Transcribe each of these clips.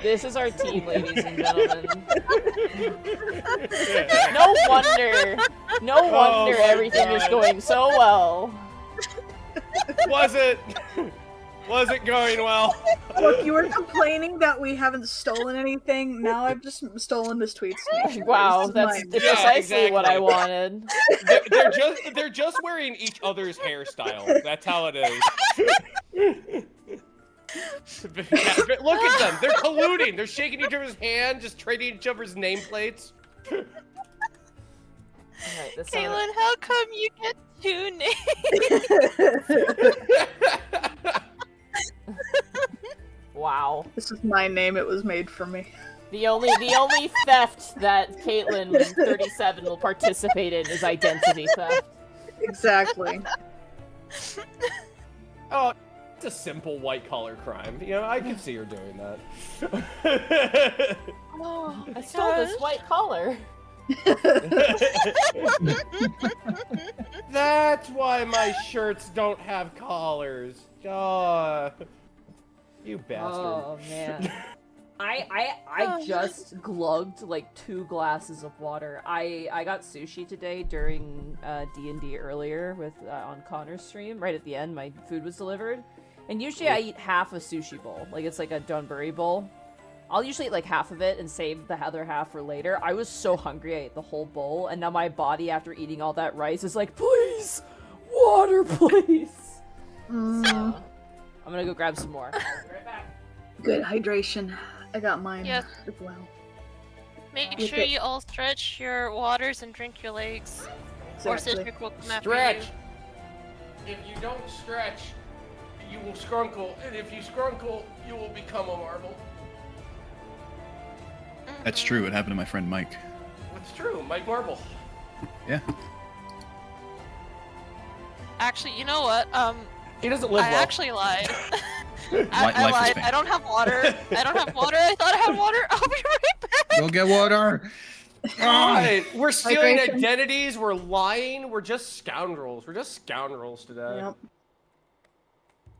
This is our team, ladies and gentlemen. No wonder everything is going so well. Wasn't going well. Look, you were complaining that we haven't stolen anything. Now I've just stolen this tweet. Wow, that's precisely what I wanted. They're just wearing each other's hairstyle. That's how it is. Look at them. They're colluding. They're shaking each other's hand, just trading each other's nameplates. Alright, Caitlin, how come you get 2 names? Wow. This is my name. It was made for me. The only theft that Caitlin, 37, will participate in is identity theft. Exactly. Oh, it's a simple white-collar crime. You know, I can see her doing that. Oh, I stole this white collar. That's why my shirts don't have collars. Oh, you bastard. Oh man. I just glugged like 2 glasses of water. I got sushi today during D&D earlier with on Connor's stream. Right at the end, my food was delivered. And usually I eat half a sushi bowl. Like it's like a donburi bowl. I'll usually eat like half of it and save the other half for later. I was so hungry I ate the whole bowl, and now my body after eating all that rice is like, please, water, please. So I'm gonna go grab some more. I'll be right back. Good hydration. I got mine Yes. as well. Make sure you all stretch your waters and drink your legs. Or Exactly. Citric will come after Stretch. you. If you don't stretch, you will scrunkle, and if you scrunkle, you will become a marble. That's true. It happened to my friend Mike. It's true, Mike Marble. Yeah. Actually, you know what? He doesn't live I well. actually lied. Life I is lied. pain. I don't have water. I don't have water. I thought I had water. I'll be right back. Go get water. God, we're stealing Hydration. identities, we're lying, we're just scoundrels. We're just scoundrels today. Yep.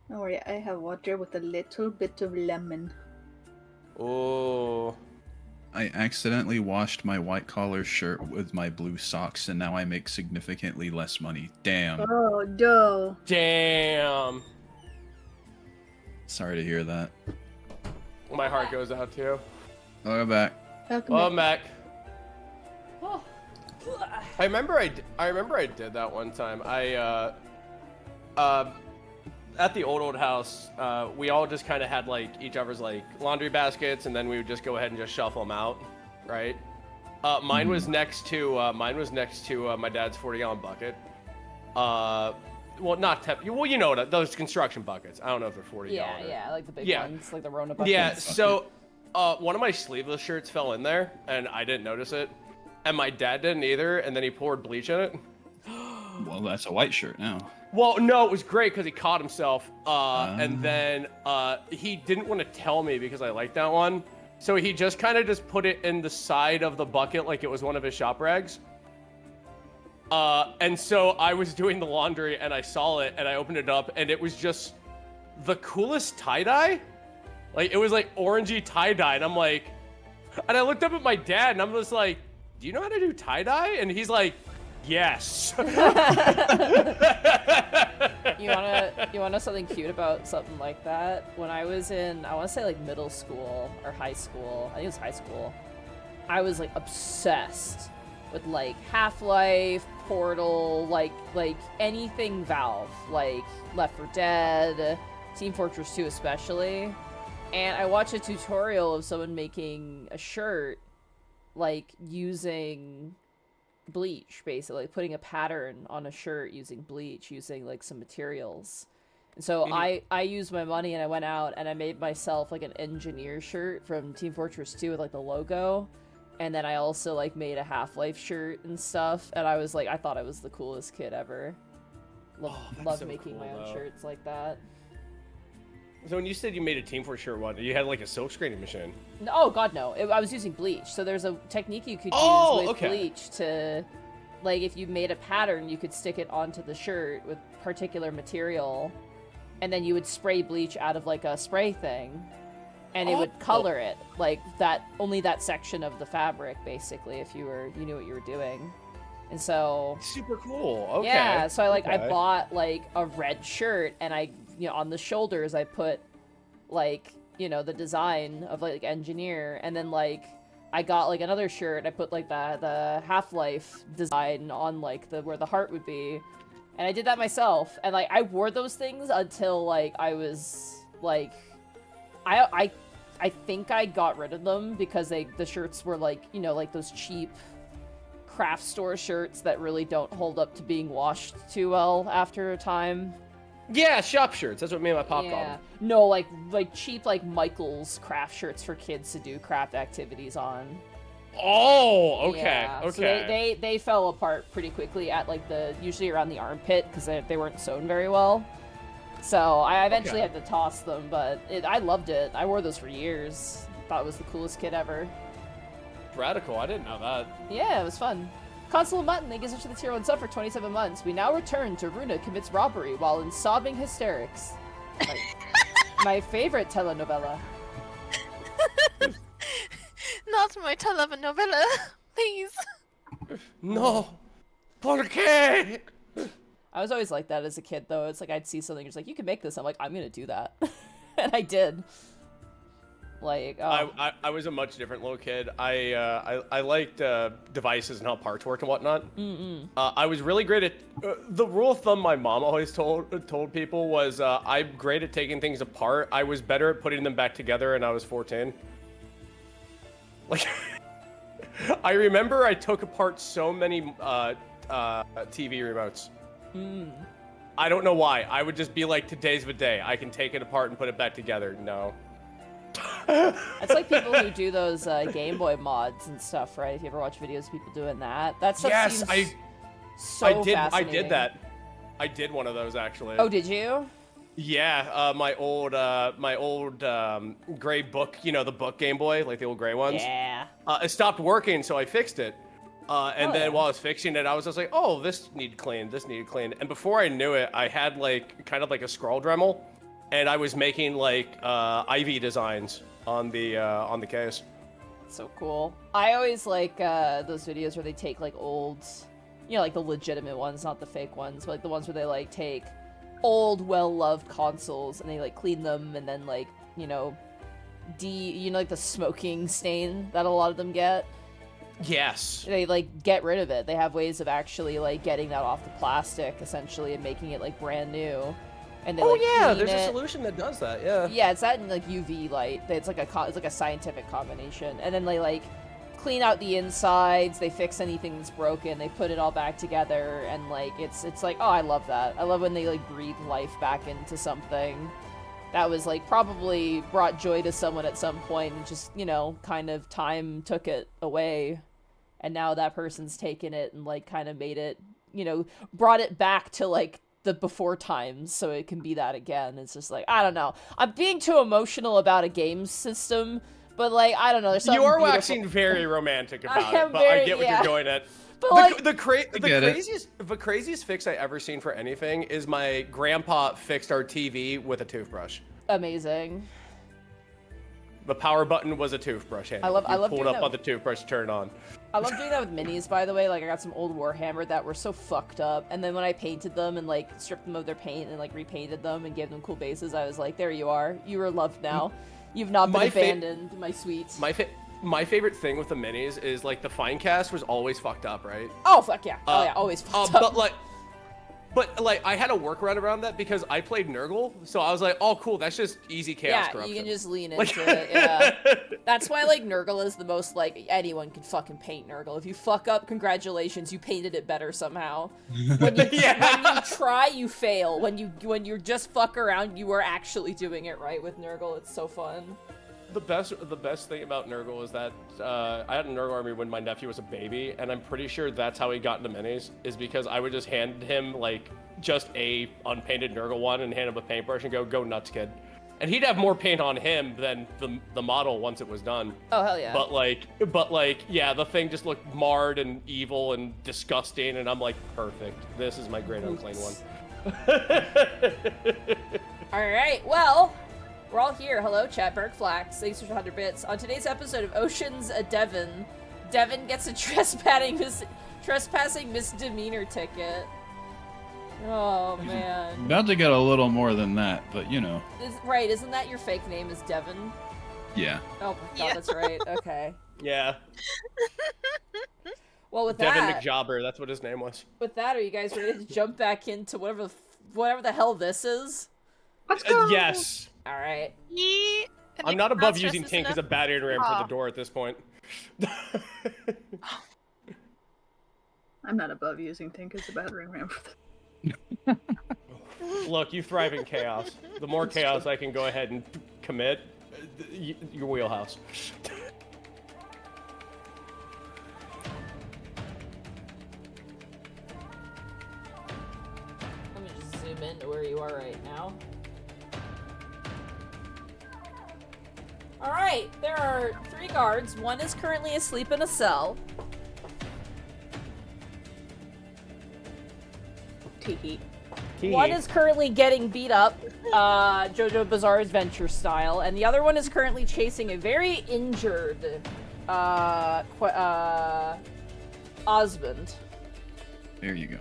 Don't worry, I have water with a little bit of lemon. Oh. I accidentally washed my white collar shirt with my blue socks, and now I make significantly less money. Damn. Oh, no. Damn. Sorry to hear that. My heart goes out to you. I'll go back. Welcome Oh, back. Mac. I remember I did that one time. At the old house, we all just kind of had like each other's like laundry baskets, and then we would just go ahead and just shuffle them out, right? Mine was next to my dad's 40-gallon bucket. Well, not well, you know what, those construction buckets. I don't know if they're 40 gallon. Yeah, like the big Yeah. ones, like the Rona buckets. Yeah, so one of my sleeveless shirts fell in there, and I didn't notice it, and my dad didn't either, and then he poured bleach in it. Well, that's a white shirt now. Well, no, it was great because he caught himself, and then he didn't want to tell me because I liked that one, so he just kind of just put it in the side of the bucket like it was one of his shop rags. And so I was doing the laundry, and I saw it, and I opened it up, and it was just the coolest tie-dye. Like, it was like orangey tie-dye, and I'm like, and I looked up at my dad, and I'm just like, do you know how to do tie-dye? And he's like, yes. You wanna know something cute about something like that? When I was in, I want to say like middle school or high school. I think it was high school. I was like obsessed with like Half-Life, Portal, like anything Valve, like Left 4 Dead, Team Fortress 2 especially. And I watched a tutorial of someone making a shirt, like using bleach, basically putting a pattern on a shirt using bleach, using like some materials. And so I used my money and I went out and I made myself like an engineer shirt from Team Fortress 2 with like the logo. And then I also like made a Half-Life shirt and stuff. And I was like, I thought I was the coolest kid ever. Love so making cool, my own though. shirts like that. So when you said you made a Team Fortress shirt, what? You had like a silk screening machine. No, oh god, no. I was using bleach. So there's a technique you could use with bleach to, like, if you made a pattern, you could stick it onto the shirt with particular material, and then you would spray bleach out of like a spray thing, and it would color it like that, only that section of the fabric, basically, if you knew what you were doing. And so super cool. Okay. Yeah, so I okay. bought like a red shirt, and on the shoulders I put like, the design of like engineer, and then like I got like another shirt, I put like the Half-Life design on like where the heart would be. And I did that myself, and like I wore those things until like I was like I think I got rid of them because the shirts were like, like those cheap craft store shirts that really don't hold up to being washed too well after a time. Yeah, shop shirts. That's what me and my pop called them. No, like cheap like Michael's craft shirts for kids to do craft activities on. Oh, okay. Yeah. Okay. So they fell apart pretty quickly at like usually around the armpit because they weren't sewn very well. So I eventually had to toss them, but I loved it. I wore those for years. Thought it was the coolest kid ever. Radical. I didn't know that. Yeah, it was fun. Consul Mutton, thank you so much for the tier 1 sub for 27 months. We now return to Runa commits robbery while in sobbing hysterics. My favorite telenovela. Not my telenovela, please. No. ¿Por qué? I was always like that as a kid, though. It's like I'd see something, it's like, you can make this. I'm like, I'm gonna do that. And I did. Like, oh. I was a much different little kid. I liked devices and how parts worked and whatnot. I was really great at the rule of thumb my mom always told people was I'm great at taking things apart. I was better at putting them back together, and I was 14. Like, I remember I took apart so many TV remotes. I don't know why. I would just be like, today's the day. I can take it apart and put it back together. No. It's like people who do those Game Boy mods and stuff, right? If you ever watch videos of people doing that, that stuff seems so fascinating. I did that. I did one of those actually. Oh, did you? Yeah, my old gray book, the book Game Boy, like the old gray ones. Yeah. It stopped working, so I fixed it. And then while I was fixing it, I was just like, oh, this needed cleaned, this needed cleaned. And before I knew it, I had like kind of like a scroll Dremel, and I was making like IV designs on the case. So cool. I always like those videos where they take like old, like the legitimate ones, not the fake ones, but like the ones where they like take old, well-loved consoles and they like clean them and then like, like the smoking stain that a lot of them get. Yes. They like get rid of it. They have ways of actually like getting that off the plastic essentially and making it like brand new. And they, there's a solution that does that. Yeah. Yeah, it's that in like UV light. It's like a scientific combination. And then they like clean out the insides. They fix anything that's broken. They put it all back together, and like it's like, oh, I love that. I love when they like breathe life back into something that was like probably brought joy to someone at some point, and just kind of time took it away, and now that person's taken it and like kind of made it, brought it back to like the before times so it can be that again. It's just like, I don't know, I'm being too emotional about a game system, but like, I don't know, there's something you are beautiful. Waxing very romantic about it, but very, I get what you're going at. But the craziest fix I ever seen for anything is my grandpa fixed our TV with a toothbrush. Amazing. The power button was a toothbrush handle. I love pulled doing up that. on the toothbrush to turn it on. I love doing that with minis, by the way. Like, I got some old Warhammer that were so fucked up, and then when I painted them and like stripped them of their paint and like repainted them and gave them cool bases, I was like, there you are. You are loved now. You've not been abandoned, my sweet. My favorite thing with the minis is like the Finecast was always fucked up, right? Oh fuck yeah! Oh yeah, always fucked up. But I had a workaround around that because I played Nurgle, so I was like, oh cool, that's just easy chaos corruption. You can just lean into it. Yeah, that's why like Nurgle is the most like anyone can fucking paint Nurgle. If you fuck up, congratulations, you painted it better somehow. When you try, you fail. When you just fuck around, you are actually doing it right with Nurgle. It's so fun. The best thing about Nurgle is that I had a Nurgle army when my nephew was a baby, and I'm pretty sure that's how he got into minis, is because I would just hand him like just a unpainted Nurgle one and hand him a paintbrush and go nuts, kid. And he'd have more paint on him than the model once it was done. Oh hell yeah. But like yeah, the thing just looked marred and evil and disgusting, and I'm like, perfect. This is my great unclean one. All right, well. We're all here. Hello, chat. Bergflax. Thanks for 100 bits. On today's episode of Ocean's Devon, Devon gets a trespassing misdemeanor ticket. Oh, man. About to get a little more than that, but you know. Right, isn't that your fake name is Devon? Yeah. Oh my god, that's right. Okay. Yeah. Well, with Devin that... McJobber, that's what his name was. With that, are you guys ready to jump back into whatever the hell this is? Let's go. Yes. Alright. I'm not above using Tink as a battering ram for the door at this point. I'm not above using Tink as a battering ram for the... Look, you thrive in chaos. The more chaos I can go ahead and commit, your wheelhouse. Let me just zoom in to where you are right now. Alright, there are 3 guards. One is currently asleep in a cell. Teehee. One is currently getting beat up, JoJo Bizarre Adventure style, and the other one is currently chasing a very injured, Osmond. There you go.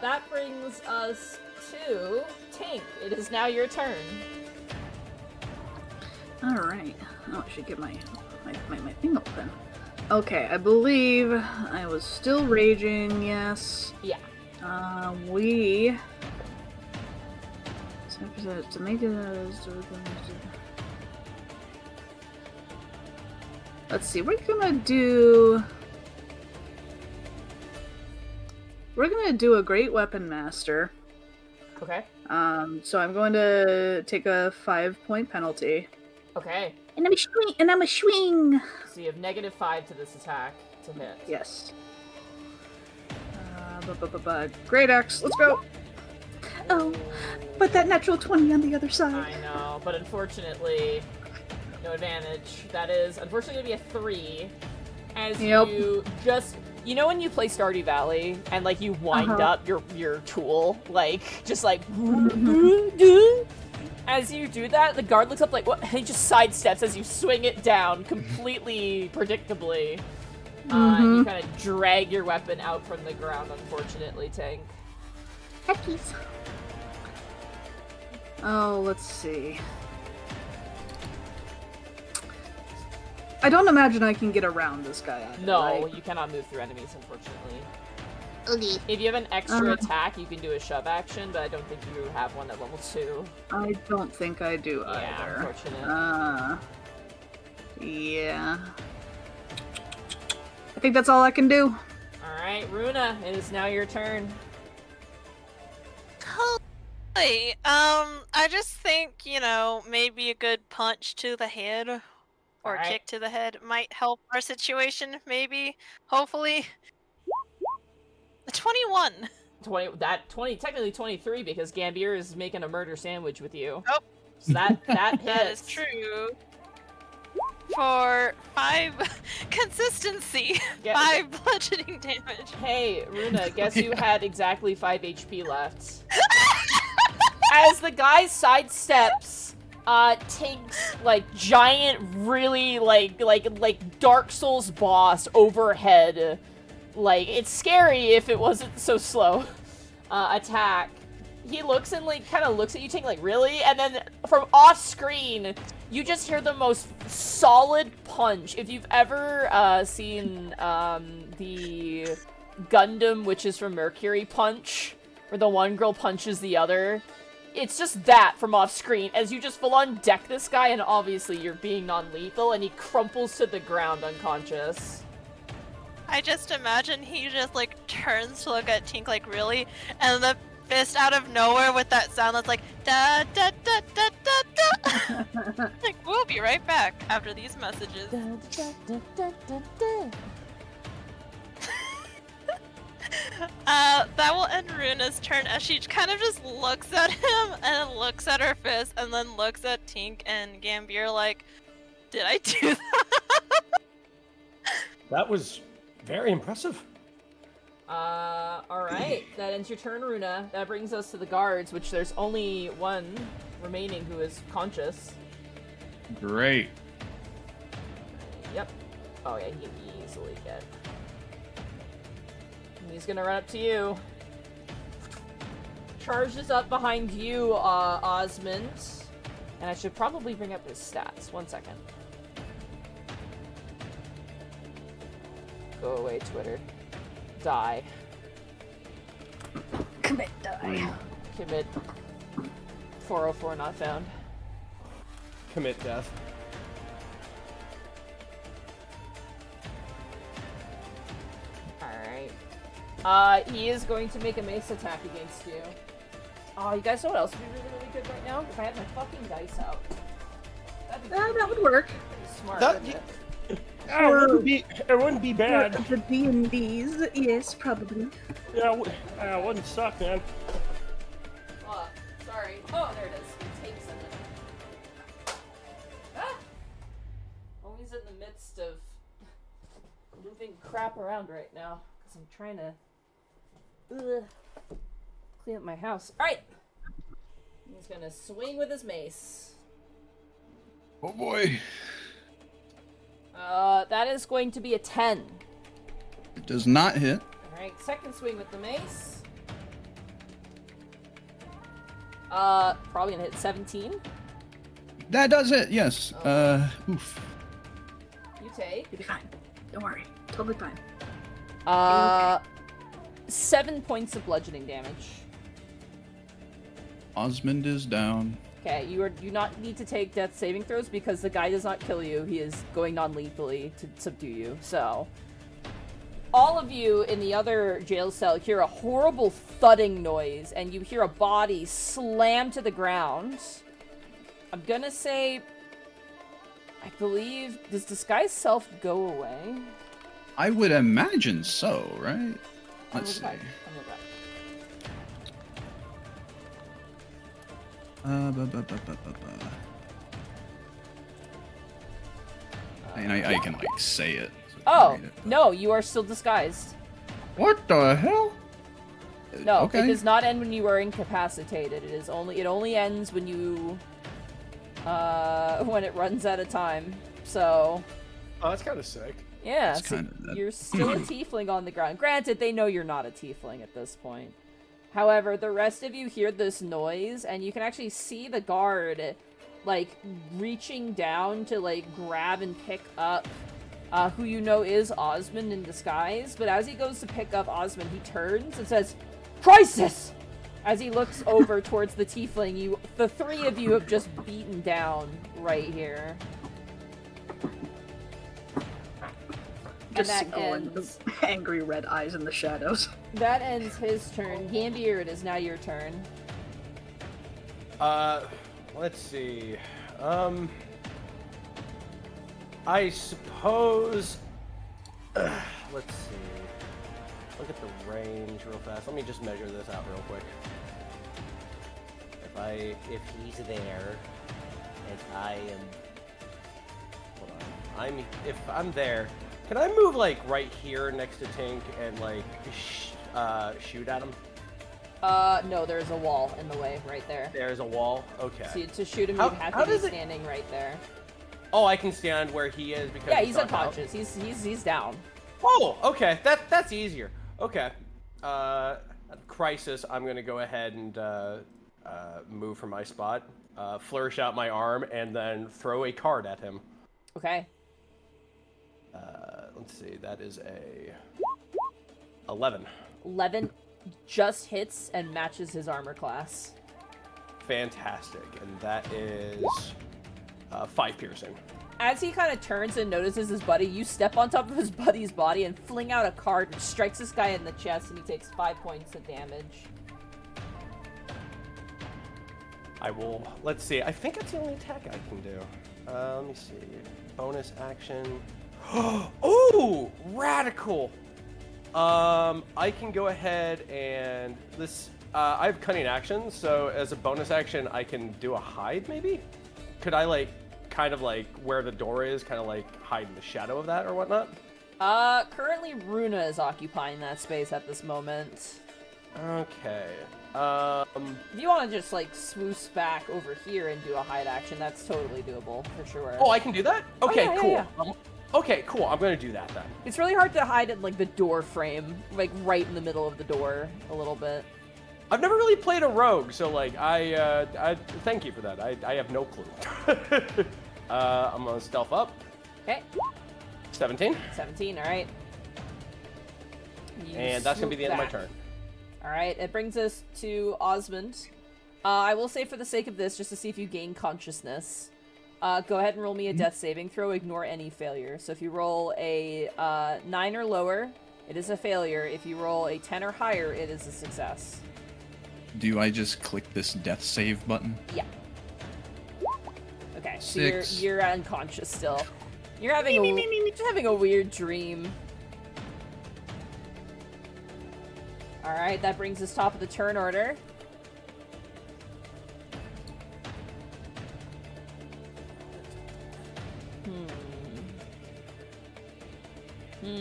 That brings us to Tink. It is now your turn. Alright. Oh, I should get my thing open. Okay, I believe I was still raging, yes. Yeah. We... To make it... Let's see, we're gonna do a Great Weapon Master. Okay. So I'm going to take a 5-point penalty. Okay. And I'm a swing! So you have -5 to this attack to hit. Yes. Great Axe, let's go! Oh, but that natural 20 on the other side. I know, but unfortunately, no advantage. That is, unfortunately, gonna be a 3. As you just... You know when you play Stardew Valley, and, like, you wind up your tool? Like, just like... As you do that, the guard looks up like, what? He just sidesteps as you swing it down completely predictably. And you kind of drag your weapon out from the ground, unfortunately, Tank. Heckies. Oh, let's see. I don't imagine I can get around this guy either, No, right? you cannot move through enemies, unfortunately. Okay. If you have an extra attack, you can do a shove action, but I don't think you have one at level 2. I don't think I do Yeah, either. unfortunate. Yeah. I think that's all I can do. Alright, Runa, it is now your turn. Holy, I just think, you know, maybe a good punch to the head or Alright. kick to the head might help our situation, maybe, hopefully. 21. 20, technically 23 because Gambier is making a murder sandwich with you. Oh. So that hits. That is true. For 5 consistency, 5 bludgeoning damage. Hey, Runa, guess who had exactly 5 HP left? As the guy sidesteps, takes like giant, really like Dark Souls boss overhead. Like, it's scary if it wasn't so slow. Attack. He looks and, like, kind of looks at you, Tink, like, really? And then, from off-screen, you just hear the most solid punch. If you've ever, seen, the Gundam Witches from Mercury punch, where the one girl punches the other, it's just that from off-screen, as you just full-on deck this guy, and obviously you're being non-lethal, and he crumples to the ground unconscious. I just imagine he just, like, turns to look at Tink, like, really? And the fist out of nowhere with that sound that's like, da da da da da da. Like, we'll be right back after these messages. That will end Runa's turn as she kind of just looks at him and looks at her fist and then looks at Tink and Gambier like, did I do that? That was very impressive. Alright. That ends your turn, Runa. That brings us to the guards, which there's only one remaining who is conscious. Great. Yep. Oh yeah, he can easily get. And he's gonna run up to you. Charges up behind you, Osmond. And I should probably bring up his stats. 1 second. Go away, Twitter. Die. Commit die. Commit. 404 not found. Commit death. Alright. He is going to make a mace attack against you. Oh, you guys know what else would be really, really good right now? If I had my fucking dice out. That'd be That would work. pretty smart, That- wouldn't it? It wouldn't be bad. The D&Ds, yes, probably. Yeah, it wouldn't suck, man. Oh, sorry. Oh, there it is. The tape's in it. Ah! Always in the midst of moving crap around right now. Because I'm trying to clean up my house. Alright! He's gonna swing with his mace. Oh boy. That is going to be a 10. It does not hit. Alright, second swing with the mace. Probably gonna hit 17. That does it, yes. Oof. You take. You'll be fine. Don't worry. Totally fine. 7 points of bludgeoning damage. Osmond is down. Okay, you do not need to take death saving throws because the guy does not kill you. He is going non-lethally to subdue you. So, all of you in the other jail cell hear a horrible thudding noise, and you hear a body slam to the ground. I'm gonna say, I believe, does disguise self go away? I would imagine so, right? Let's see. I'm gonna back. And I can like say it. So I can Oh, read it. no, you are still disguised. What the hell? No, Okay. it does not end when you are incapacitated. It only ends when you when it runs out of time. So, Oh, that's kind of sick. yeah, That's so kinda dead. you're still a tiefling on the ground. Granted, they know you're not a tiefling at this point. However, the rest of you hear this noise, and you can actually see the guard, like, reaching down to, like, grab and pick up who you know is Osmond in disguise. But as he goes to pick up Osmond, he turns and says, "Crisis!" As he looks over towards the tiefling, the three of you have just beaten down right here. And Just that going ends. angry red eyes in the shadows. That ends his turn. Gambier, it is now your turn. Let's see. I suppose. Let's see. Look at the range real fast. Let me just measure this out real quick. If he's there, and I am. Hold on. If I'm there, can I move like right here next to Tink and like shoot at him? No, there's a wall in the way right there. There's a wall. Okay. See, to shoot him, How- you'd have how to be does it- standing right there. Oh, I can stand where he is because Yeah, he's knocked out? unconscious. He's down. Oh, okay. That's easier. Okay. Crisis. I'm gonna go ahead and move from my spot, flourish out my arm, and then throw a card at him. Okay. Let's see. That is a 11. 11 just hits and matches his armor class. Fantastic. And that is 5 piercing. As he kind of turns and notices his buddy, you step on top of his buddy's body and fling out a card which strikes this guy in the chest, and he takes 5 points of damage. I will. Let's see. I think that's the only attack I can do. Let me see. Bonus action. Oh, radical. I can go ahead and this. I have cunning action, so as a bonus action, I can do a hide. Maybe. Could I like, kind of like where the door is, kind of like hide in the shadow of that or whatnot? Currently Runa is occupying that space at this moment. Okay. If you want to just, like, swoosh back over here and do a hide action, that's totally doable, for sure. Oh, I can do that? Okay, yeah, cool. yeah. Okay, cool. I'm gonna do that then. It's really hard to hide in, like, the door frame, like, right in the middle of the door, a little bit. I've never really played a rogue, so like I thank you for that. I have no clue. I'm gonna stealth up. Okay. 17. 17, alright. And that's gonna be the end of my turn. Alright, it brings us to Osmond. I will say for the sake of this, just to see if you gain consciousness, go ahead and roll me a death saving throw, ignore any failure. So if you roll a 9 or lower, it is a failure. If you roll a 10 or higher, it is a success. Do I just click this death save button? Yeah. Okay, so 6. you're unconscious still. You're having having a weird dream. Alright, that brings us top of the turn order. Give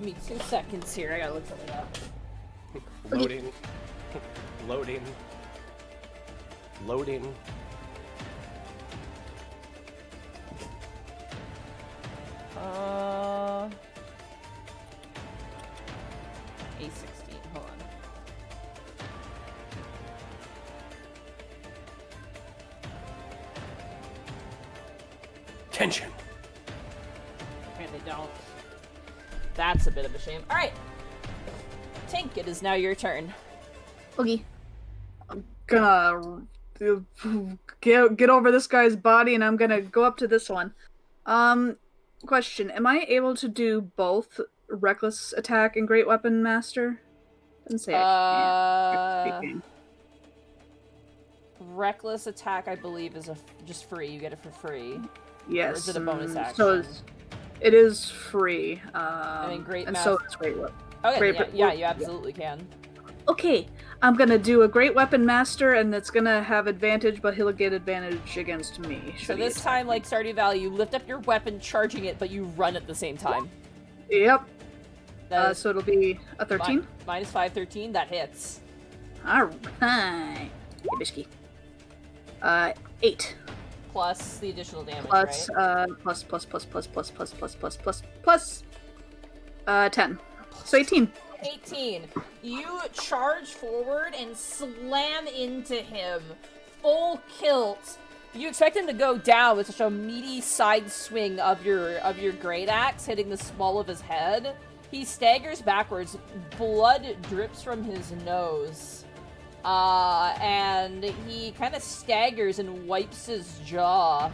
me 2 seconds here, I gotta look something up. Loading. Loading. Loading. A16, hold on. Tension. Apparently don't. That's a bit of a shame. Alright. Tink, it is now your turn. Okay. I'm gonna get over this guy's body and I'm gonna go up to this one. Question. Am I able to do both Reckless Attack and Great Weapon Master? Didn't say I can't. Speaking. Reckless Attack, I believe, is just free. You get it for free. Yes. Or is it a bonus action? So it is free. I mean, Great and Master. so it's Great Weapon. Okay, yeah, you absolutely can. Okay, I'm gonna do a Great Weapon Master, and it's gonna have advantage, but he'll get advantage against me. So this time, like Stardew Valley, you lift up your weapon, charging it, but you run at the same time. Yep. That So it'll be a 13? Minus 5, 13, that hits. Alright. Hey, Bishki. 8. Plus the additional damage, Plus, right? plus 10. So 18. 18. You charge forward and slam into him. Full kilt. You expect him to go down with such a meaty side swing of your great axe hitting the small of his head. He staggers backwards. Blood drips from his nose. And he kind of staggers and wipes his jaw.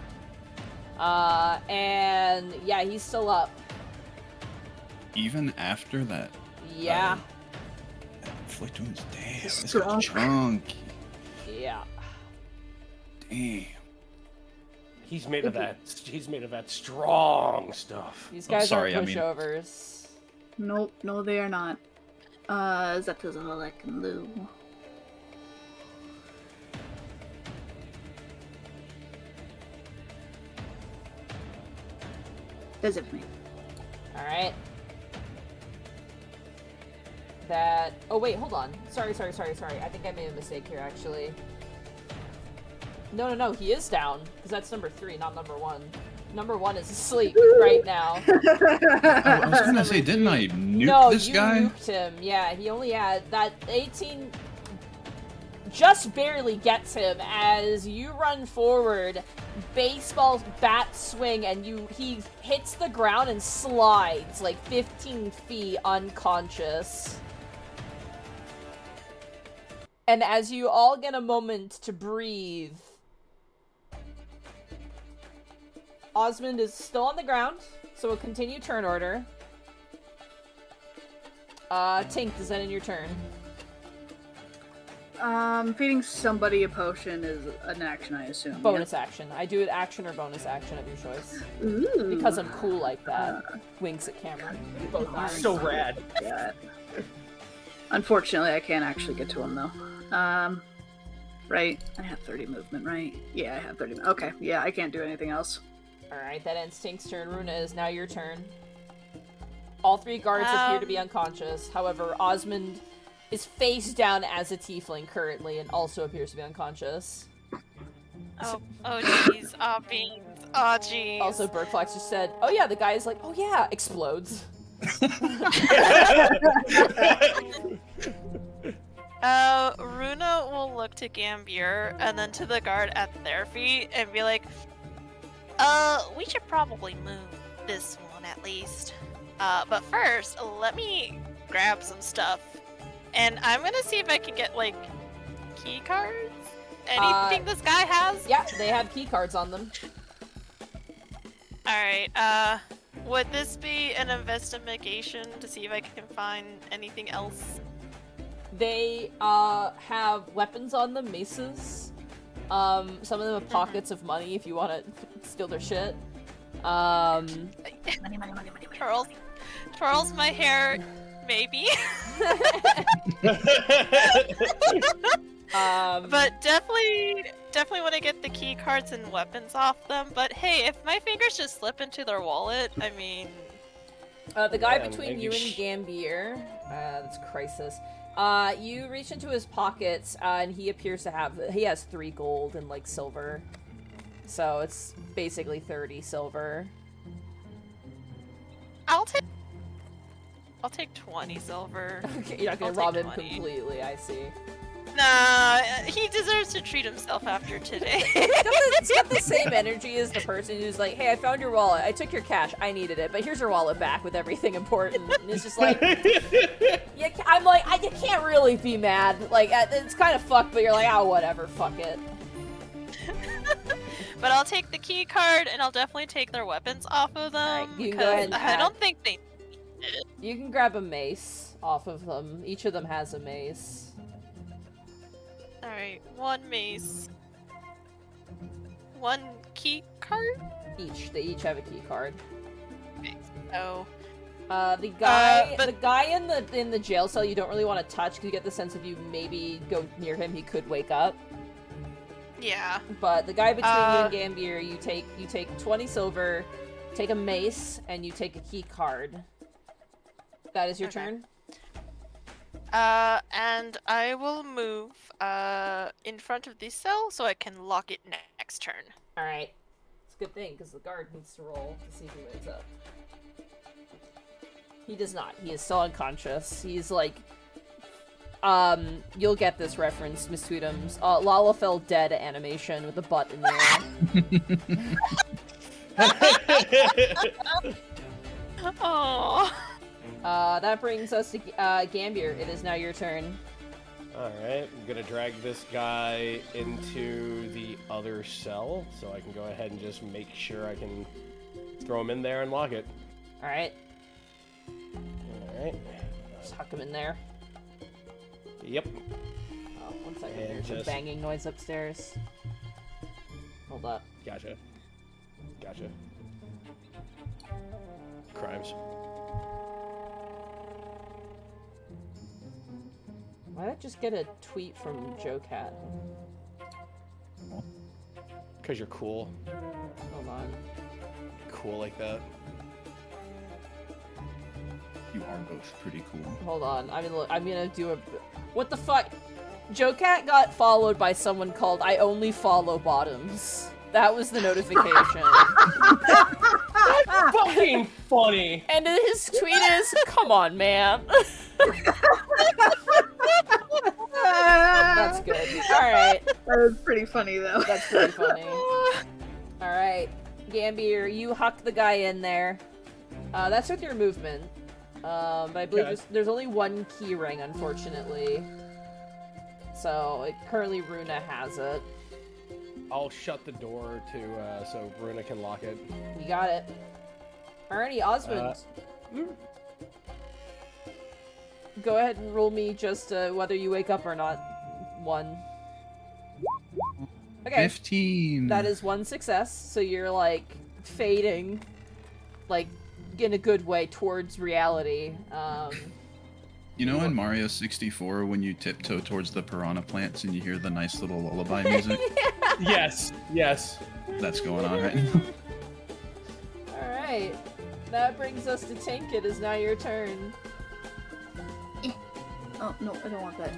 And yeah, he's still up. Even after that? Yeah. Inflict wounds. Damn, this Strong. is chunky. Yeah. Damn. He's made of that. He's made of that strong stuff. These guys sorry, are I mean- pushovers. Nope, no they are not. That is all I can do. That's it for me. Alright. That... Oh, wait, hold on. Sorry. I think I made a mistake here, actually. No, he is down. Because that's number 3, not number 1. Number 1 is asleep right now. I was gonna say, didn't I nuke this guy? No, you nuked him. Yeah, he only had... That 18... just barely gets him as you run forward, baseball bat swing, and he hits the ground and slides like 15 feet unconscious. And as you all get a moment to breathe, Osmond is still on the ground, so we'll continue turn order. Tink, does that end your turn? Feeding somebody a potion is an action, I assume. Bonus action. I do it action or bonus action of your choice. Ooh. Because I'm cool like that. Winks at camera. Both are. So rad. Yeah. Unfortunately, I can't actually get to him, though. Right? I have 30 movement, right? Yeah, I have 30. Okay, yeah, I can't do anything else. Alright, that ends Tink's turn. Runa, is now your turn. All 3 guards appear to be unconscious. However, Osmond is face down as a tiefling currently and also appears to be unconscious. Oh jeez. Oh beans. Oh jeez. Also, Burkflax just said, oh yeah, the guy is like, oh yeah, explodes. Runa will look to Gambier and then to the guard at their feet and be like, we should probably move this one at least. But first, let me grab some stuff. And I'm gonna see if I can get, like, key cards? Anything this guy has? Yeah, they have key cards on them. Alright, would this be an investigation to see if I can find anything else? They have weapons on them, maces. Some of them have pockets of money if you want to steal their shit. Money. Twirls my hair, maybe. But definitely want to get the key cards and weapons off them. But hey, if my fingers just slip into their wallet, I mean... the guy between you and Gambier, that's Crisis. You reach into his pockets, and he appears to have, he has 3 gold and, like, silver. So it's basically 30 silver. I'll take 20 silver. Okay, you're not gonna rob him completely, I see. Nah, he deserves to treat himself after today. It's got the same energy as the person who's like, hey, I found your wallet. I took your cash. I needed it, but here's your wallet back with everything important. And it's just like, I'm like, you can't really be mad. Like, it's kind of fucked, but you're like, oh, whatever, fuck it. But I'll take the key card, and I'll definitely take their weapons off of them. Right, you can go ahead and I don't think they need it. You can grab a mace off of them. Each of them has a mace. Alright, 1 mace. 1 key card? They each have a key card. Okay, so... the guy in the jail cell you don't really want to touch because you get the sense if you maybe go near him he could wake up. Yeah. But the guy between you and Gambier, you take 20 silver, take a mace, and you take a key card. That is your turn. And I will move in front of this cell so I can lock it next turn. Alright. It's a good thing, because the guard needs to roll to see if he wakes up. He does not. He is still unconscious. He's like... you'll get this reference, Miss Tweetums. Lala fell dead animation with the butt in the air. Aww. That brings us to Gambier. It is now your turn. Alright, I'm gonna drag this guy into the other cell, so I can go ahead and just make sure I can throw him in there and lock it. Alright. Alright. Just huck him in there. Yep. Oh, one second. And There's just... a banging noise upstairs. Hold up. Gotcha. Crimes. Why did I just get a tweet from Joe Cat? Because you're cool. Hold on. Cool like that. You are both pretty cool. Hold on. I'm gonna do a... What the fuck? Joe Cat got followed by someone called I Only Follow Bottoms. That was the notification. That's fucking funny! And his tweet is, come on, man. That's good. Alright. That was pretty funny, though. That's pretty funny. Alright. Gambier, you huck the guy in there. That's with your movement. But I believe there's only 1 key ring, unfortunately. So, currently Runa has it. I'll shut the door to so Runa can lock it. You got it. Alrighty, Osmond. Go ahead and roll me just whether you wake up or not. 1. Okay. 15. That is 1 success, so you're like fading, like in a good way towards reality. You know in Mario 64 when you tiptoe towards the piranha plants and you hear the nice little lullaby music? Yes. That's going on right now. That brings us to Tink. It is now your turn. Oh, no, I don't want that.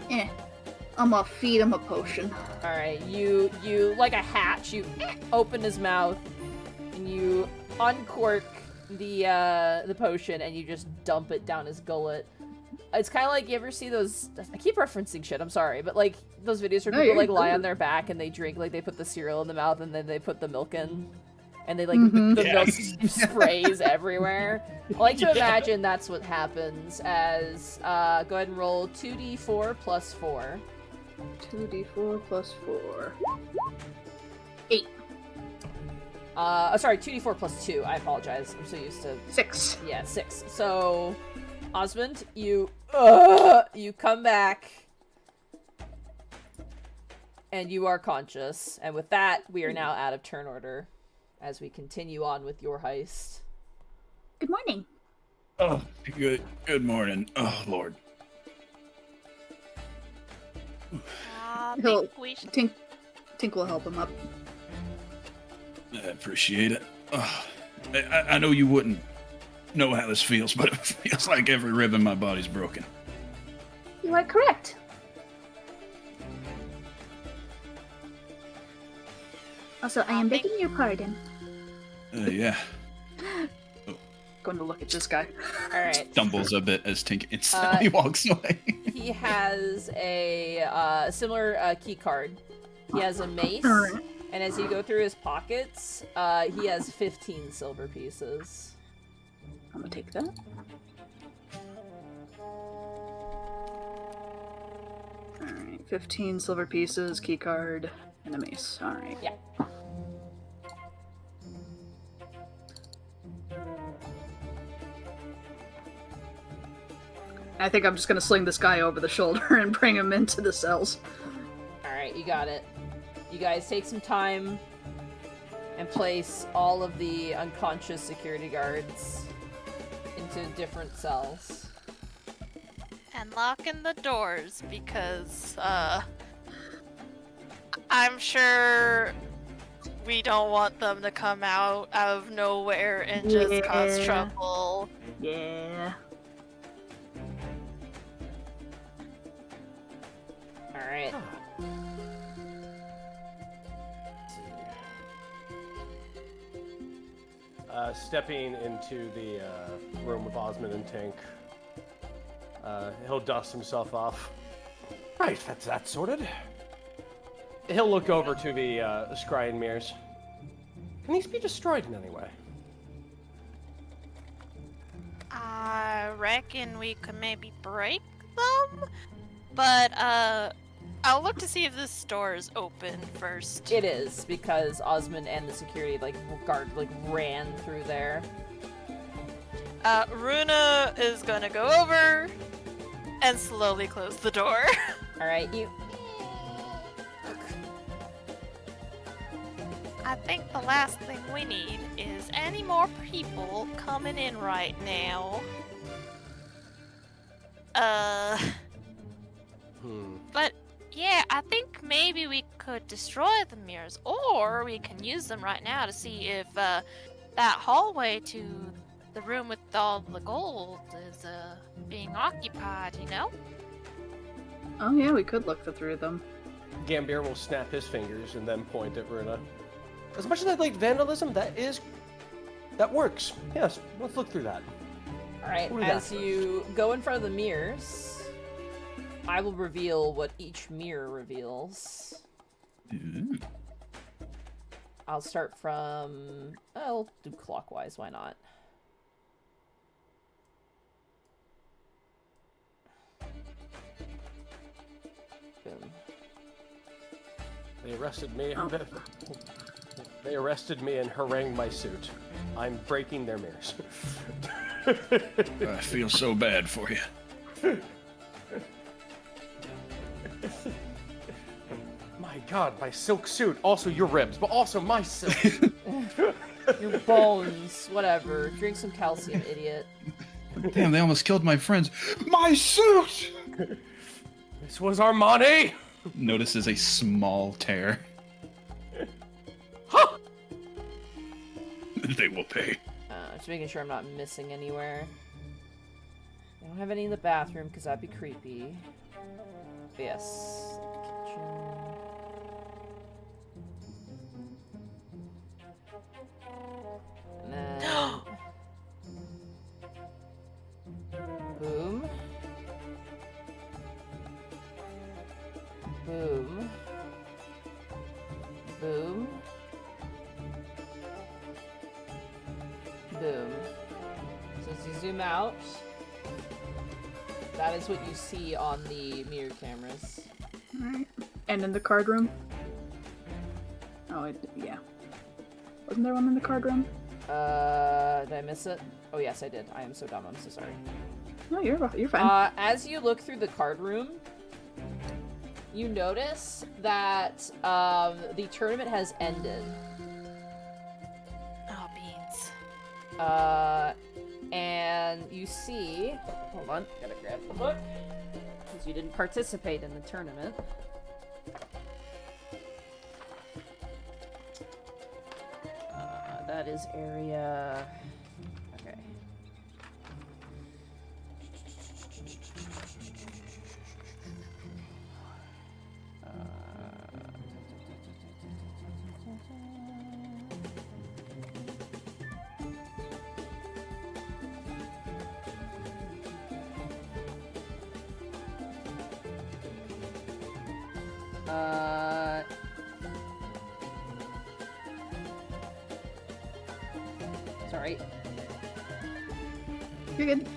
I'm gonna feed him a potion. Alright, you like a hatch, you open his mouth, and you uncork the potion, and you just dump it down his gullet. It's kind of like, you ever see those, I keep referencing shit, I'm sorry, but like, those videos where people like lie on their back and they drink, like they put the cereal in the mouth and then they put the milk in, and they like, the milk sprays everywhere. I like to imagine that's what happens as, go ahead and roll 2d4 plus 4. 2d4 plus 4. 8. Sorry, 2d4 plus 2, I apologize, I'm so used to... 6. Yeah, 6. So, Osmond, you come back, and you are conscious, and with that, we are now out of turn order, as we continue on with your heist. Good morning. Oh, good morning. Oh, Lord. I He'll- think we should... Tink will help him up. I appreciate it. I know you wouldn't know how this feels, but it feels like every rib in my body's broken. You are correct. Also, I am begging your pardon. Yeah. Going to look at this guy. Alright. Stumbles a bit as Tink instantly walks away. He has a similar key card. He has a mace, and as you go through his pockets, he has 15 silver pieces. I'm gonna take that. Alright, 15 silver pieces, key card, and a mace. Alright. Yeah. I think I'm just gonna sling this guy over the shoulder and bring him into the cells. Alright, you got it. You guys take some time and place all of the unconscious security guards into different cells. And locking the doors, because, I'm sure we don't want them to come out of nowhere and just cause trouble. Yeah. Alright. Stepping into the room with Osmond and Tink, he'll dust himself off. Right, that's that sorted. He'll look over to the scrying mirrors. Can these be destroyed in any way? I reckon we could maybe break them, but I'll look to see if this door is open first. It is, because Osmond and the security guard ran through there. Runa is gonna go over and slowly close the door. Alright, you... I think the last thing we need is any more people coming in right now. But yeah, I think maybe we could destroy the mirrors, or we can use them right now to see if that hallway to the room with all the gold is being occupied, you know? Oh yeah, we could look through them. Gambier will snap his fingers and then point at Runa. As much as I like vandalism, that works. Yes, let's look through that. Alright, What do we got as you go in front of the mirrors, I will reveal what each mirror reveals. I'll start from... I'll do clockwise, why not? Boom. They arrested me. They arrested me and harangued my suit. I'm breaking their mirrors. I feel so bad for you. My God, my silk suit. Also your ribs, but also my silk. Your bones, whatever. Drink some calcium, idiot. Damn, they almost killed my friends. My suit! This was our money. Notices a small tear. Huh! They will pay. Just making sure I'm not missing anywhere. I don't have any in the bathroom because that'd be creepy. But yes. Kitchen. And then... boom. Boom. Boom. Boom. So as you zoom out, that is what you see on the mirror cameras. Alright. And in the card room? Oh, yeah. Wasn't there one in the card room? Did I miss it? Oh yes, I did. I am so dumb. I'm so sorry. No, you're fine. As you look through the card room, you notice that the tournament has ended. Oh, beans. And you see... Hold on, gotta grab the book. Because you didn't participate in the tournament. That is area... Okay. Sorry. You're good.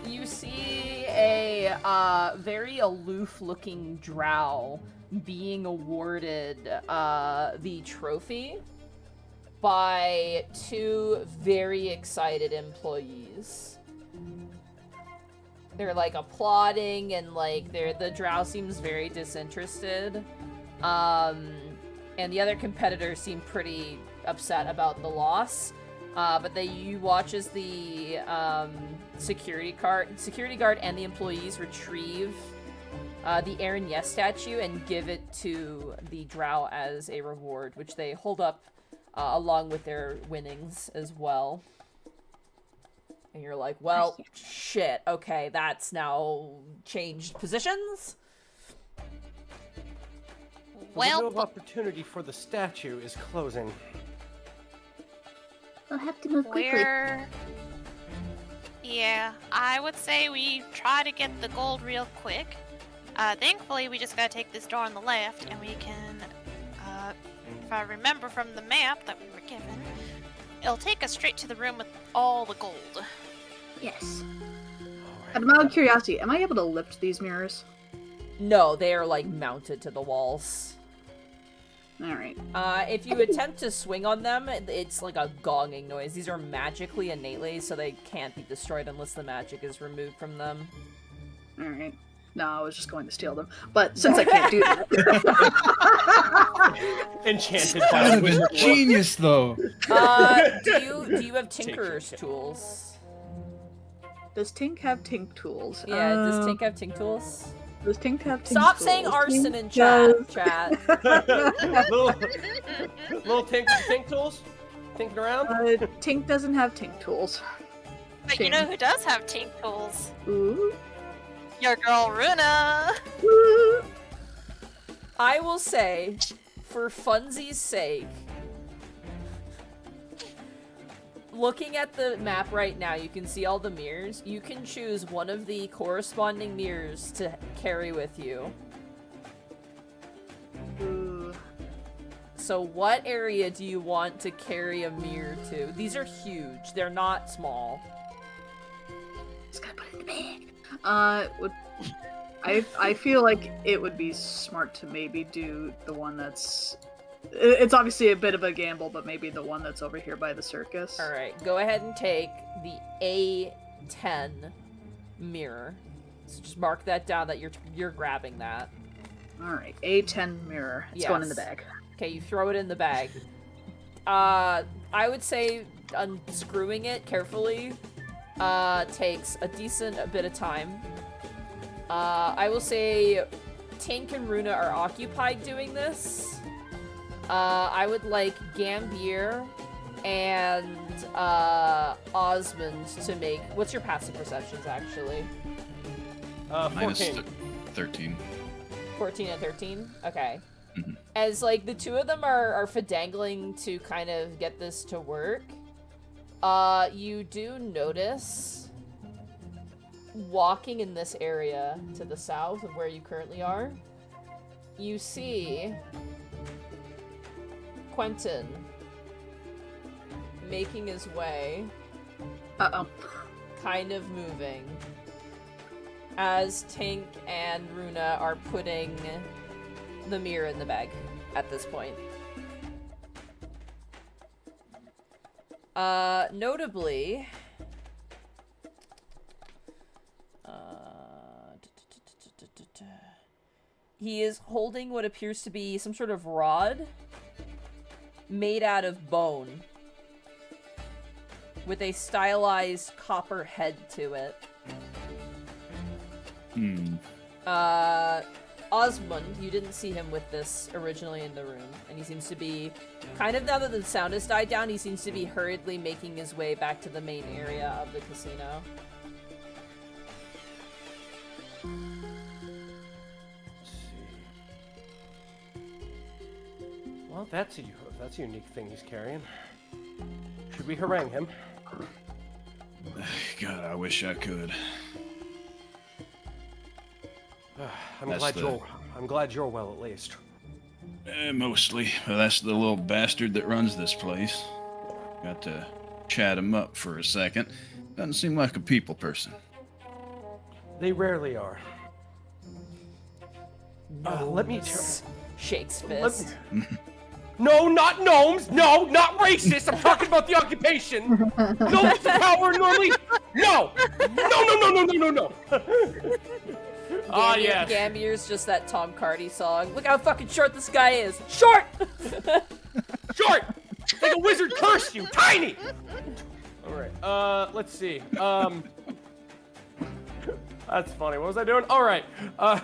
You see a very aloof-looking drow being awarded the trophy by two very excited employees. They're like applauding and like the drow seems very disinterested. And the other competitors seem pretty upset about the loss. But you watch as the security guard and the employees retrieve the Aaron Yes statue and give it to the drow as a reward, which they hold up along with their winnings as well. And you're like, well, shit, okay, that's now changed positions. The window of opportunity for the statue is closing. We'll have to move quickly. Yeah, I would say we try to get the gold real quick. Thankfully, we just gotta take this door on the left, and we can, if I remember from the map that we were given, it'll take us straight to the room with all the gold. Yes. Out of my curiosity, am I able to lift these mirrors? No, they are like mounted to the walls. Alright. If you attempt to swing on them, it's like a gonging noise. These are magically innately, so they can't be destroyed unless the magic is removed from them. Alright. No, I was just going to steal them. But since I can't do that... Enchanted. That would have been genius, though. Do you have Tinker's tools? Does Tink have Tink tools? Yeah, does Tink have Tink tools? Does Tink have Tink Stop tools? saying arson in Tink chat. little tink tools? Tinking around? Tink doesn't have Tink tools. But you know who does have tink tools? Ooh. Your girl Runa! Ooh. I will say, for funsies' sake, looking at the map right now, you can see all the mirrors. You can choose one of the corresponding mirrors to carry with you. Ooh. So what area do you want to carry a mirror to? These are huge. They're not small. Just gotta put it in the bag. I feel like it would be smart to maybe do the one that's... It's obviously a bit of a gamble, but maybe the one that's over here by the circus. Alright, go ahead and take the A10 mirror. So just mark that down that you're grabbing that. Alright, A10 mirror. It's going in the Yes. bag. Okay, you throw it in the bag. I would say unscrewing it carefully takes a decent bit of time. I will say Tink and Runa are occupied doing this. I would like Gambier and Osmond to make. What's your passive perceptions actually? Minus 14. 13. 14 and 13? Okay. Mhm. As, like, the two of them are fidangling to kind of get this to work, you do notice, walking in this area to the south of where you currently are, you see Quentin making his way, Uh-oh. kind of moving, as Tink and Runa are putting the mirror in the bag at this point. Notably, he is holding what appears to be some sort of rod made out of bone with a stylized copper head to it. Osmond, you didn't see him with this originally in the room, and he seems to be, kind of now that the sound has died down, he seems to be hurriedly making his way back to the main area of the casino. Let's see. Well, that's a unique thing he's carrying. Should we harangue him? God, I wish I could. I'm glad you're well at least. Mostly. Well, that's the little bastard that runs this place. Got to chat him up for a second. Doesn't seem like a people person. They rarely are. Let me Shakes fist. No, not gnomes! No, not racist! I'm talking about the occupation! Gnomes to power normally! No! No! Ah, yes. Gambier's just that Tom Cardy song. Look how fucking short this guy is. Short! Short! Like a wizard cursed you! Tiny! Alright, let's see. That's funny. What was I doing? Alright, I'll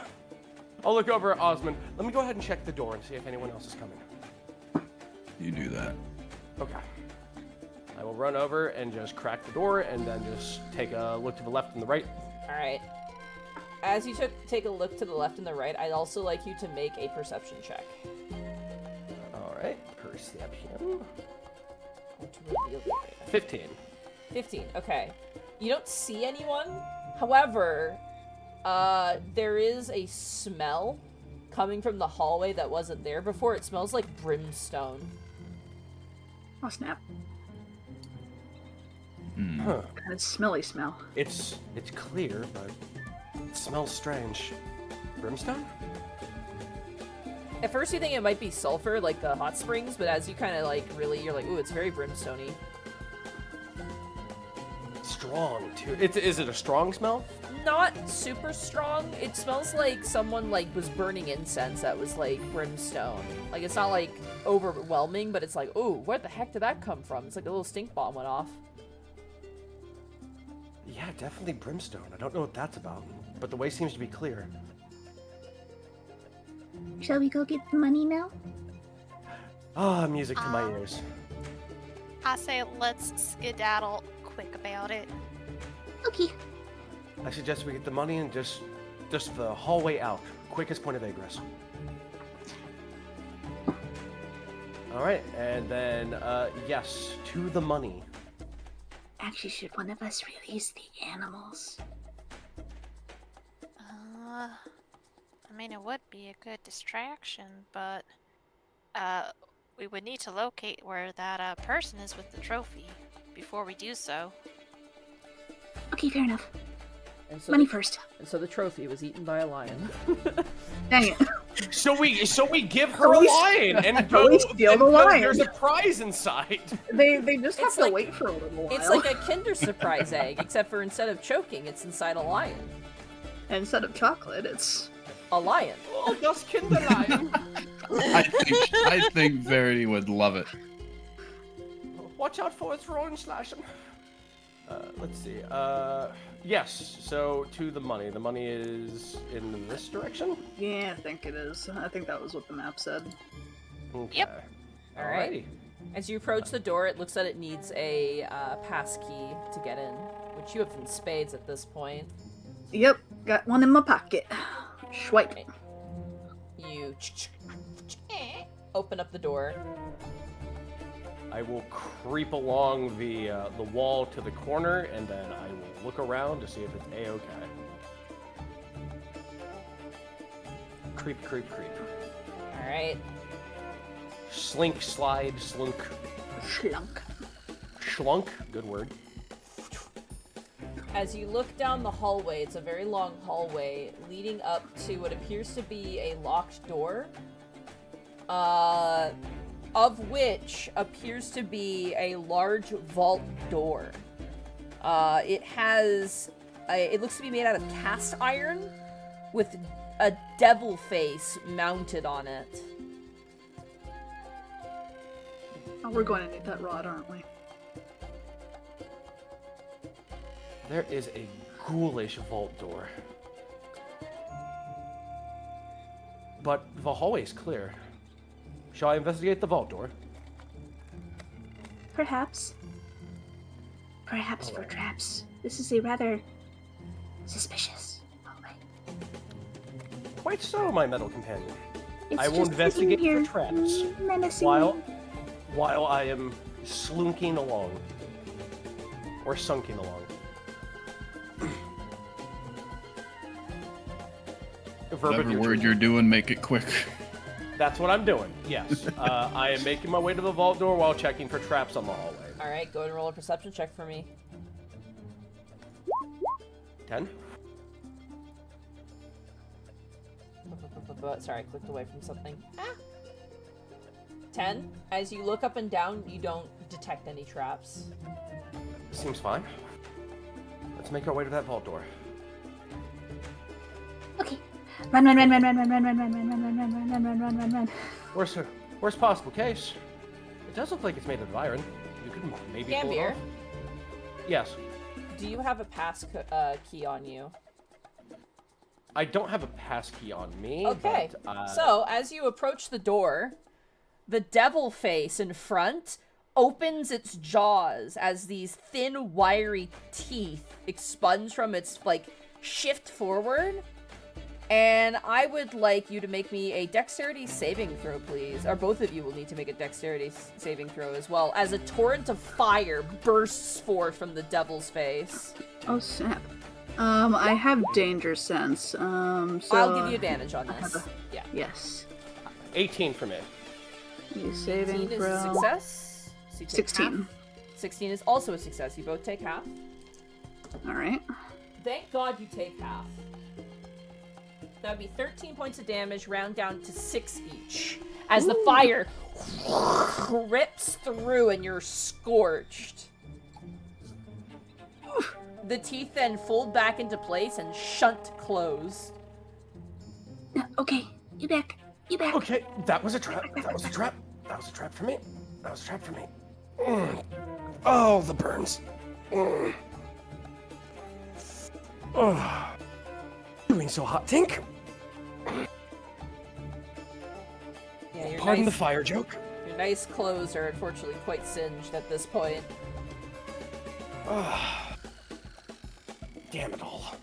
look over at Osmond. Let me go ahead and check the door and see if anyone else is coming. You do that. Okay. I will run over and just crack the door and then just take a look to the left and the right. Alright. As you take a look to the left and the right, I'd also like you to make a perception check. Alright, perception. To reveal the area. 15. 15, okay. You don't see anyone. However, there is a smell coming from the hallway that wasn't there before. It smells like brimstone. Oh, snap. Huh. Kind of smelly smell. It's clear, but it smells strange. Brimstone? At first you think it might be sulfur, like the hot springs, but as you kind of like you're like, ooh, it's very brimstone-y. Strong, too. Is it a strong smell? Not super strong. It smells like someone like was burning incense that was like brimstone. Like it's not like overwhelming, but it's like, ooh, where the heck did that come from? It's like a little stink bomb went off. Yeah, definitely brimstone. I don't know what that's about, but the way seems to be clear. Shall we go get the money now? Ah, music to my ears. I say let's skedaddle quick about it. Okay. I suggest we get the money and just the hallway out. Quickest point of egress. Alright, and then, yes, to the money. Actually, should one of us release the animals? I mean, it would be a good distraction, but we would need to locate where that person is with the trophy before we do so. Okay, fair enough. And so Money first. And so the trophy was eaten by a lion. Dang it. So we give her At a least- lion and at go. least steal the and lion. There's a prize inside. They just have It's to like- wait for a little while. It's like a Kinder Surprise egg, except for instead of choking, it's inside a lion. And instead of chocolate, it's... A lion. Oh, das Kinderlion. I think Verity would love it. Watch out for its roaring slashing. Let's see. Yes. So to the money. The money is in this direction. Yeah, I think it is. I think that was what the map said. Okay. Yep. All right. Alrighty. As you approach the door, it looks that it needs a pass key to get in, which you have in spades at this point. Yep, got one in my pocket. Swipe. You open up the door. I will creep along the wall to the corner, and then I will look around to see if it's a-okay. Creep, creep, creep. All right. Slink, slide, slunk. Schlunk. Schlunk, good word. As you look down the hallway, it's a very long hallway leading up to what appears to be a locked door, of which appears to be a large vault door. It has, it looks to be made out of cast iron with a devil face mounted on it. Oh, we're going to need that rod, aren't we? There is a ghoulish vault door. But the hallway is clear. Shall I investigate the vault door? Perhaps. Perhaps for traps. This is a rather suspicious hallway. Quite so, my metal companion. It's I will just investigate sitting here, for traps menacing while I am slunking along. Or sunking along. Whatever word you're doing, make it quick. That's what I'm doing, yes. I am making my way to the vault door while checking for traps on the hallway. All right, go ahead and roll a perception check for me. 10? Sorry, I clicked away from something. 10. As you look up and down, you don't detect any traps. Seems fine. Let's make our way to that vault door. Okay. Run, run, run, run, run, run, run, run, run, run, run, run, run, run, run, run, run, run. Worst possible case. It does look like it's made out of iron. You could maybe pull it Gambier, off. Yes. do you have a pass key on you? I don't have a pass key on me. Okay, But, so as you approach the door, the devil face in front opens its jaws as these thin, wiry teeth expunge from its, like, shift forward. And I would like you to make me a dexterity saving throw, please. Or both of you will need to make a dexterity saving throw as well, as a torrent of fire bursts forth from the devil's face. Oh, snap. I have danger sense, so... I'll give you advantage on this. Yeah. Yes. 18 for me. You saving 18 is a throw. success. So you take 16. half. 16 is also a success. You both take half. Alright. Thank God you take half. That would be 13 points of damage, round down to 6 each. As the fire rips through and you're scorched. The teeth then fold back into place and shunt closed. Okay, you back. You back. Okay, that was a trap. That was a trap. That was a trap for me. That was a trap for me. Oh, the burns. Oh. Doing so hot, Tink. Yeah, your Pardon nice, the fire joke. your nice clothes are unfortunately quite singed at this point. Damn it all.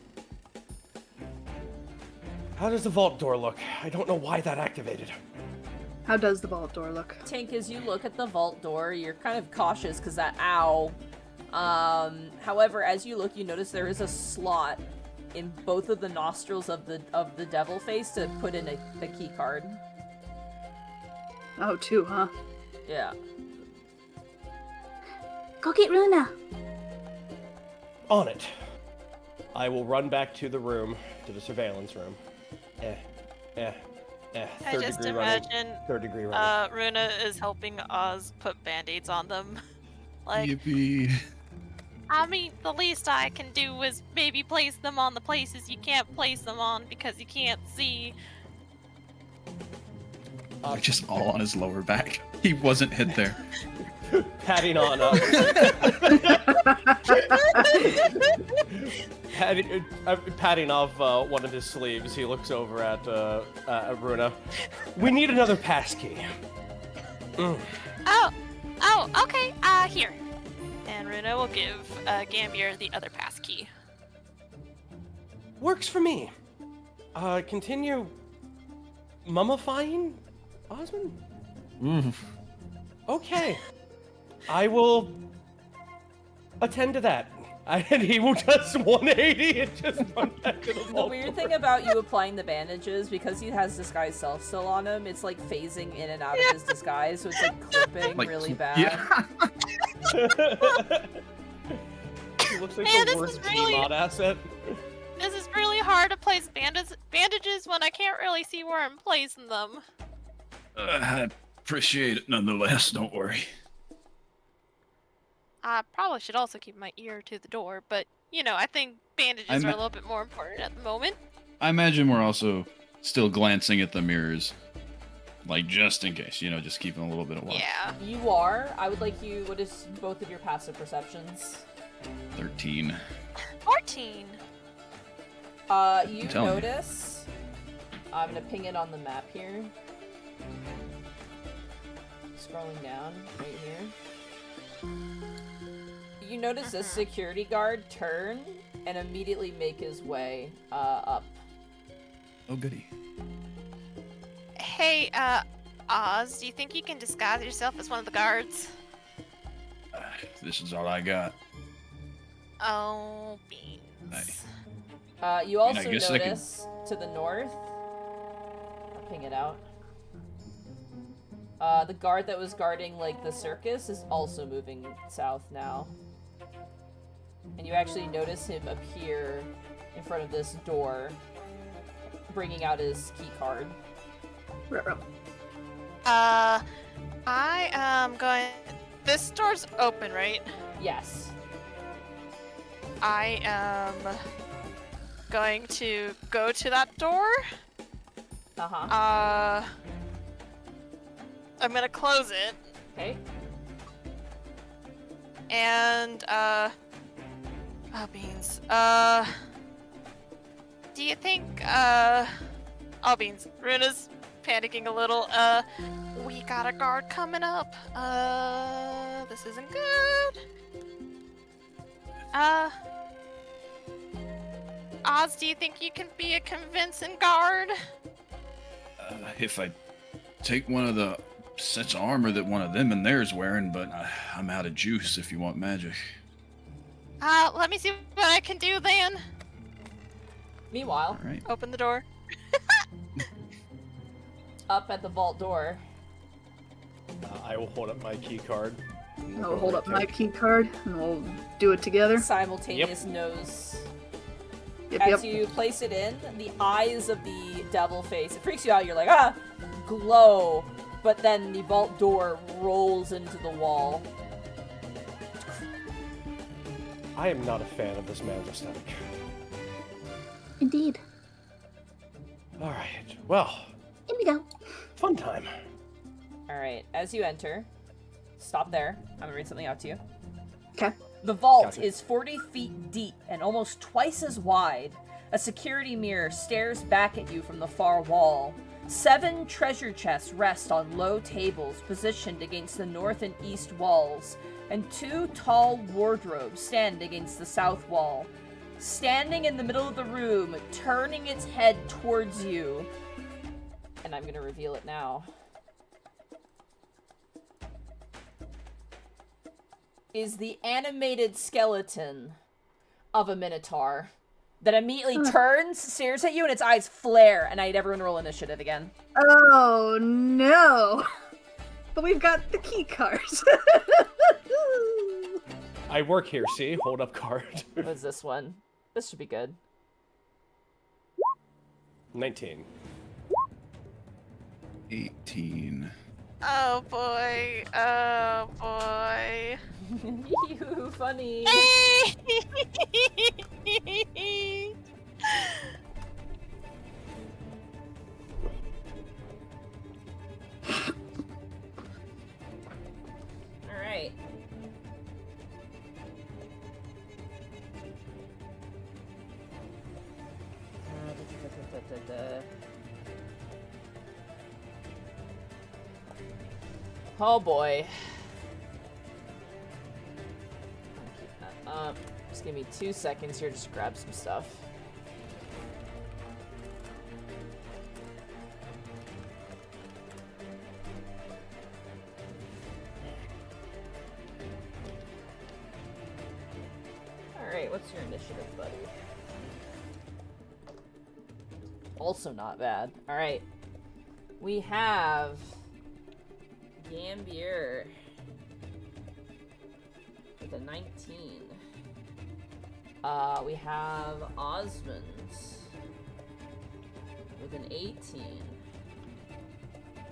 How does the vault door look? I don't know why that activated. How does the vault door look? Tank, as you look at the vault door, you're kind of cautious because that ow. However, as you look, you notice there is a slot in both of the nostrils of the devil face to put in a key card. Oh, two, huh? Yeah. Go get Runa. On it. I will run back to the room, to the surveillance room. I Third just degree running. imagine Third degree running. Runa is helping Oz put band-aids on them. Like, Yippee. I mean, the least I can do is maybe place them on the places you can't place them on because you can't see. Just all on his lower back. He wasn't hit there. Patting on patting off one of his sleeves, he looks over at Runa. We need another pass key. Oh, okay, here. And Runa will give Gambier the other pass key. Works for me. Continue mummifying Osmond? Okay. I will attend to that. And he will just 180 and just run back to the The vault. weird thing about you applying the bandages, because he has disguise self still on him, it's like phasing in and out of his disguise, so it's like clipping really bad. Yeah. He looks like Man, the this worst is really- Gmod asset. This is really hard to place bandages when I can't really see where I'm placing them. I appreciate it nonetheless. Don't worry. I probably should also keep my ear to the door, but, you know, I think bandages are a little bit more important at the moment. I imagine we're also still glancing at the mirrors, like just in case. You know, just keeping a little bit of watch. Yeah. You are. I would like you. What is both of your passive perceptions? 13. 14. You Tell me. notice. I'm gonna ping it on the map here. Scrolling down right here. You notice a security guard turn and immediately make his way up. Oh, goody. Hey, Oz, do you think you can disguise yourself as one of the guards? This is all I got. Oh, beans. You also guess I could- notice to the north. I'll ping it out. The guard that was guarding like the circus is also moving south now. And you actually notice him appear in front of this door, bringing out his key card. I am going. This door's open, right? Yes. I am going to go to that door. Uh-huh. I'm gonna close it, Okay. and oh beans. Do you think oh beans? Runa's panicking a little. We got a guard coming up. This isn't good. Oz, do you think you can be a convincing guard? If I take one of the sets of armor that one of them and theirs wearing, but I'm out of juice if you want magic. Let me see what I can do then. Meanwhile, All right. Open the door. up at the vault door, I will hold up my key card. I'll hold up my key card and we'll do it together. simultaneous nose. Yep, As yep. you place it in, the eyes of the devil face, it freaks you out. You're like, ah, glow. But then the vault door rolls into the wall. I am not a fan of this man's aesthetic. Indeed. All right. Well, In we go. fun time. Alright, as you enter, stop there. I'm gonna read something out to you. Okay. The vault Gotcha. is 40 feet deep and almost twice as wide. A security mirror stares back at you from the far wall. 7 treasure chests rest on low tables positioned against the north and east walls, and 2 tall wardrobes stand against the south wall. Standing in the middle of the room, turning its head towards you, and I'm gonna reveal it now, is the animated skeleton of a Minotaur that immediately turns, stares at you, and its eyes flare, and I need everyone to roll initiative again. Oh no! But we've got the key cards. I work here, see? Hold up card. What is this one? This should be good. 19. 18. Oh boy. Oh boy. You funny. Alright. Oh boy. Just give me 2 seconds here, just grab some stuff. Alright, what's your initiative, buddy? Also not bad. Alright. We have Gambier with a 19. We have Osmond with an 18.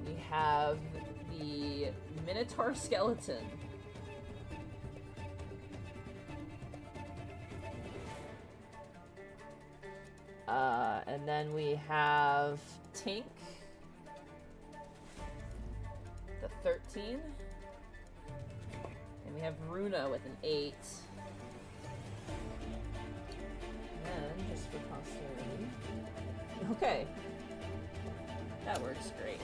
We have the Minotaur skeleton. And then we have Tink, the 13. And we have Runa with an 8. And just for posterity. Okay. That works great.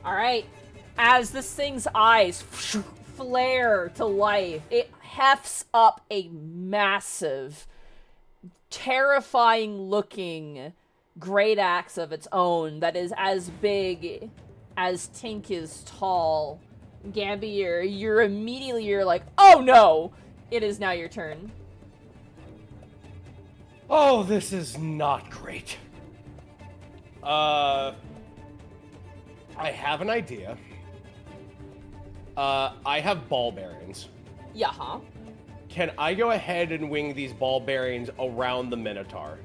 Alright, as this thing's eyes flare to life, it hefts up a massive, terrifying looking great axe of its own that is as big as Tink is tall. Gambier, you're like, oh no! It is now your turn. Oh, this is not great. I have an idea. I have ball bearings. Yeah, huh? Can I go ahead and wing these ball bearings around the Minotaur?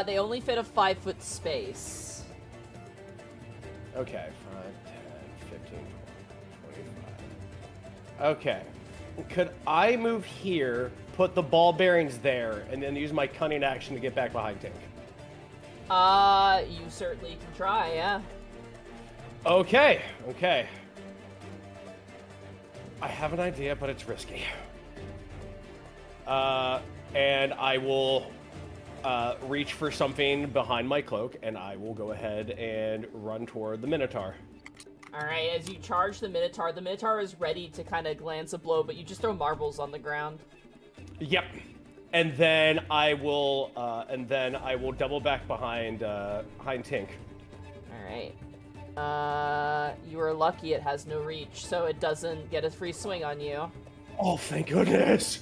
They only fit a 5-foot space. Okay, 5, 10, 15, 25. Okay. Could I move here, put the ball bearings there, and then use my cunning action to get back behind Tink? You certainly can try, yeah. Okay. I have an idea, but it's risky. And I will reach for something behind my cloak, and I will go ahead and run toward the Minotaur. Alright, as you charge the Minotaur is ready to kind of glance a blow, but you just throw marbles on the ground. Yep. And then I will double back behind Tink. Alright. You are lucky it has no reach, so it doesn't get a free swing on you. Oh, thank goodness.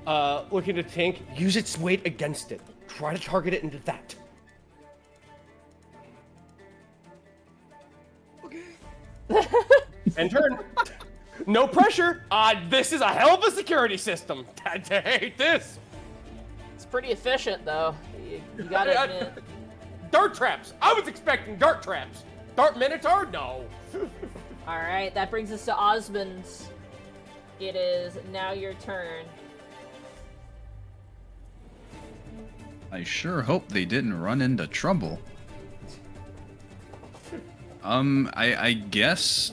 Looking to Tink, use its weight against it. Try to target it into that. Okay. And turn. No pressure. This is a hell of a security system. I hate this. It's pretty efficient, though. You gotta admit. Dart traps. I was expecting dart traps. Dart Minotaur? No. Alright, that brings us to Osmond. It is now your turn. I sure hope they didn't run into trouble. I guess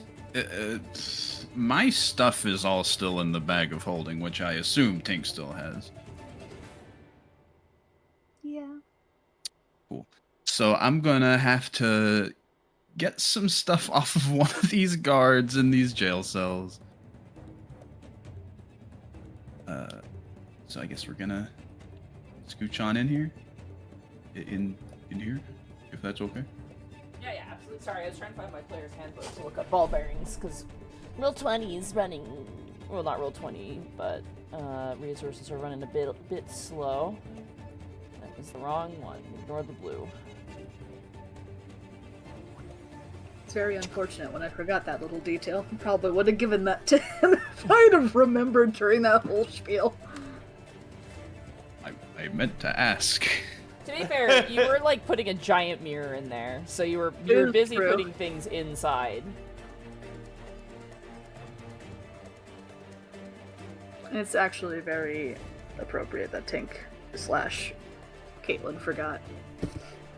my stuff is all still in the bag of holding, which I assume Tink still has. Yeah. Cool. So I'm gonna have to get some stuff off of one of these guards in these jail cells. So I guess we're gonna scooch on in here. In here, if that's okay. Yeah, absolutely. Sorry, I was trying to find my player's handbook to look up ball bearings, because Roll20 is running... Well, not Roll20, but resources are running a bit slow. That was the wrong one. Ignore the blue. It's very unfortunate when I forgot that little detail. Probably would have given that to him if I'd have remembered during that whole spiel. I meant to ask. To be fair, you were like putting a giant mirror in there, so you were busy true. putting things inside. It's actually very appropriate that Tink / Caitlin forgot.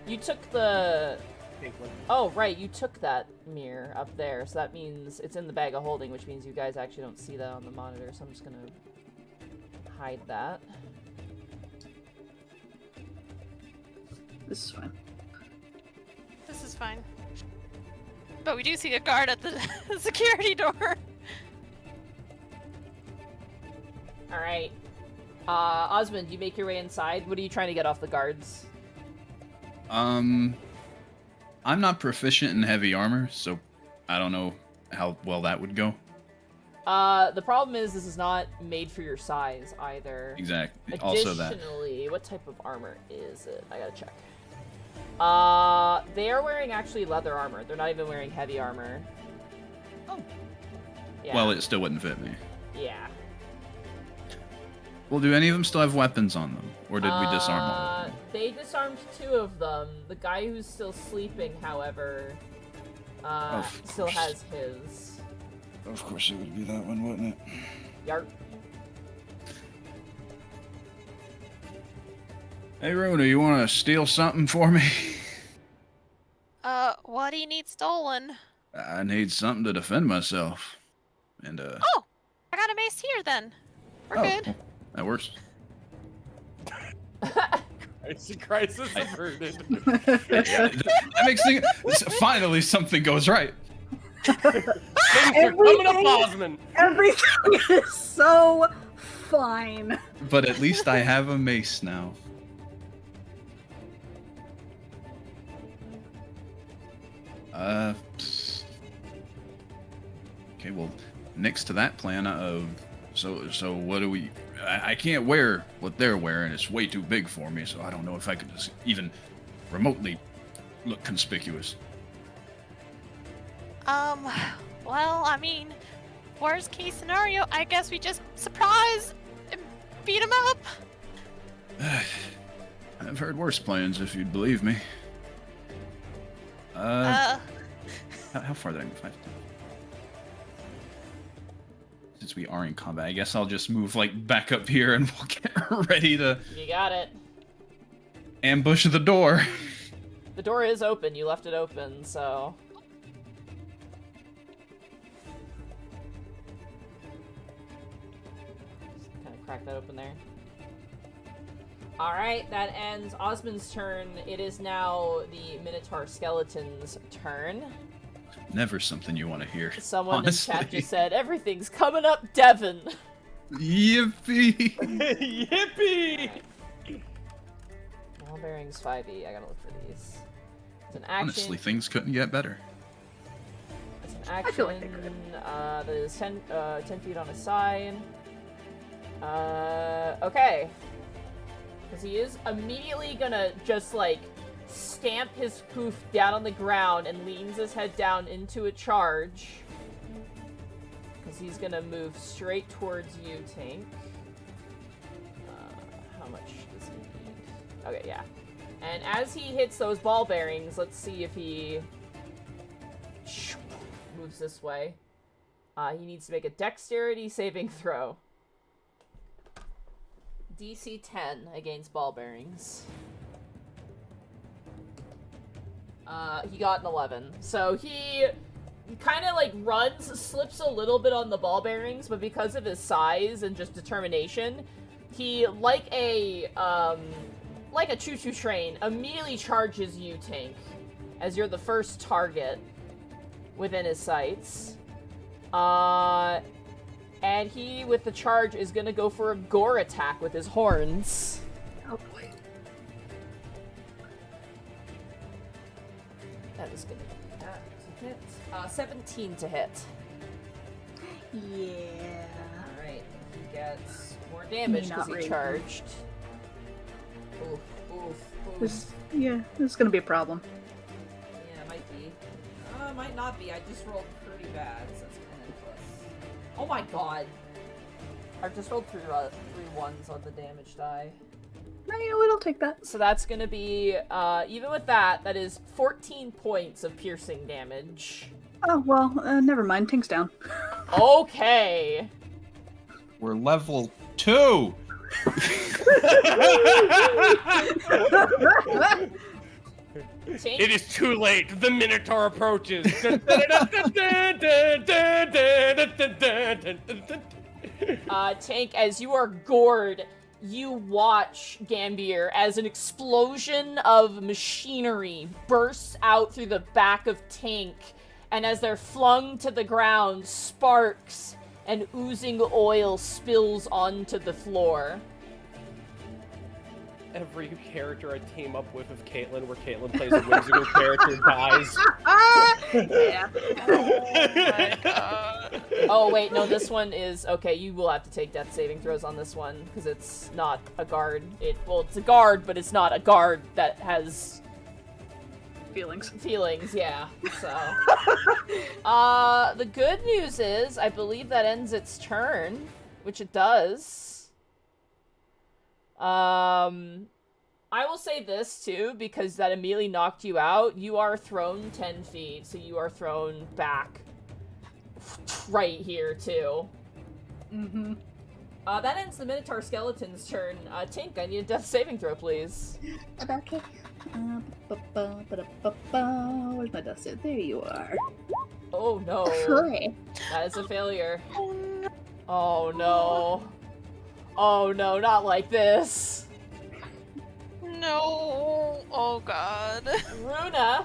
You took the pink one. Oh, right, you took that mirror up there, so that means it's in the bag of holding, which means you guys actually don't see that on the monitor, so I'm just gonna hide that. This is fine. This is fine. But we do see a guard at the security door. Alright. Osmond, you make your way inside. What are you trying to get off the guards? I'm not proficient in heavy armor, so I don't know how well that would go. The problem is this is not made for your size either. Exactly. Also that. Additionally, what type of armor is it? I gotta check. They are wearing actually leather armor. They're not even wearing heavy armor. Oh. Yeah. Well, it still wouldn't fit me. Yeah. Well, do any of them still have weapons on them? Or did we disarm all of them? They disarmed 2 of them. The guy who's still sleeping, however, still has his. Of course it would be that one, wouldn't it? Yarp. Hey, Rhoda, you want to steal something for me? What do you need stolen? I need something to defend myself. And, Oh! I got a mace here then. We're good. Well, that works. Crisis averted. That makes things... Finally, something goes right. Things are coming up, Osmond. Everything is so fine. But at least I have a mace now. Okay, well, next to that plan of... So what do we... I can't wear what they're wearing. It's way too big for me, so I don't know if I could just even remotely look conspicuous. Well, I mean, worst case scenario, I guess we just surprise and beat him up. I've heard worse plans, if you'd believe me. How far did I move? Since we are in combat, I guess I'll just move, like, back up here and we'll get ready to You got it. ambush the door. The door is open. You left it open, so... Just kind of crack that open there. Alright, that ends Osmond's turn. It is now the Minotaur skeleton's turn. Never something you want to hear. Someone honestly. in chat just said, everything's coming up, Devin. Yippee! Yippee! Ball bearings 5e. I gotta look for these. It's an action. Honestly, things couldn't get better. It's an action. I feel like they could. That is 10 feet on his side. Okay. Because he is immediately gonna just, like, stamp his poof down on the ground and leans his head down into a charge. Because he's gonna move straight towards you, Tink. How much does he need? Okay, yeah. And as he hits those ball bearings, let's see if he moves this way. He needs to make a dexterity saving throw. DC 10 against ball bearings. He got an 11. So he kind of like runs, slips a little bit on the ball bearings, but because of his size and just determination, he, like a choo-choo train, immediately charges you, Tink, as you're the first target within his sights. And he, with the charge, is gonna go for a gore attack with his horns. Oh boy. That is gonna be that to hit. 17 to hit. Yeah. Alright, he gets more damage because Not he really. charged. Oof, oof, oof. This is gonna be a problem. Yeah, it might be. Might not be. I just rolled pretty bad, so that's kind of plus. Oh my god! I just rolled three ones on the damage die. No, you know what? I'll take that. So that's gonna be, even with that, that is 14 points of piercing damage. Oh well, never mind. Tink's down. Okay! We're level 2! Tink? It is too late. The Minotaur approaches. Tank, as you are gored, you watch, Gambier, as an explosion of machinery bursts out through the back of Tank, and as they're flung to the ground, sparks and oozing oil spills onto the floor. Every character I team up with Caitlyn, where Caitlyn plays a whimsical character, dies. Yeah. Oh my god. Oh, wait, no, this one is... Okay, you will have to take death saving throws on this one, because it's not a guard. Well, it's a guard, but it's not a guard that has... Feelings, yeah. So... the good news is, I believe that ends its turn, which it does. I will say this, too, because that immediately knocked you out. You are thrown 10 feet, so you are thrown back right here, too. Mm-hmm. That ends the Minotaur Skeleton's turn. Tink, I need a death saving throw, please. Okay. Where's my death save? There you are. Oh, no. Okay. That is a failure. Oh no. Oh, no. Oh, no, not like this. No. Oh god. Runa,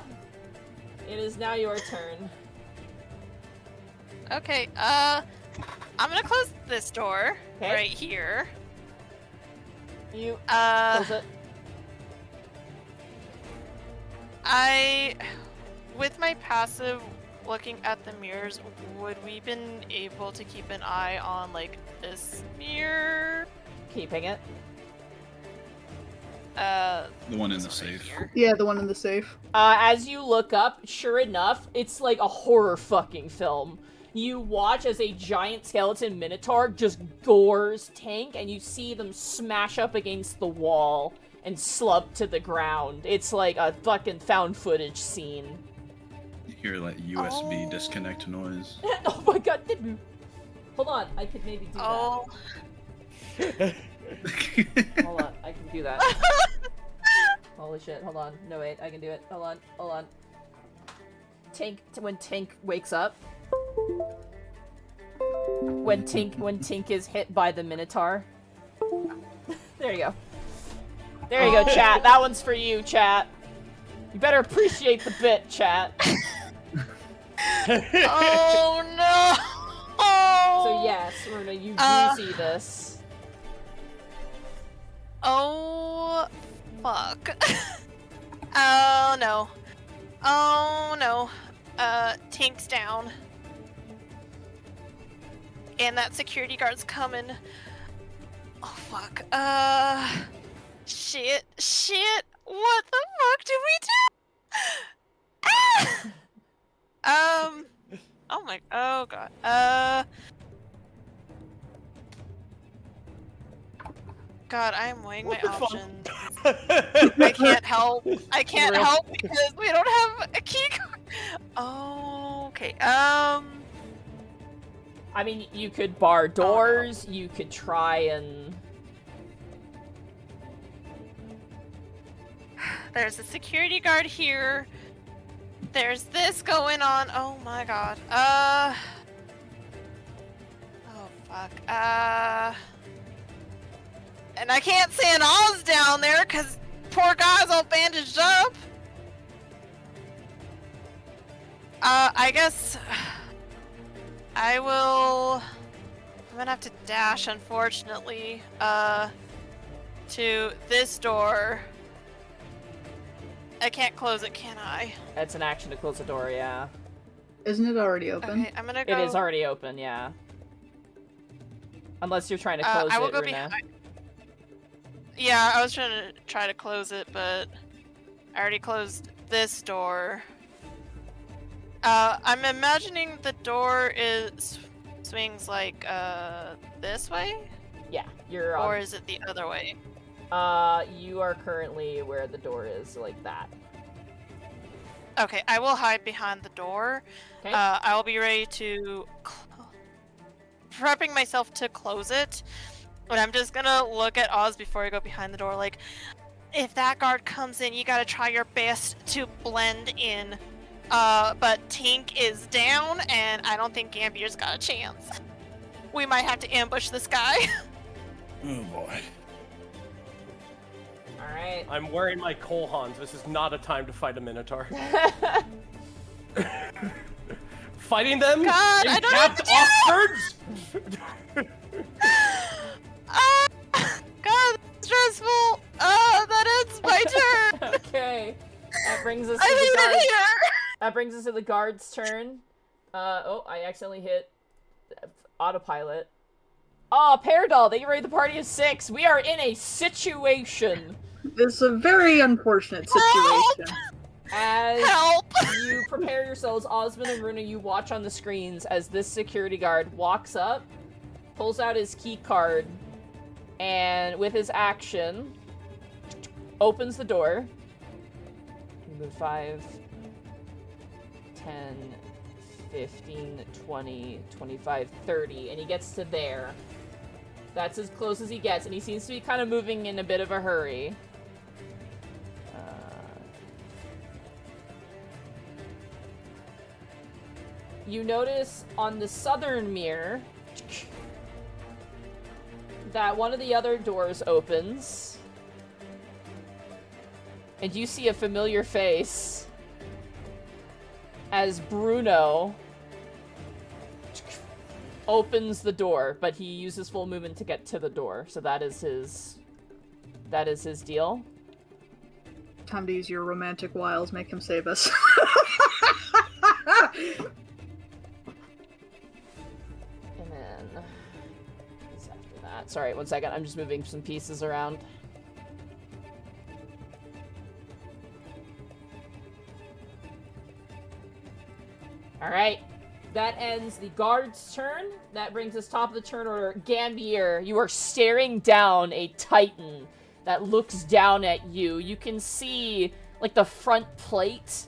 it is now your turn. Okay, I'm gonna close this door Okay. right here. You Uh, close it. With my passive looking at the mirrors, would we been able to keep an eye on, like, this mirror? Keeping it. The one in the safe. Here. Yeah, the one in the safe. As you look up, sure enough, it's like a horror fucking film. You watch as a giant skeleton minotaur just gores Tank, and you see them smash up against the wall and slump to the ground. It's like a fucking found footage scene. You hear like USB disconnect noise. Oh my god, didn't... Hold on, I could maybe do Oh. that. Hold on, I can do that. Holy shit, hold on. No, wait, I can do it. Hold on. When Tank wakes up... When Tink is hit by the Minotaur. There you go. There you go, chat. That one's for you, chat. You better appreciate the bit, chat. Oh no! So yes, Runa, you do see this. Oh fuck. Oh no. Oh no. Tink's down. And that security guard's coming. Oh fuck. Shit. What the fuck did we do? Oh god. God, I'm weighing my options. I can't help. I can't help because we don't have a key card. Oh, okay. I mean, you could bar doors, you could try and... There's a security guard here. There's this going on. Oh my god. Oh fuck. And I can't send Oz down there because poor guy's all bandaged up. I guess I will. I'm gonna have to dash, unfortunately, to this door. I can't close it, can I? It's an action to close the door, yeah. Isn't it already open? Okay, I'm gonna go. It is already open, yeah. Unless you're trying to close I will it, go Runa. behind. Yeah, I was trying to close it, but I already closed this door. I'm imagining the door swings like this way, Yeah, you're on... or is it the other way? You are currently where the door is, so like that. Okay, I will hide behind the door. Okay. I will be ready to prepping myself to close it. But I'm just gonna look at Oz before I go behind the door, like, if that guard comes in, you gotta try your best to blend in. But Tink is down, and I don't think Gambier's got a chance. We might have to ambush this guy. Oh boy. Alright. I'm wearing my Colhans. This is not a time to fight a Minotaur. Fighting them God, in I don't know what capped to do! Oxfords? God, that's stressful. That ends my turn. Okay. That brings us to I the hate guard. it here. That brings us to the guard's turn. Oh, I accidentally hit autopilot. Oh, Paradoll, they get ready the party of 6. We are in a situation. It's a very unfortunate situation. As Help! you prepare yourselves, Osmond and Runa, you watch on the screens as this security guard walks up, pulls out his key card, and with his action, opens the door. Move 5, 10, 15, 20, 25, 30, and he gets to there. That's as close as he gets, and he seems to be kind of moving in a bit of a hurry. You notice on the southern mirror that one of the other doors opens, and you see a familiar face as Bruno opens the door, but he uses full movement to get to the door, so that is his deal. Time to use your romantic wiles, make him save us. And then what's after that? Sorry, one second. I'm just moving some pieces around. Alright. That ends the guard's turn. That brings us top of the turn order. Gambier, you are staring down a titan that looks down at you. You can see, like, the front plate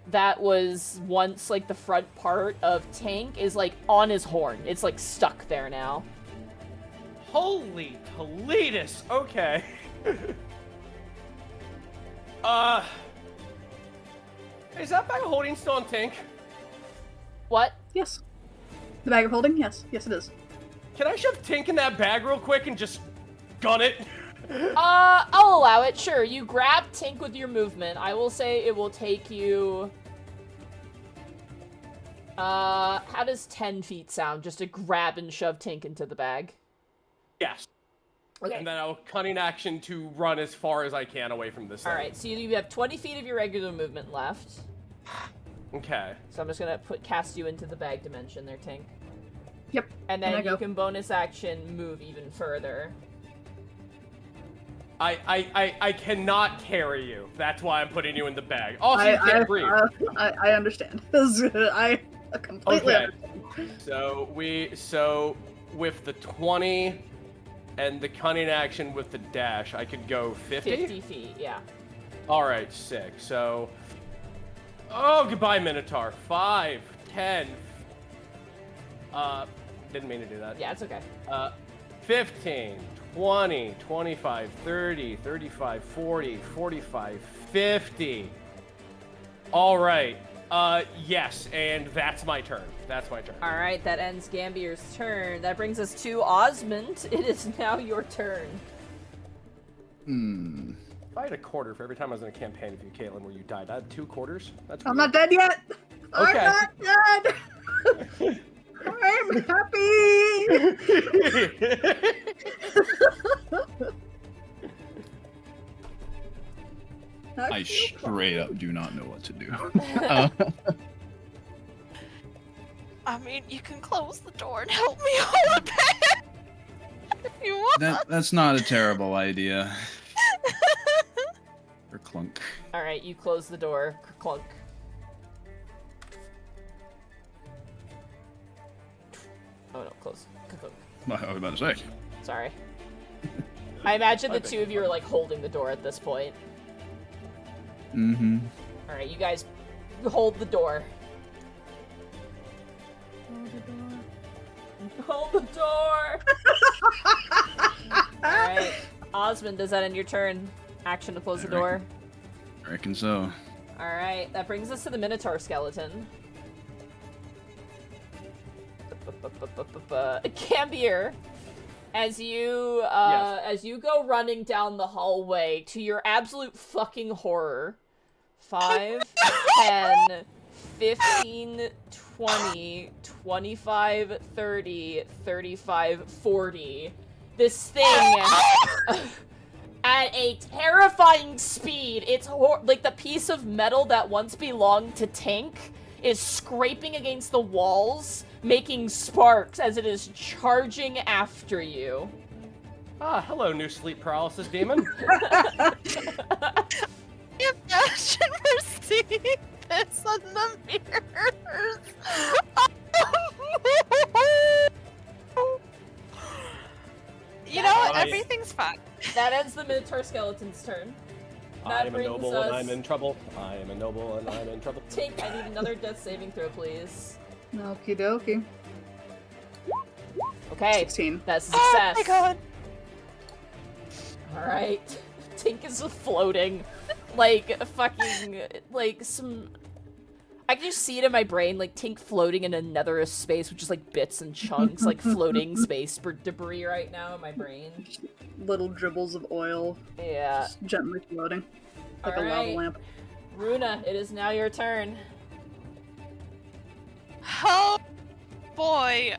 that was once, like, the front part of Tank is, like, on his horn. It's, like, stuck there now. Holy Toletus! Okay. Is that bag of holding still on Tank? What? Yes. The bag of holding? Yes. Yes, it is. Can I shove Tink in that bag real quick and just gun it? I'll allow it, sure. You grab Tink with your movement. I will say it will take you... how does 10 feet sound? Just to grab and shove Tink into the bag? Yes. Okay. And then I'll cunning action to run as far as I can away from this thing. Alright, so you have 20 feet of your regular movement left. Okay. So I'm just gonna cast you into the bag dimension there, Tink. Yep. And then I you go. can bonus action move even further. I cannot carry you. That's why I'm putting you in the bag. Also, you can't breathe. I understand. I completely Okay. understand. So with the 20 and the cunning action with the dash, I could go 50? 50 feet, yeah. Alright, sick. So... Oh, goodbye, Minotaur. 5, 10... Didn't mean to do that. Yeah, it's okay. 15, 20, 25, 30, 35, 40, 45, 50. Alright. Yes, and that's my turn. That's my turn. Alright, that ends Gambier's turn. That brings us to Osmond. It is now your turn. If I had a quarter for every time I was in a campaign with you, Caitlin, where you died, I had 2 quarters? That's I'm weird. not dead yet! Okay. I'm not dead! I'm happy! I straight up do not know what to do. I mean, you can close the door and help me hold it back if you want. That's not a terrible idea. Or clunk. Alright, you close the door. Clunk. Oh no, close. Clunk. I was about to say. Sorry. I imagine the two of you are like holding the door at this point. Mm-hmm. Alright, you guys hold the door. Hold the door! Alright. Osmond, does that end your turn? Action to close the I door. I reckon so. Alright, that brings us to the Minotaur skeleton. Cambier, as you go running down the hallway, to your absolute fucking horror, 5, 10, 15, 20, 25, 30, 35, 40. This thing, at a terrifying speed, it's like the piece of metal that once belonged to Tink is scraping against the walls, making sparks as it is charging after you. Ah, hello, new sleep paralysis demon. Imagine we're seeing this on the mirrors. You know what? Nice. Everything's fine. That ends the Minotaur skeleton's turn. I That am a brings noble us... and I'm in trouble. I am a noble and I'm in trouble. Tink, I need another death saving throw, please. Okie dokie. Okay, 16. that's a Oh success. my god. Alright. Tink is floating. Like, fucking, like, some... I can just see it in my brain, like, Tink floating in a netherous space with just, like, bits and chunks, like, floating space debris right now in my brain. Little dribbles of oil Yeah. just gently floating. Like a lava Alright. lamp. Runa, it is now your turn. Oh boy.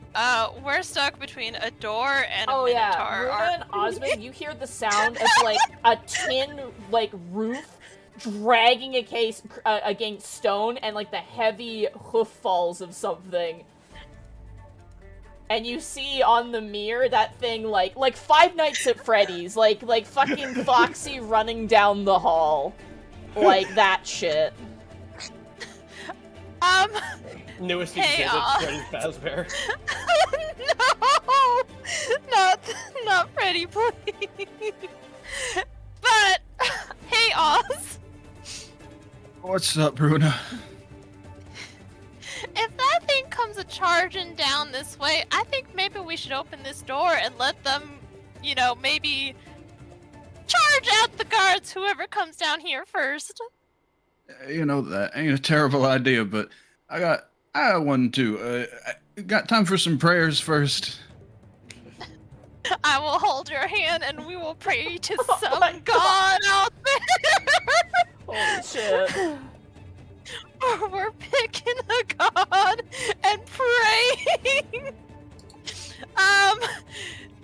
We're stuck between a door and a Oh Minotaur. yeah, Runa and Osmond, you hear the sound of, like, a tin, like, roof dragging against stone and, like, the heavy hoof falls of something. And you see on the mirror that thing, like Five Nights at Freddy's, like fucking Foxy running down the hall. Like that shit. Newest Hey, exhibit, Freddy Fazbear. No! Not Freddy, please. But, hey Oz. What's up, Bruna? If that thing comes a charging down this way, I think maybe we should open this door and let them, you know, maybe charge out the guards, whoever comes down here first. You know, that ain't a terrible idea, but I got one too. I got time for some prayers first. I will hold your hand and we will pray to Oh some my god out there. Holy shit. Or we're picking a god and praying.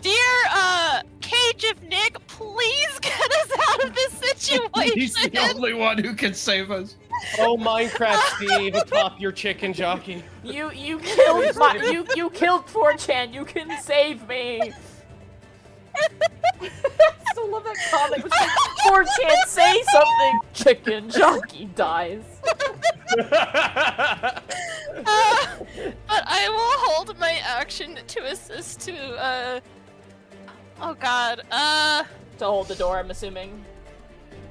Dear Cage of Nick, please get us out of this situation. He's the only one who can save us. Oh, Minecraft Steve, atop your chicken jockey. You killed you killed 4chan, you can save me. I still love that comic. Which like, 4chan, say something. Chicken jockey dies. But I will hold my action to assist to oh god, To hold the door, I'm assuming.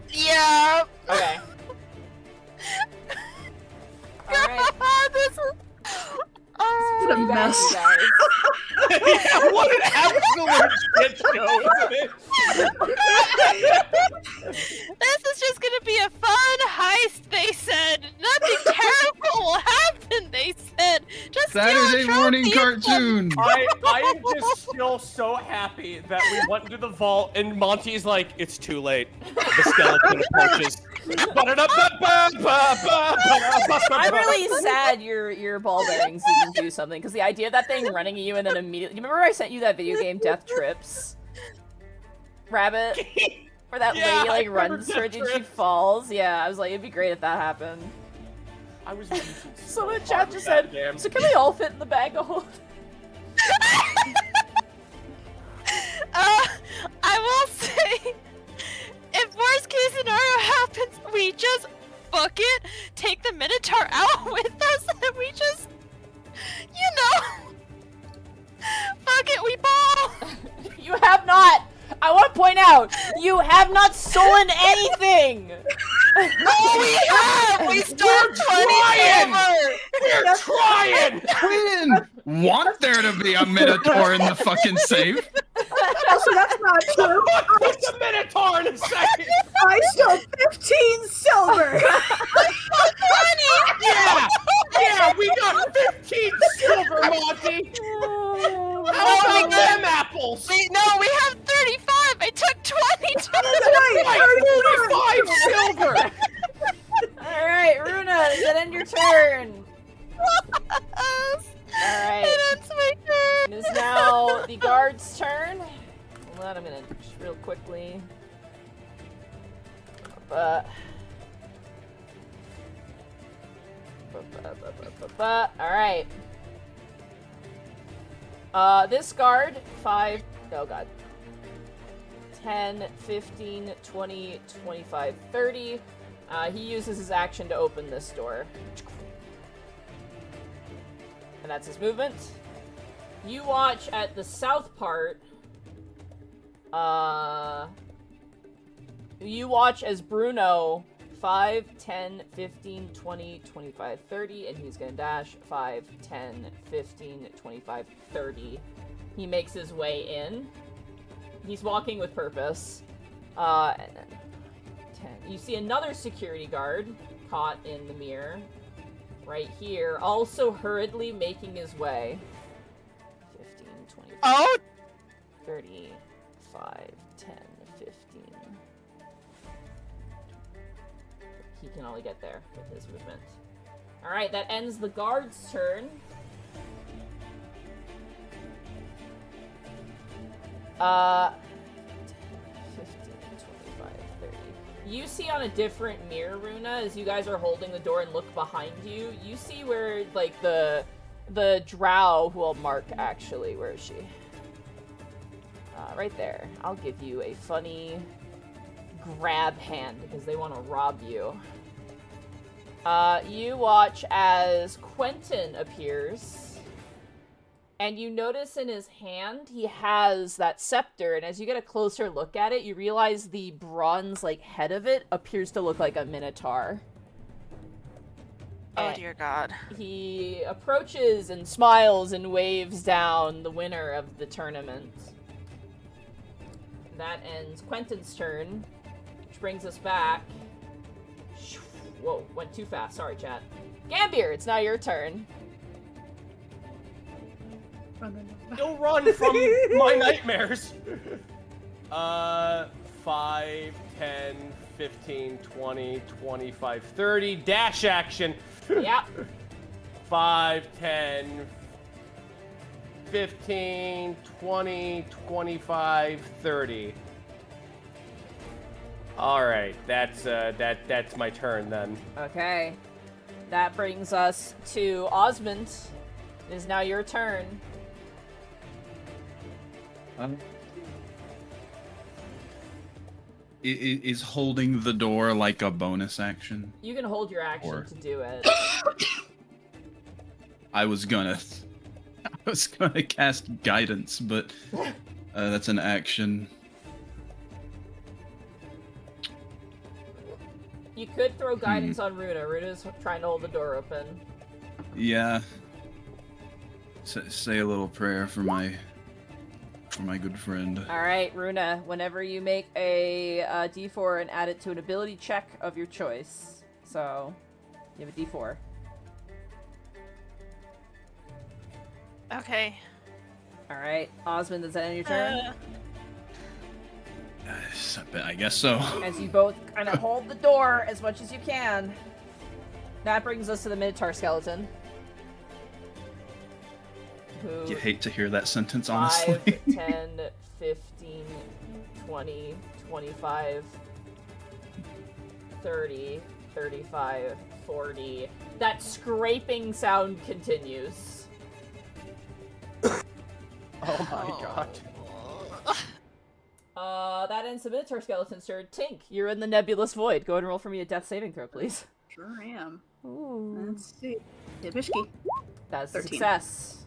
yeah. Okay. Alright. This is What a mess. Guys. Yeah, what an absolute shit show, isn't it? This is just gonna be a fun heist, they said. Nothing terrible will happen, they said. Just steal a Saturday morning trophy and cartoon. I am just still so happy that we went into the vault and Monty's like, it's too late. The skeleton approaches. I'm really sad your ball bearings didn't do something, because the idea of that thing running at you and then immediately... You remember I sent you that video game, Death Trips? Rabbit? Where that Yeah, lady, like, I runs remember towards you and she Trips. falls? Yeah, I was like, it'd be great if that happened. I was So the chat just said, so can we all fit in the bag of holding? I will say, if worst case scenario happens, we just book it, take the Minotaur out with us, and we just, you know, fuck it, we ball. You have not! I want to point out, you have not stolen anything! Oh, we have! We stole 20 silver! We're trying! We didn't want there to be a Minotaur in the fucking safe. Also, that's not true. What's a Minotaur in a second? I stole 15 silver. Yeah, we got 15 silver, Monty. How about them apples? Wait, no, we have 35. I took 22. Right, 45 silver. All right, Runa, does that end your turn? Yes. All right. It ends my turn. It is now the guard's turn. Hold on, I'm gonna just real quickly. Alright. This guard, 5, oh god. 10, 15, 20, 25, 30. He uses his action to open this door. And that's his movement. You watch at the south part. You watch as Bruno 5, 10, 15, 20, 25, 30, and he's gonna dash 5, 10, 15, 25, 30. He makes his way in. He's walking with purpose. And then 10. You see another security guard caught in the mirror. Right here, also hurriedly making his way. 15, 25, 30, 5, 10, 15. He can only get there with his movement. Alright, that ends the guard's turn. 15, 25, 30. You see on a different mirror, Runa, as you guys are holding the door and look behind you, you see where, like, the drow, well, Mark, actually, where is she? Right there. I'll give you a funny grab hand, because they want to rob you. You watch as Quentin appears, and you notice in his hand he has that scepter, and as you get a closer look at it, you realize the bronze, like, head of it appears to look like a Minotaur. Oh dear God. He approaches and smiles and waves down the winner of the tournament. That ends Quentin's turn, which brings us back. Whoa, went too fast. Sorry, chat. Gambier, it's now your turn. Don't run from my nightmares. 5, 10, 15, 20, 25, 30. Dash action. Yep. 5, 10, 15, 20, 25, 30. All right, that's my turn then. Okay. That brings us to Osmond. It is now your turn. Is holding the door like a bonus action? You can hold your action Or- to do it. I was gonna cast guidance, but that's an action. You could throw guidance on Runa. Runa's trying to hold the door open. Yeah. Say a little prayer for my good friend. All right, Runa. Whenever you make a D4 and add it to an ability check of your choice. So, you have a D4. Okay. All right, Osmond, is that end your turn? I guess so. As you both kind of hold the door as much as you can. That brings us to the Minotaur skeleton. Who You hate to hear that sentence, 5, honestly. 10, 15, 20, 25, 30, 35, 40. That scraping sound continues. Oh my god. That ends the Minotaur skeleton's turn. Tink, you're in the nebulous void. Go ahead and roll for me a death saving throw, please. Sure am. Ooh. Let's see. Yabishki. That's a 13. success.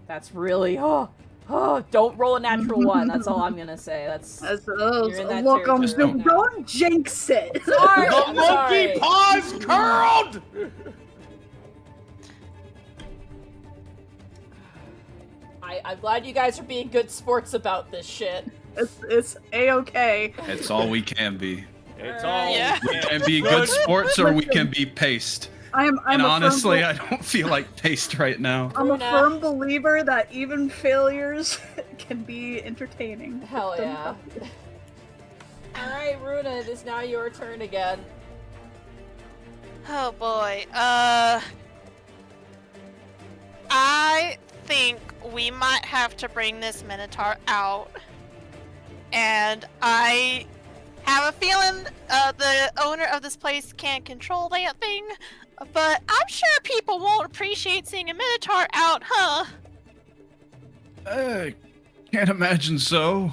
That's really don't roll a natural one. That's all I'm gonna say. That's you're in that Look, territory right now. don't jinx it. Sorry, The I'm monkey sorry. paws curled. I'm glad you guys are being good sports about this shit. It's a-okay. It's all we can be. It's Alright. all. Yeah. We can be good sports, or we can be paced. I'm And a honestly, firm, I don't feel like paced right now. I'm a Luna. firm believer that even failures can be entertaining. Hell yeah. Alright, Runa, it is now your turn again. Oh boy. I think we might have to bring this Minotaur out. And I have a feeling the owner of this place can't control that thing. But I'm sure people won't appreciate seeing a Minotaur out, huh? Can't imagine so.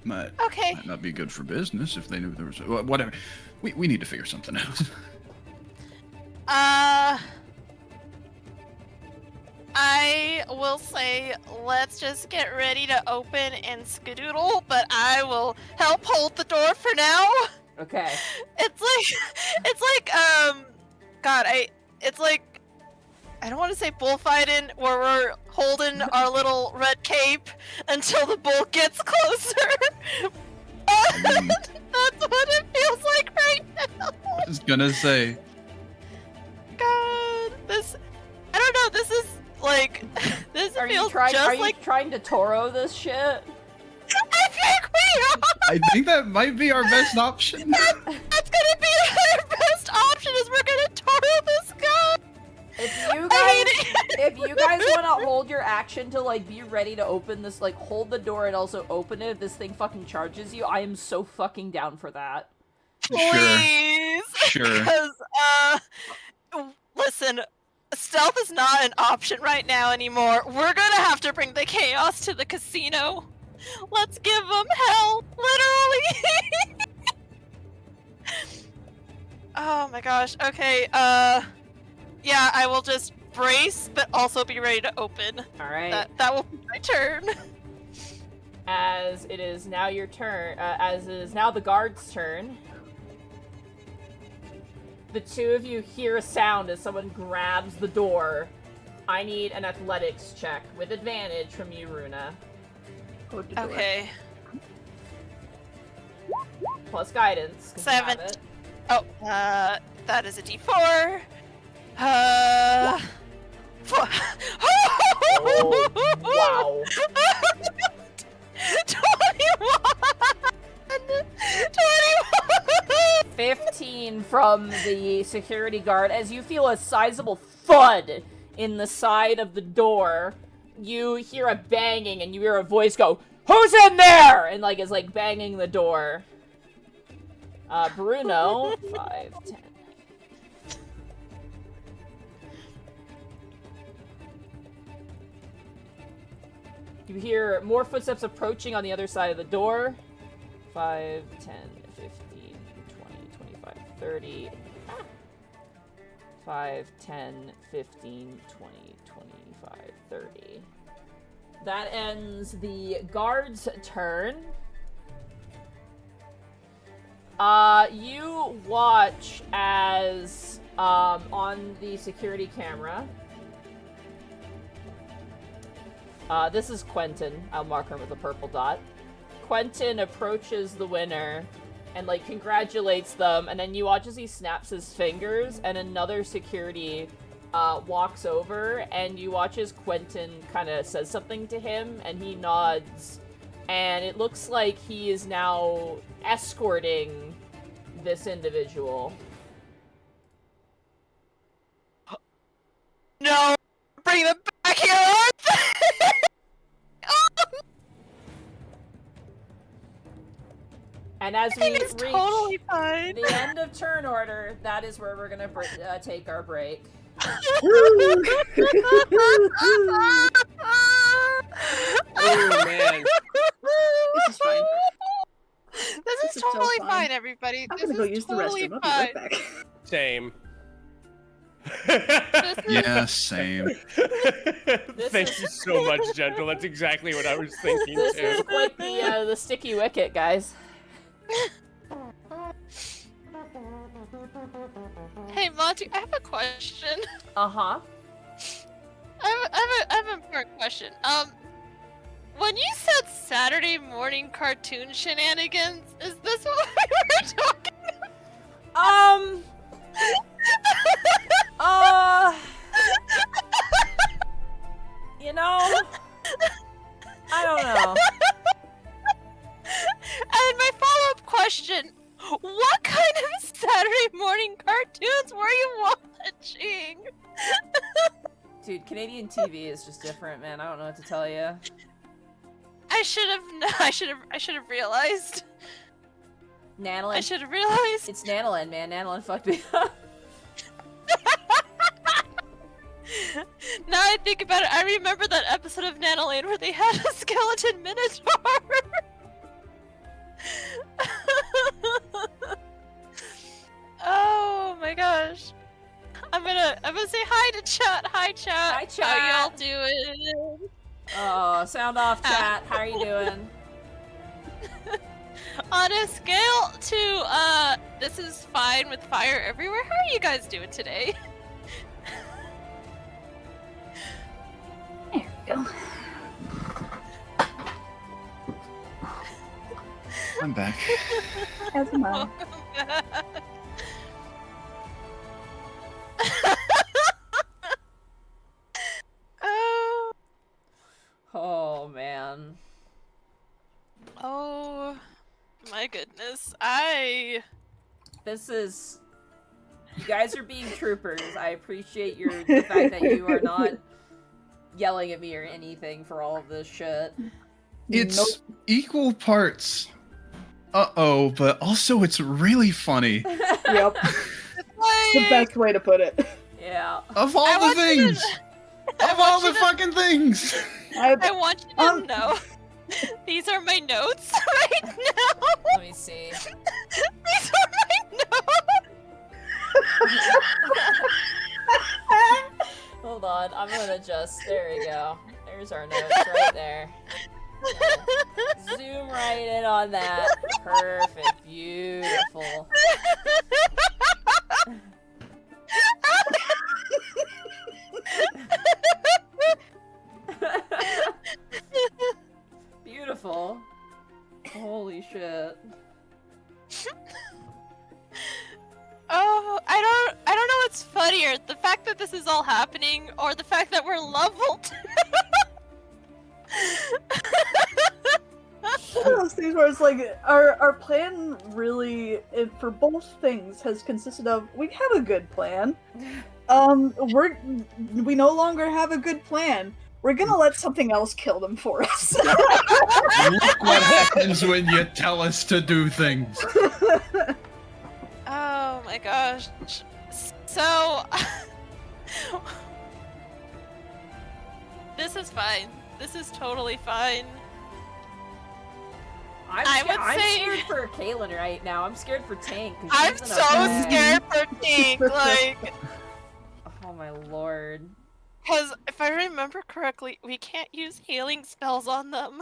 Okay. Might not be good for business if they knew there was. Whatever. We need to figure something out. I will say let's just get ready to open and skedoodle, but I will help hold the door for now. Okay. It's like, I don't want to say bullfighting, where we're holding our little red cape until the bull gets closer. That's what it feels like right now. I was gonna say. God, I don't know, this is like, this Are you feels trying? just Are you like, trying to Toro this shit? I think we are! I think that might be our best option. That's gonna be our best option, is we're gonna Toro this guy! If you guys want to hold your action to like be ready to open this, like hold the door and also open it if this thing fucking charges you, I am so fucking down for that. Please! Sure. Because, listen, stealth is not an option right now anymore. We're gonna have to bring the chaos to the casino. Let's give them hell, literally! Oh my gosh, okay, yeah, I will just brace, but also be ready to open. Alright. That will be my turn. As it is now your turn, as it is now the guard's turn, the two of you hear a sound as someone grabs the door. I need an athletics check with advantage from you, Runa. Hold the door. Okay. Plus guidance. 'cause you have 7. it. Oh, that is a D4. Oh, wow. 21! 15 from the security guard as you feel a sizable thud in the side of the door. You hear a banging and you hear a voice go, "Who's in there?" And like is like banging the door. Bruno, 5, 10. You hear more footsteps approaching on the other side of the door. 5, 10, 15, 20, 25, 30. 5, 10, 15, 20, 25, 30. That ends the guard's turn. You watch as, on the security camera, this is Quentin. I'll mark her with a purple dot. Quentin approaches the winner and, like, congratulates them, and then you watch as he snaps his fingers, and another security walks over, and you watch as Quentin kind of says something to him, and he nods, and it looks like he is now escorting this individual. No! Bring them back here! And as we It's reach totally fine. the end of turn order, that is where we're gonna take our break. Oh man. This is fine. This is so totally fine. fine, everybody. I'm This gonna go is use the totally restroom. I'll be right fine. back. Same. This is- Yeah, same. Thank you so much, Gentle. That's exactly what I was thinking This too. is quite the sticky wicket, guys. Hey, Monty, I have a question. Uh-huh. I I have an important question. When you said Saturday morning cartoon shenanigans, is this what we were talking Um. You know, I don't know. And my follow-up question, what kind of Saturday morning cartoons were you watching? Dude, Canadian TV is just different, man. I don't know what to tell you. I should have realized. Nanolin. I should have realized. It's Nanolin, man. Nanolin fucked me up. Now I think about it, I remember that episode of Nanolane where they had a skeleton Minotaur. Oh my gosh. I'm gonna say hi to chat. Hi chat. Hi, chat. How y'all doing? Oh, sound off, chat. How are you doing? On a scale to this is fine with fire everywhere, how are you guys doing today? There we go. I'm back. As am I. Welcome back. Oh. Oh, man. Oh my goodness. This is... You guys are being troopers. I appreciate the fact that you are not yelling at me or anything for all of this shit. It's equal parts. Uh-oh, but also it's really funny. Yep. It's the best way to put it. Yeah. Of all the things! Of all the fucking things! I want you to know. These are my notes right now. Let me see. These are my notes. Hold on. I'm gonna just... There we go. There's our notes right there. Yeah. Zoom right in on that. Perfect. Beautiful. Beautiful. Holy shit. Oh, I don't know what's funnier, the fact that this is all happening or the fact that we're leveled. One of those things where it's like our plan really for both things has consisted of we have a good plan. We no longer have a good plan. We're gonna let something else kill them for us. Look what happens when you tell us to do things. Oh my gosh. So this is fine. This is totally fine. I'm scared for Kaylin right now. I'm scared for Tank. I'm so scared for Tank, like... Oh my lord. Because if I remember correctly, we can't use healing spells on them.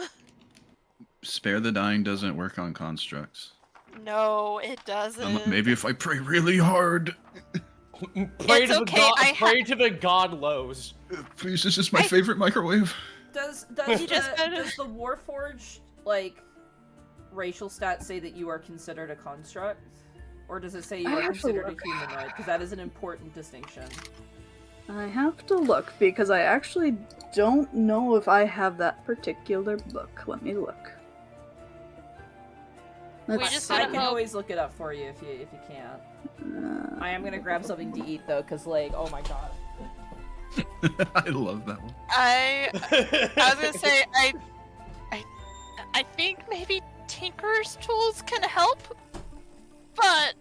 Spare the dying doesn't work on constructs. No, it doesn't. Maybe if I pray really hard. Pray It's to okay, the god, I pray to the god lows. Please, this is my favorite microwave. Does You just gotta- does the Warforged like racial stats say that you are considered a construct, or does it say you I are have to considered a look. humanoid? Because that is an important distinction. I have to look because I actually don't know if I have that particular book. Let me look. We Let's just see. I gotta can hope- always look it up for you if you can't. Uh, I am gonna grab something to eat though, cause like, oh my god. I love that one. I was gonna say, I think maybe Tinker's tools can help, but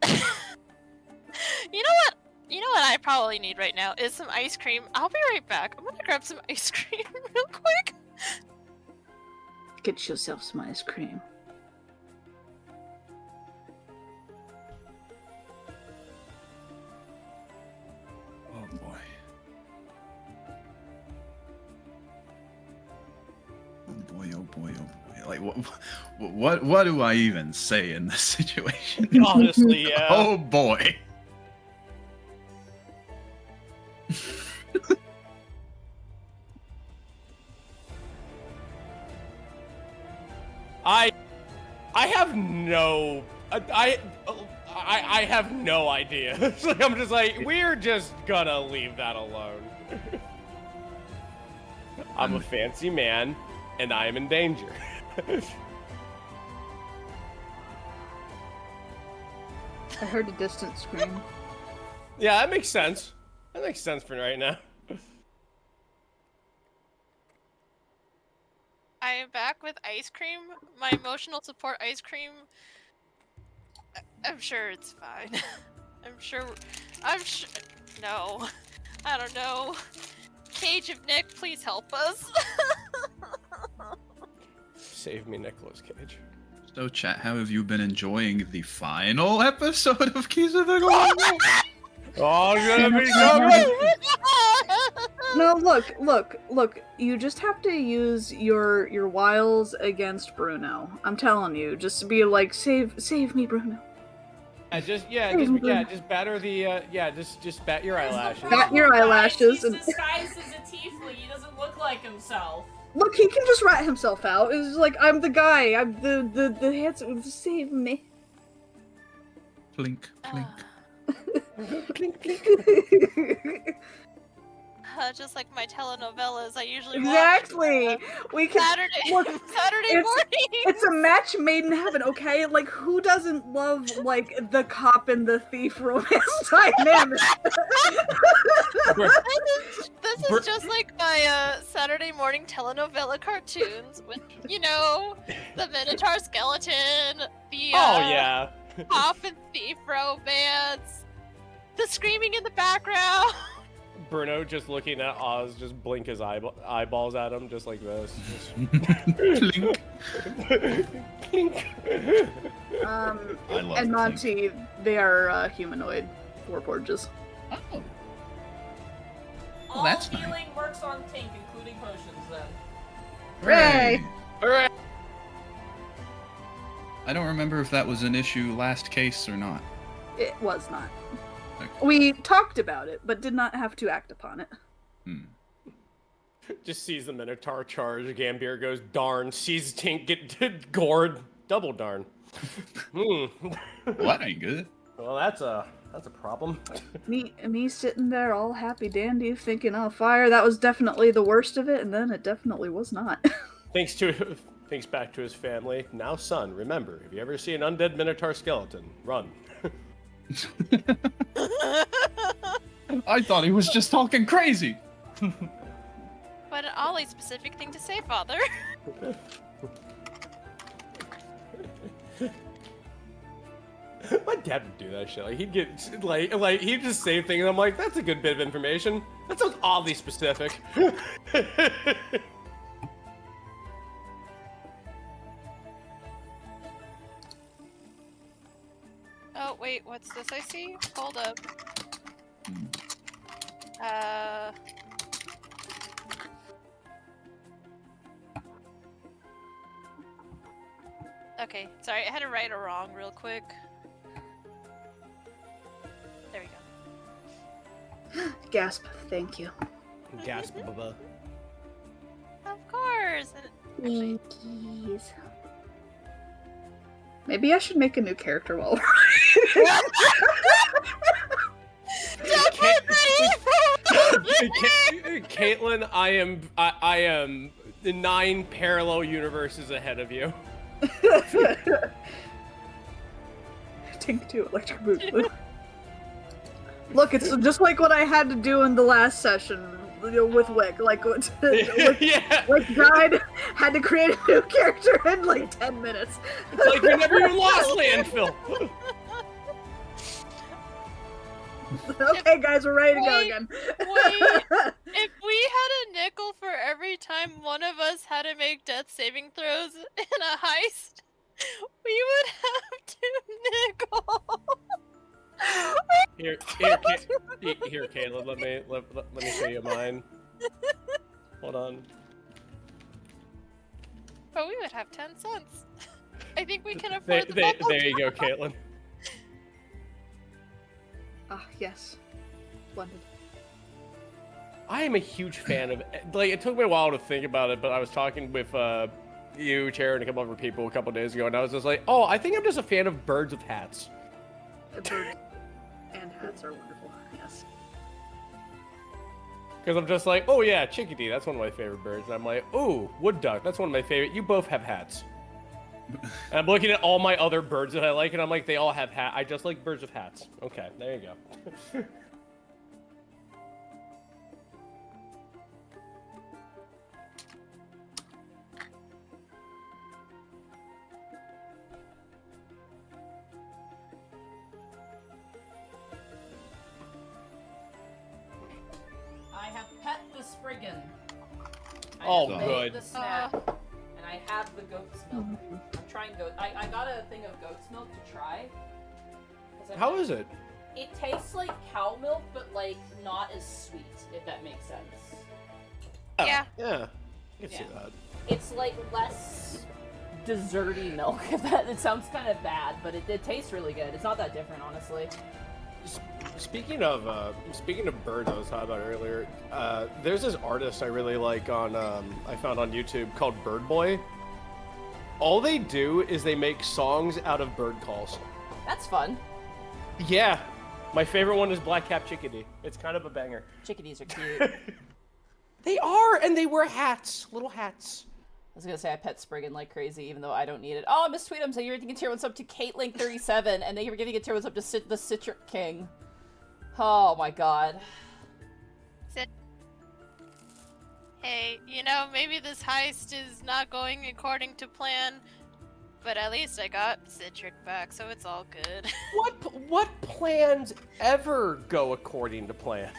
you know what? You know what I probably need right now is some ice cream. I'll be right back. I'm gonna grab some ice cream real quick. Get yourself some ice cream. Oh boy. Oh boy, oh boy, oh boy. Like, what do I even say in this situation? Honestly, yeah. Oh boy. I have no, I have no idea. It's like, I'm just like, we're just gonna leave that alone. I'm a fancy man, and I am in danger. I heard a distant scream. Yeah, that makes sense. That makes sense for right now. I am back with ice cream. My emotional support ice cream. I'm sure it's fine. I'm sure. No. I don't know. Cage of Nick, please help us. Save me, Nicolas Cage. So, chat, how have you been enjoying the final episode of Keys of the Golden? Oh, gonna be so good. No, look. You just have to use your wiles against Bruno. I'm telling you, just to be like, save me, Bruno. Just batter the just bat your eyelashes. Bat your eyelashes. He's disguised as a tiefling. He doesn't look like himself. Look, he can just rat himself out. It's like, I'm the guy. I'm the handsome. Save me. Clink, clink. Just like my telenovelas, I usually Exactly. watch We can Saturday look, Saturday morning. It's a match made in heaven, okay? Like, who doesn't love like the cop and the thief romance dynamic? This is just like my Saturday morning telenovela cartoons with, the Minotaur skeleton, the cop and thief romance, the screaming in the background. Bruno just looking at Oz, just blink his eyeballs at him, just like this. Clink. Clink. I love And the Monty, they are humanoid warforges. Oh. All that's healing nice. works on Tink, including potions. Then. Hooray! Alright. I don't remember if that was an issue last case or not. It was not. Okay. We talked about it, but did not have to act upon it. Just sees the Minotaur charge. Gambier goes, darn. Sees Tink get gored. Double darn. Well, that ain't good. Well, that's a problem. Me sitting there all happy dandy thinking, oh, fire, that was definitely the worst of it, and then it definitely was not. Thinks back to his family. Now, son, remember, if you ever see an undead Minotaur skeleton, run. I thought he was just talking crazy. But an oddly specific thing to say, Father. My dad would do that shit. Like, he'd get like he'd just say things. And I'm like, that's a good bit of information. That sounds oddly specific. Oh, wait, what's this I see? Hold up. Okay, sorry, I had to write a wrong real quick. There we go. Gasp, thank you. Gasp, bubba. Of course! And actually, Twinkies. Maybe I should make a new character while don't put that Caitlin, I am 9 parallel universes ahead of you. Tink 2 electric boot. Look, it's just like what I had to do in the last session with Wick. Like, Yeah. Wick died, had to create a new character in like 10 minutes. It's like we never even lost landfill. Okay, guys, we're ready to go again. Wait, if we had a nickel for every time one of us had to make death saving throws in a heist, we would have 2 nickels. Here, Caleb. Let me show you mine. Hold on. But we would have 10 cents. I think we can afford the bubble. There you go, Caitlin. Ah, yes. Splendid. I am a huge fan of, like, it took me a while to think about it, but I was talking with you, Chair, and a couple other people a couple days ago, and I was just like, oh, I think I'm just a fan of birds with hats. Birds and hats are wonderful. Yes. Because I'm just like, oh yeah, chickadee, that's one of my favorite birds. And I'm like, oh, wood duck, that's one of my favorite. You both have hats. And I'm looking at all my other birds that I like, and I'm like, they all have hats. I just like birds with hats. Okay, there you go. I have pet the Spriggan. I Oh, have made good. the snack, and I have the goat's milk. I'm trying goat. I got a thing of goat's milk to try. How is it? It tastes like cow milk, but like not as sweet, if that makes sense. Oh, Yeah. Yeah. I can see Yeah. that. It's like less desserty milk. If that it sounds kind of bad, but it tastes really good. It's not that different, honestly. Speaking of birds, I was talking about earlier. There's this artist I really like on I found on YouTube called Bird Boy. All they do is they make songs out of bird calls. That's fun. Yeah, my favorite one is Black Cap Chickadee. It's kind of a banger. Chickadees are cute. They are, and they wear hats, little hats. I was gonna say I pet Spriggan like crazy, even though I don't need it. Oh, Miss Tweedum, so you're giving a tier what's up to Caitlink37, and then you're giving a tier what's up to the Citric King. Oh my god. Hey, you know, maybe this heist is not going according to plan, but at least I got Citric back, so it's all good. What plans ever go according to plan?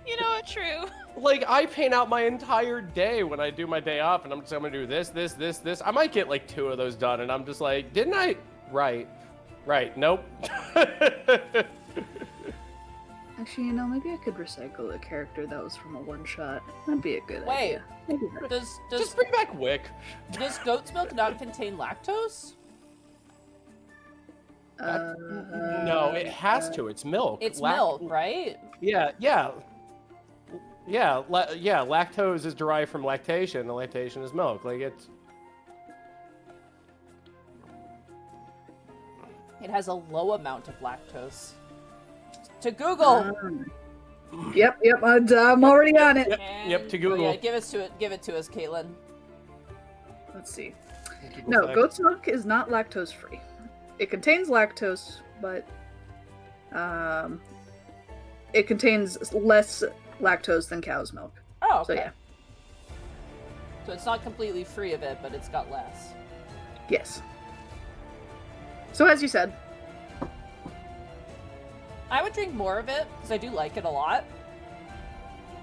You know what? True. Like, I paint out my entire day when I do my day off, and I'm gonna do this. I might get like 2 of those done, and I'm just like, didn't I? Right. Nope. Actually, you know, maybe I could recycle a character that was from a one-shot. That'd be a good Wait. idea. Maybe not. Does Just bring back Wick. does goat's milk not contain lactose? No, it has to. It's milk. It's milk, right? Yeah. Lactose is derived from lactation, and lactation is milk. Like it's. It has a low amount of lactose. To Google. Yep, I'm already on it. Yep, to Google. Oh, yeah, give it to us, Caitlin. Let's see. No, goat's milk is not lactose free. It contains lactose, but it contains less lactose than cow's milk. Oh, okay. So yeah. So it's not completely free of it, but it's got less. Yes. So as you said, I would drink more of it, because I do like it a lot.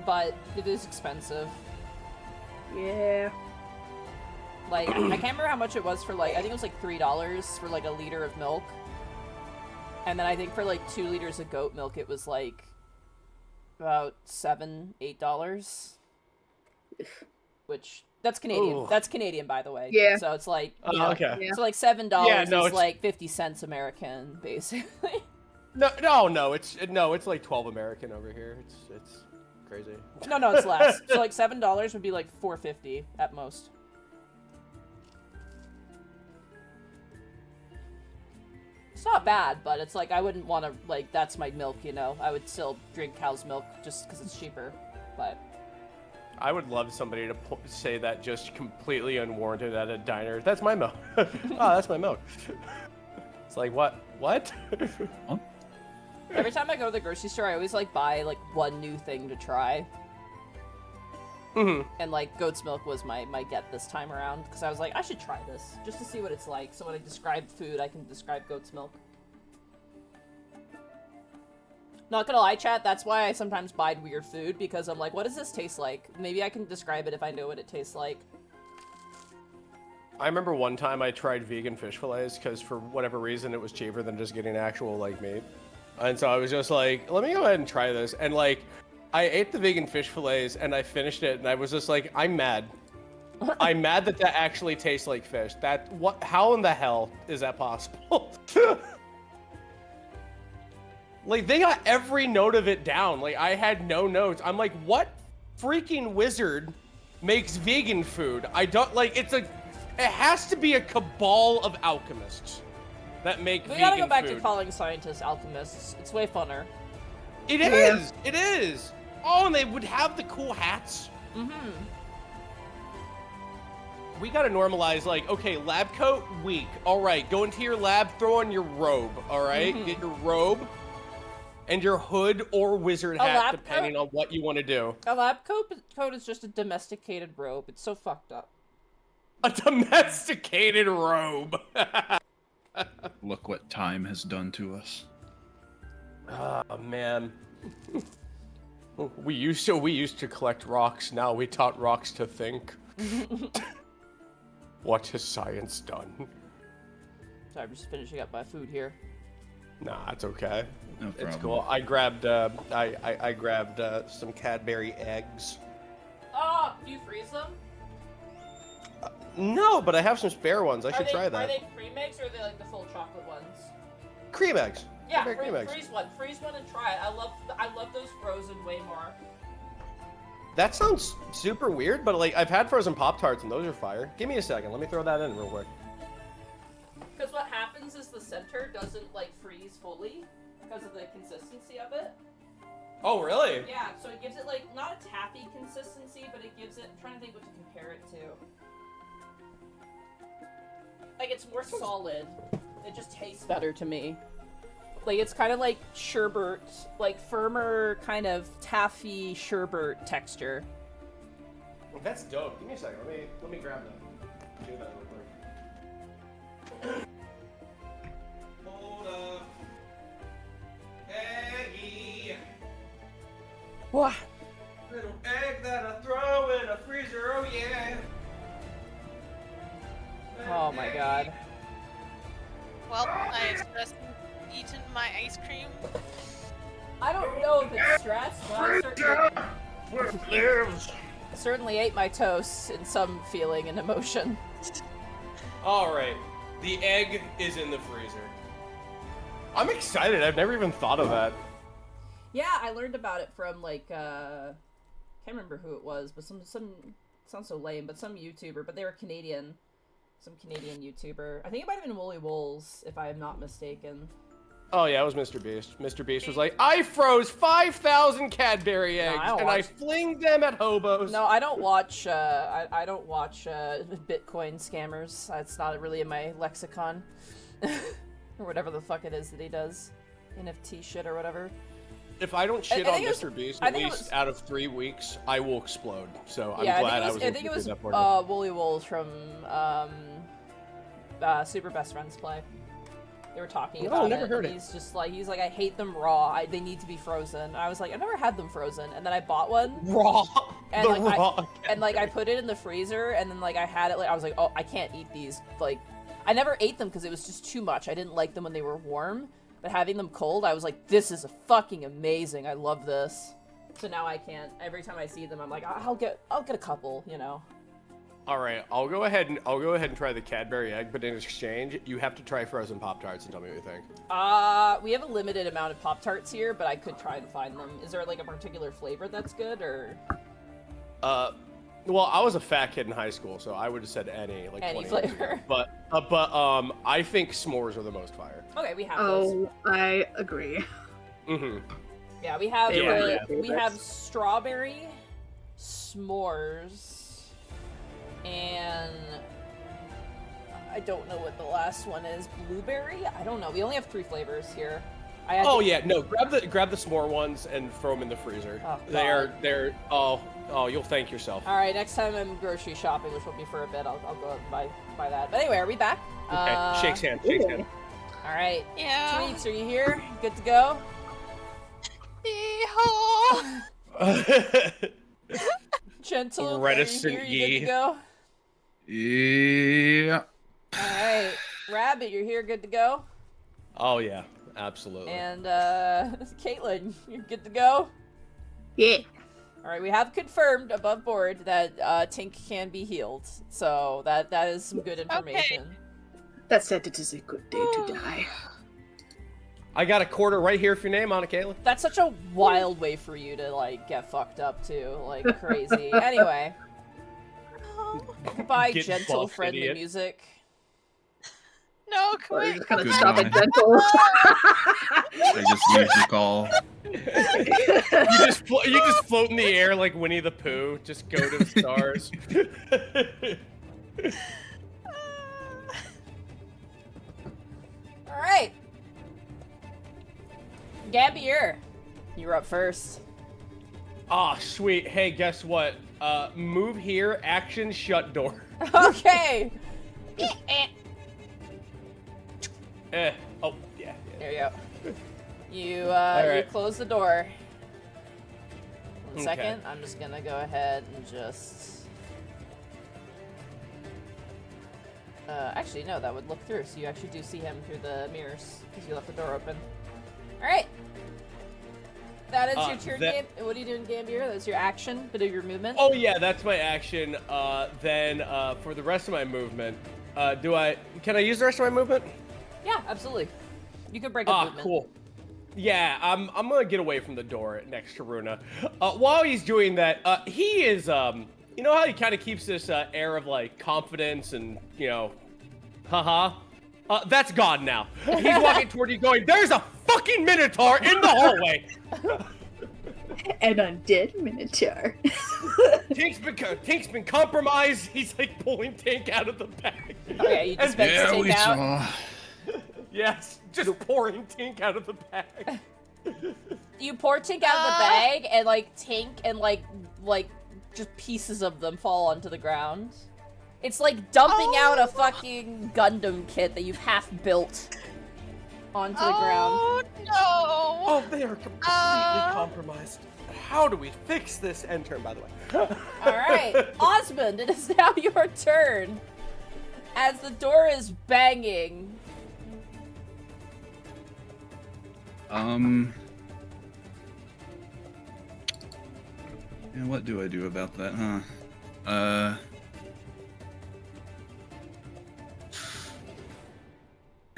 But it is expensive. yeah. Like, I can't remember how much it was for, like, I think it was like $3 for, like, a liter of milk. And then I think for, like, 2 liters of goat milk, it was, like, about $7, $8. Which, that's Canadian. Ooh. That's Canadian, by the way. Yeah. So it's like, you Oh, know, okay. Yeah. so, like, $7 Yeah, no, is, it's- like, 50 cents American, basically. No, it's like 12 American over here. It's crazy. No, it's less. So, like, $7 would be, like, $4.50 at most. It's not bad, but it's like, I wouldn't want to, like, that's my milk, you know? I would still drink cow's milk just because it's cheaper, but... I would love somebody to say that just completely unwarranted at a diner. That's my milk. Oh, that's my milk. It's like, what? Huh? Every time I go to the grocery store, I always, like, buy, like, one new thing to try. Mm-hmm. And, like, goat's milk was my get this time around, because I was like, I should try this, just to see what it's like, so when I describe food, I can describe goat's milk. Not gonna lie, chat, that's why I sometimes buy weird food, because I'm like, what does this taste like? Maybe I can describe it if I know what it tastes like. I remember one time I tried vegan fish fillets because for whatever reason it was cheaper than just getting actual like meat. And so I was just like, let me go ahead and try this. And like, I ate the vegan fish fillets and I finished it and I was just like, I'm mad. I'm mad that actually tastes like fish. How in the hell is that possible? Like, they got every note of it down. Like, I had no notes. I'm like, what freaking wizard makes vegan food. I don't like. It has to be a cabal of alchemists that make We vegan gotta go back food. to calling scientists alchemists. It's way funner. It is. It is. Oh, and they would have the cool hats. Mm-hmm. We gotta normalize, like, okay, lab coat, weak. All right, go into your lab, throw on your robe. All right, get your robe and your hood or wizard hat, lab depending coat? on what you want to do. A lab coat is just a domesticated robe. It's so fucked up. A domesticated robe. Look what time has done to us. Oh man. We used to collect rocks. Now we taught rocks to think. What has science done? Sorry, I'm just finishing up my food here. Nah, it's okay. No It's problem. cool. I grabbed I grabbed some Cadbury eggs. Oh, do you freeze them? No, but I have some spare ones. I should try Are that. they cream eggs or are they like the full chocolate ones? Cream eggs. Yeah, Cadbury cream eggs. freeze one and try it. I love those frozen way more. That sounds super weird, but like I've had frozen Pop-Tarts and those are fire. Give me a second. Let me throw that in real quick. Because what happens is the center doesn't like freeze fully because of the consistency of it. Oh, really? Yeah, so it gives it like not a taffy consistency, but it gives it. I'm trying to think what to compare it to. Like it's more solid. It just tastes better to me. Like it's kind of like sherbet, like firmer kind of taffy sherbet texture. That's dope. Give me a second. Let me grab that. Do that real quick. Hold up. Eggy. What? Little egg that I throw in a freezer, oh yeah. Oh my god. Well, I've just eaten my ice cream. I don't know if it's stress, but I certainly ate my toast in some feeling and emotion. Alright. The egg is in the freezer. I'm excited. I've never even thought of that. Yeah, I learned about it from like can't remember who it was, but some sounds so lame, but some YouTuber, but they were Canadian. Some Canadian YouTuber. I think it might have been Wooly Wolves, if I am not mistaken. Oh yeah, it was Mr. Beast. Mr. Beast was like, I froze 5,000 Cadbury eggs I don't and I watch- flinged them at hobos. No, I don't watch. I don't watch Bitcoin scammers. It's not really in my lexicon, or whatever the fuck it is that he does, NFT shit or whatever. If I don't shit I on think it was- Mr. Beast I at think it least was- out of 3 weeks, I will explode. So I'm Yeah, glad I was I able think to it do was that for you. Wooly Wolves from Super Best Friends Play. They were talking about never it. heard and it. He's like, I hate them raw. They need to be frozen. I was like, I've never had them frozen, and then I bought one. Raw. And, the like, raw. And like I put it in the freezer, and then like I had it. Like I was like, oh, I can't eat these. Like, I never ate them because it was just too much. I didn't like them when they were warm, but having them cold, I was like, this is fucking amazing. I love this. So now I can't. Every time I see them, I'm like, I'll get a couple. You know. All right, I'll go ahead and try the Cadbury egg, but in exchange, you have to try frozen Pop-Tarts and tell me what you think. We have a limited amount of Pop-Tarts here, but I could try and find them. Is there like a particular flavor that's good, or? Well, I was a fat kid in high school, so I would have said any, like Any 20 years ago. flavor. But I think s'mores are the most fire. Okay, we have those. Oh, I agree. Mm-hmm. Yeah, we have Yeah, we have strawberry, s'mores, and I don't know what the last one is. Blueberry? I don't know. We only have 3 flavors here. I had Oh to- yeah, no, grab the s'more ones and throw them in the freezer. Oh, They're oh, you'll thank yourself. All right, next time I'm grocery shopping, which will be for a bit, I'll go out and buy that. But anyway, are we back? Okay, shakes hand, shakes hand. All right. Yeah. Tweets, are you here? Good to go? Yeehaw! Gentle, Reticent are you here? You good ye. to go? Yeah. All right. Rabbit, you're here, good to go? Oh yeah, absolutely. And Caitlin, you're good to go? Yeah. All right, we have confirmed above board that Tink can be healed, so that is some good information. That said, it is a good day to die. I got a quarter right here for your name on it, Kayla. That's such a wild way for you to like get fucked up too, like crazy. Anyway, By Get gentle, buffed, friendly idiot. music. No, Or you're Quentin. just gonna Good stop going. at gentle. I just leave the call. You just float in the air like Winnie the Pooh. Just go to the stars. All right. Gambier, you're up first. Ah, sweet. Hey, guess what? Move here. Action. Shut door. Okay. Oh, yeah. There you go. You you right. close the door. One Okay. second. I'm just gonna go ahead and just. Actually, no, that would look through, so you actually do see him through the mirrors because you left the door open. All right. That is your turn, that- What are you doing, Gambier? That's your action, bit of your movement. Oh yeah, that's my action. Then for the rest of my movement, can I use the rest of my movement? Yeah, absolutely. You can break up movement. Cool. Yeah, I'm gonna get away from the door next to Runa. While he's doing that, he is you know how he kind of keeps this air of like confidence and haha. That's gone now. He's walking toward you, going, "There's a fucking Minotaur in the hallway." An undead Minotaur. Tink's been compromised. He's like pulling Tink out of the bag. Oh yeah, you dispense Yeah, the we take out. saw. Yes, just pouring Tink out of the bag. You pour Tink out of the bag, and like Tink and like just pieces of them fall onto the ground. It's like dumping out a fucking Gundam kit that you've half built onto the ground. Oh no! Oh, they are completely compromised. How do we fix this? End turn, by the way. Alright, Osmond, it is now your turn. As the door is banging. Yeah, what do I do about that, huh?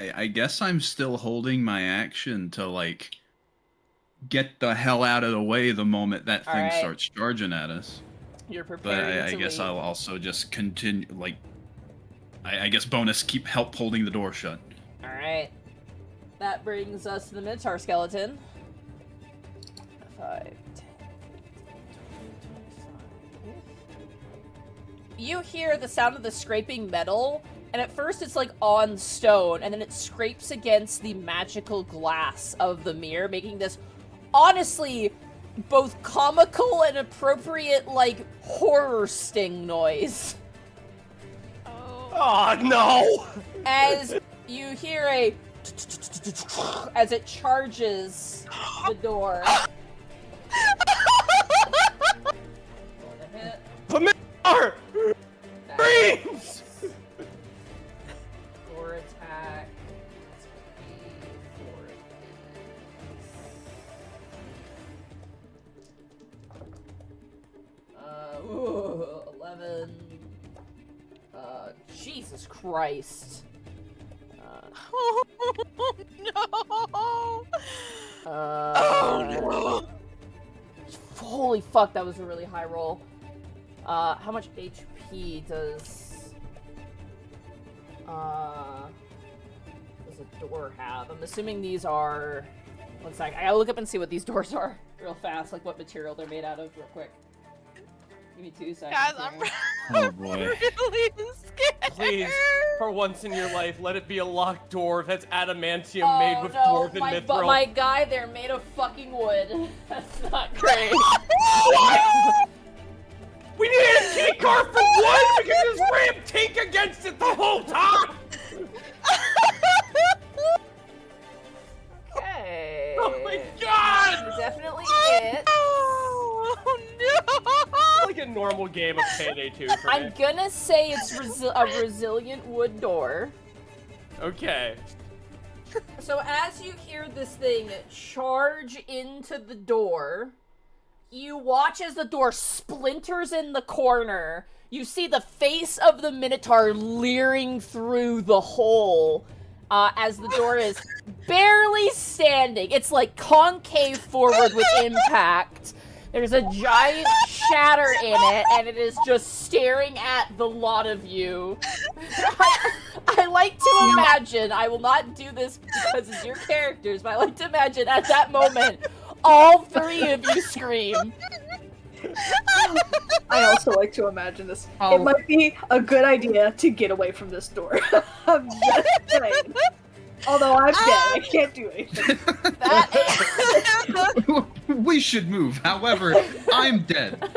I guess I'm still holding my action to, like, get the hell out of the way the moment that thing Alright. starts charging at us. You're But preparing I to guess leave. I'll also just continue, like, I guess bonus, help holding the door shut. Alright. That brings us to the Minotaur skeleton. 5, 10, 15, 20, 25. You hear the sound of the scraping metal, and at first it's like on stone, and then it scrapes against the magical glass of the mirror, making this honestly both comical and appropriate, like, horror sting noise. Oh no! As you hear a as it charges the door. Roll the hit. Minotaur! Screams! Door attack. Ooh, 11. Jesus Christ. Oh no! Oh no! Holy fuck, that was a really high roll. How much HP does a door have? I'm assuming these are. One sec. I gotta look up and see what these doors are real fast, like what material they're made out of, real quick. Give me 2 seconds. Guys, I'm here. Oh boy. really scared. Please, for once in your life, let it be a locked door that's adamantium made with dwarven but mithril. my guy, they're made of fucking wood. That's not great. What? We needed a key card for wood! We could just ram Tink against it the whole time! Okay. Oh my god! Definitely it. Oh no! Like a normal game of Payday 2 for I'm me. gonna say it's a resilient wood door. Okay. So as you hear this thing charge into the door, you watch as the door splinters in the corner. You see the face of the Minotaur leering through the hole as the door is barely standing. It's like concave forward with impact. There's a giant shatter in it, and it is just staring at the lot of you. I like to imagine, I will not do this because it's your characters, but I like to imagine at that moment, all three of you scream. I also like to imagine this. Oh. It might be a good idea to get away from this door. I'm just saying. Although I'm dead, I can't do anything. We should move. However, I'm dead. You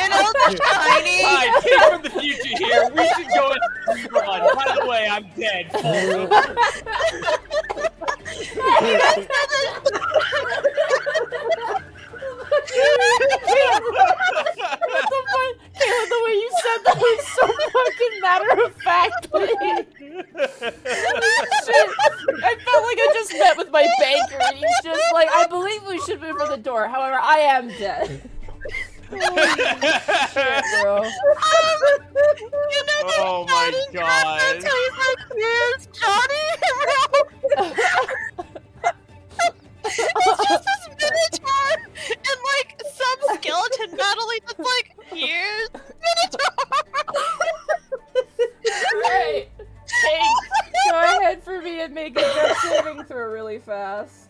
know the tiny. Hi, kid from the future here. We should go and run. By the way, I'm dead. Caleb, the way you said that was so fucking matter of fact. Shit. I felt like I just met with my banker and he's just like, I believe we should move for the door. However, I am dead. Holy shit, bro. Oh my god. He's like, here's Johnny, bro. It's just this Minotaur and like some skeleton battling that's like, here's Minotaur. Alright. Hey, go ahead for me and make a death saving throw really fast.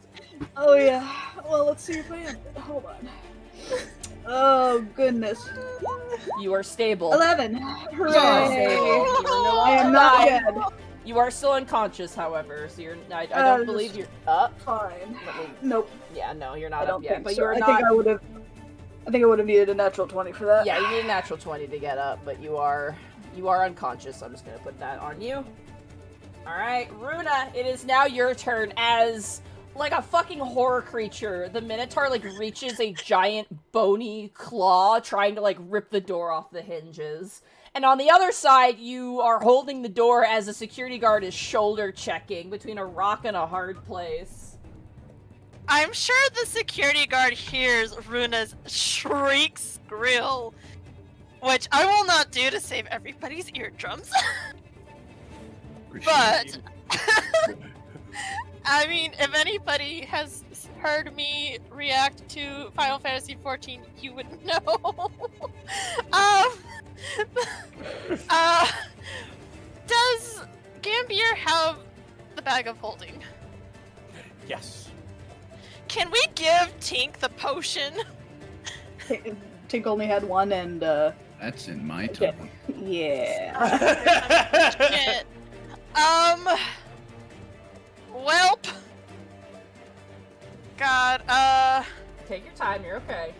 Oh yeah. Well, let's see if I am. Hold on. Oh goodness. You are stable. 11. You Hooray! are stable. You are no I am longer not dying. dead. You are still unconscious, however, so you're. I don't believe you're up. Fine. Let me- Nope. Yeah, no, you're I not don't up yet. think But so. you're I not. think I would have. I think I would have needed a natural 20 for that. Yeah, you need a natural 20 to get up, but you are unconscious. So I'm just gonna put that on you. All right, Runa, it is now your turn. As like a fucking horror creature, the Minotaur like reaches a giant bony claw, trying to like rip the door off the hinges. And on the other side, you are holding the door as a security guard is shoulder checking between a rock and a hard place. I'm sure the security guard hears Runa's shriek squeal, which I will not do to save everybody's eardrums. But I mean, if anybody has heard me react to Final Fantasy XIV, you would know. Does Gambier have the bag of holding? Yes. Can we give Tink the potion? Tink only had one, and That's in my tongue. yeah. Shit. Welp. God, Take your time, you're okay.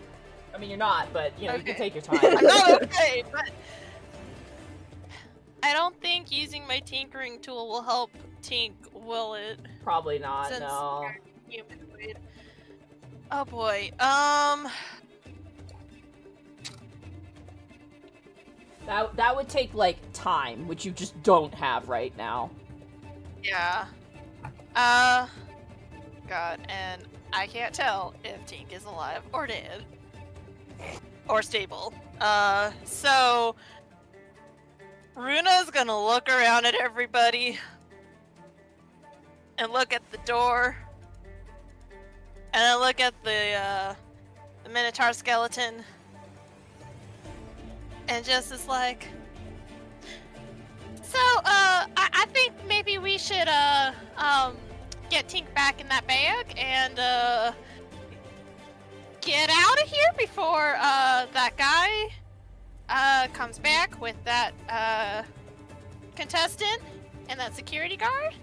I mean, you're not, but, you know, you can Okay. take your time. I'm not okay, but I don't think using my tinkering tool will help Tink, will it? Probably not, Since no. you're humanoid. Oh boy, That would take, like, time, which you just don't have right now. yeah. God, and I can't tell if Tink is alive or dead. Or stable. So Runa's gonna look around at everybody and look at the door. And then look at the Minotaur skeleton. And just is like, so, I think maybe we should, get Tink back in that bag and, get out of here before, that guy, comes back with that, contestant and that security guard.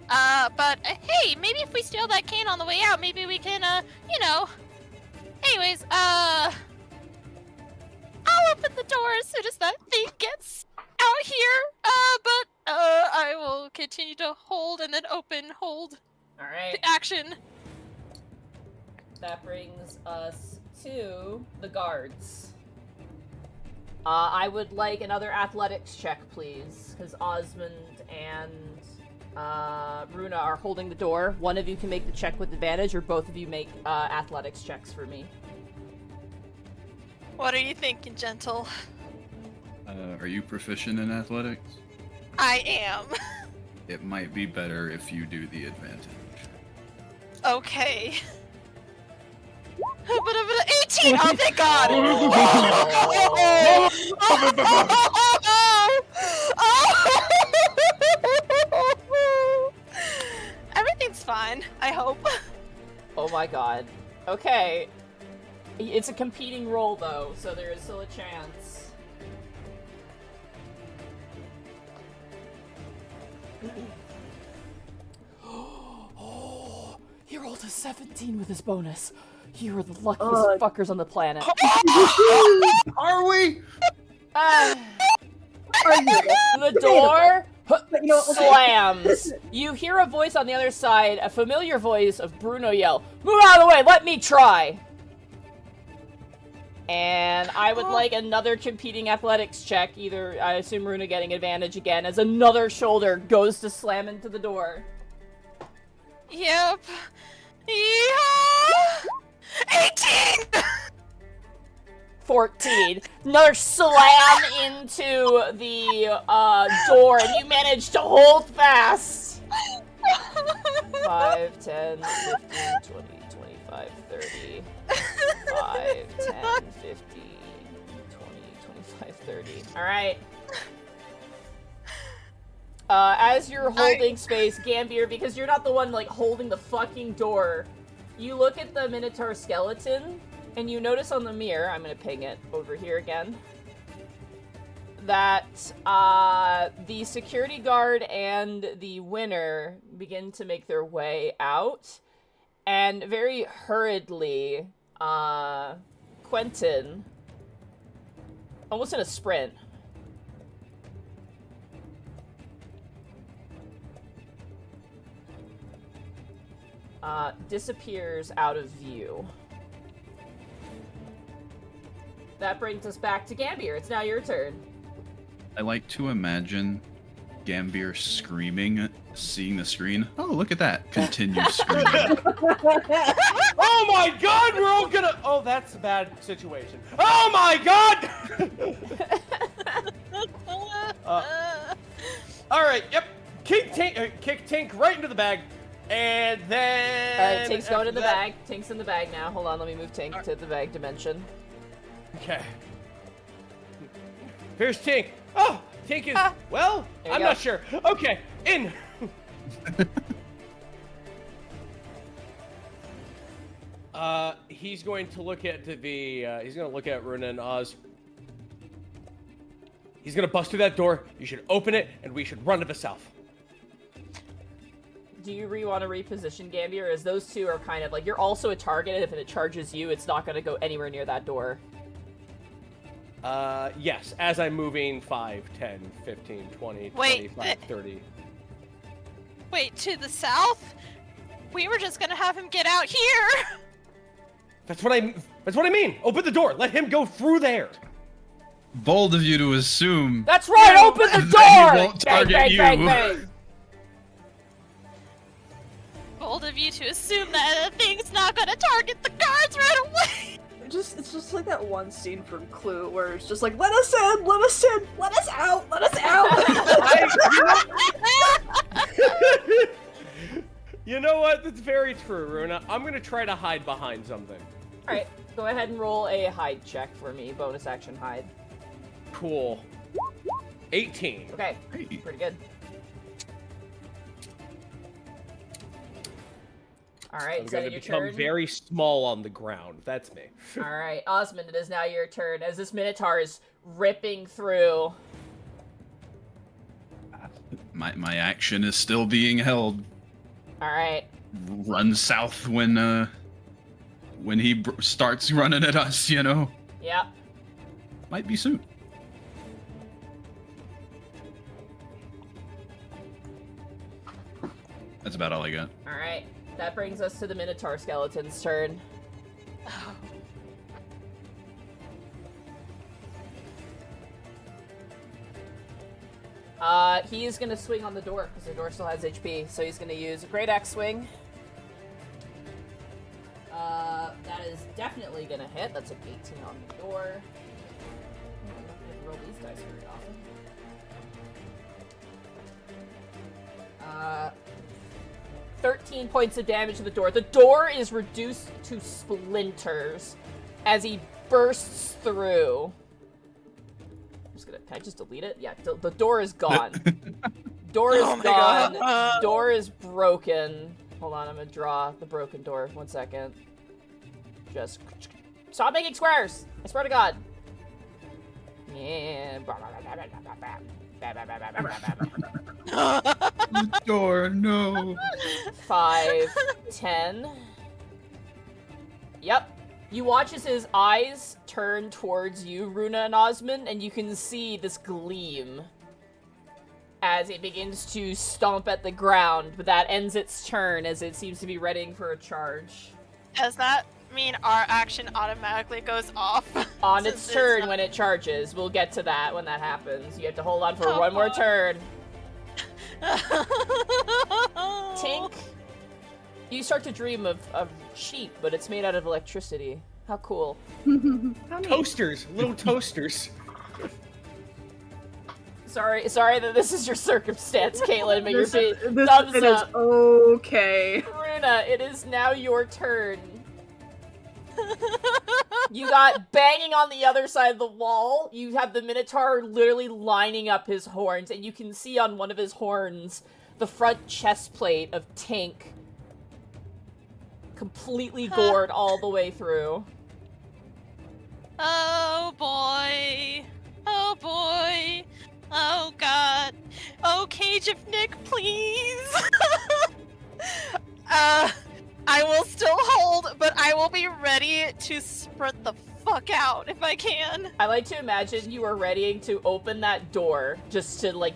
But, hey, maybe if we steal that cane on the way out, maybe we can, you know, anyways, I'll open the door as soon as that thing gets out here, but I will continue to hold and then hold Alright, the action. that brings us to the guards. I would like another athletics check, please, because Osmond and Runa are holding the door. One of you can make the check with advantage, or both of you make athletics checks for me. What are you thinking, Gentle? Are you proficient in athletics? I am. It might be better if you do the advantage. Okay. 18! Oh, thank God! Everything's fine, I hope. Oh my god. Okay. It's a competing roll, though, so there is still a chance. Oh, he rolled a 17 with his bonus. You are the luckiest fuckers on the planet. Are we? The door slams. You hear a voice on the other side, a familiar voice of Bruno yell, "Move out of the way, let me try!" And I would like another competing athletics check, either, I assume Runa getting advantage again, as another shoulder goes to slam into the door. Yep. Yeah. 18! 14. Another slam into the door, and you manage to hold fast. 5, 10, 15, 20, 25, 30. 5, 10, 15, 20, 25, 30. Alright. As you're holding space, Gambier, because you're not the one, like, holding the fucking door, you look at the Minotaur skeleton, and you notice on the mirror, I'm gonna ping it over here again, that, the security guard and the winner begin to make their way out, and very hurriedly, Quentin, almost in a sprint, disappears out of view. That brings us back to Gambier. It's now your turn. I like to imagine Gambier screaming, seeing the screen. Oh, look at that. Continue screaming. Oh my god, we're all gonna... Oh, that's a bad situation. Oh my god! Alright, yep. Kick Tink right into the bag. And then... Alright, Tink's going in the bag. Tink's in the bag now. Hold on, let me move Tink to the bag dimension. Okay. Here's Tink. Oh, Tink is... Well, I'm not sure. Okay, in. He's going to look at he's going to look at Runa and Oz. He's going to bust through that door. You should open it, and we should run to the south. Do you want to reposition Gambier? As those two are kind of like, you're also a target, and if it charges you, it's not going to go anywhere near that door. Yes, as I'm moving 5, 10, 15, 20, 25, 30. Wait, to the south? We were just gonna have him get out here! That's what I mean! Open the door! Let him go through there! Bold of you to assume. That's right! Open the that door! he won't target bang, you. bang, bang, bang. Bold of you to assume that the thing's not gonna target the guards right away! It's just like that one scene from Clue where it's just like, let us in, let us in, let us out, let us out. You know what? That's very true, Runa. I'm gonna try to hide behind something. Alright, go ahead and roll a hide check for me. Bonus action hide. Cool. 18. Okay, Hey. pretty good. Alright, I'm is going that to your become turn? very small on the ground. That's me. Alright, Osmond, it is now your turn. As this Minotaur is ripping through. My action is still being held. Alright. Run south when he starts running at us, you know? Yep. Might be soon. That's about all I got. Alright. That brings us to the Minotaur skeleton's turn. He is gonna swing on the door, because the door still has HP, so he's gonna use a Great Axe swing. That is definitely gonna hit. That's an 18 on the door. I'm not gonna roll these dice very often. 13 points of damage to the door. The door is reduced to splinters as he bursts through. Can I just delete it? Yeah, the door is gone. Door is gone. Door is broken. Hold on, I'm gonna draw the broken door. 1 second. Just stop making squares! I swear to God. Yeah. The door, no. 5, 10. Yep. You watch as his eyes turn towards you, Runa and Osmond, and you can see this gleam as it begins to stomp at the ground, but that ends its turn as it seems to be readying for a charge. Does that mean our action automatically goes off? On its turn when it charges. We'll get to that when that happens. You have to hold on for one more turn. Tink, you start to dream of sheep, but it's made out of electricity. How cool. Toasters, little toasters. Sorry that this is your circumstance, Caitlin, but you're This thumbs it up. is okay. Runa, it is now your turn. You got banging on the other side of the wall. You have the Minotaur literally lining up his horns, and you can see on one of his horns the front chest plate of Tink completely gored all the way through. Oh boy. Oh boy. Oh god. Oh, Cage of Nick, please. I will still hold, but I will be ready to sprint the fuck out if I can. I like to imagine you are readying to open that door just to, like,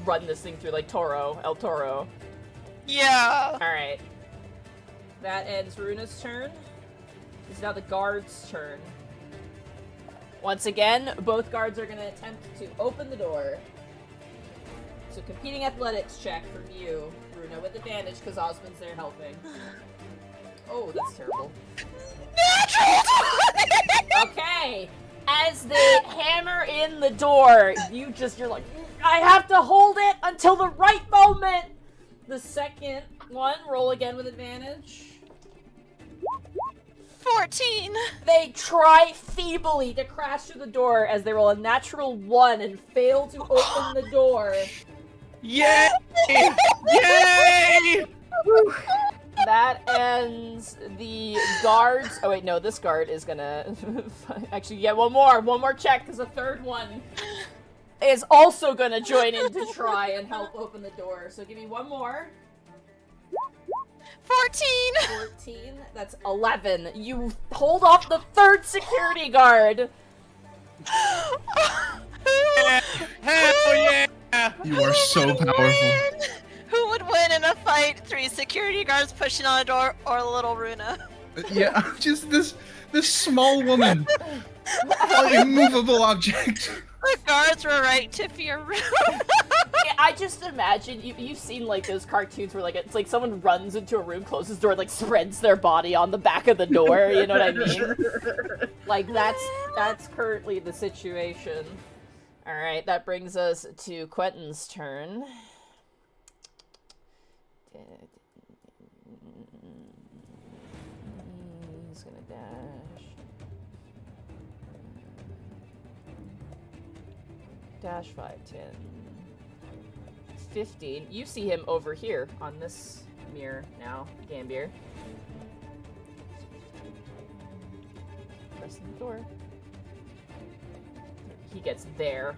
run this thing through like El Toro. Yeah. Alright. That ends Runa's turn. It's now the guard's turn. Once again, both guards are going to attempt to open the door. So competing athletics check from you, Runa, with advantage because Osmond's there helping. Oh, that's terrible. Okay. As they hammer in the door, you're like, I have to hold it until the right moment. The second one, roll again with advantage. 14. They try feebly to crash through the door as they roll a natural 1 and fail to open the door. Yay! Yay! That ends the guards. Oh wait, no, this guard is gonna actually get one more check because the third one is also gonna join in to try and help open the door. So give me one more. 14. That's 11. You hold off the third security guard. Hell yeah! You are so powerful. Who would win in a fight? 3 security guards pushing on a door or little Runa? Yeah, just this small woman. A immovable object. The guards were right to fear Runa. I just imagine you've seen like those cartoons where like it's like someone runs into a room, closes the door, and, like spreads their body on the back of the door. You know what I mean? Like that's currently the situation. All right, that brings us to Quentin's turn. He's gonna dash 5, 10, 15. You see him over here on this mirror now, Gambier. Pressing the door. He gets there.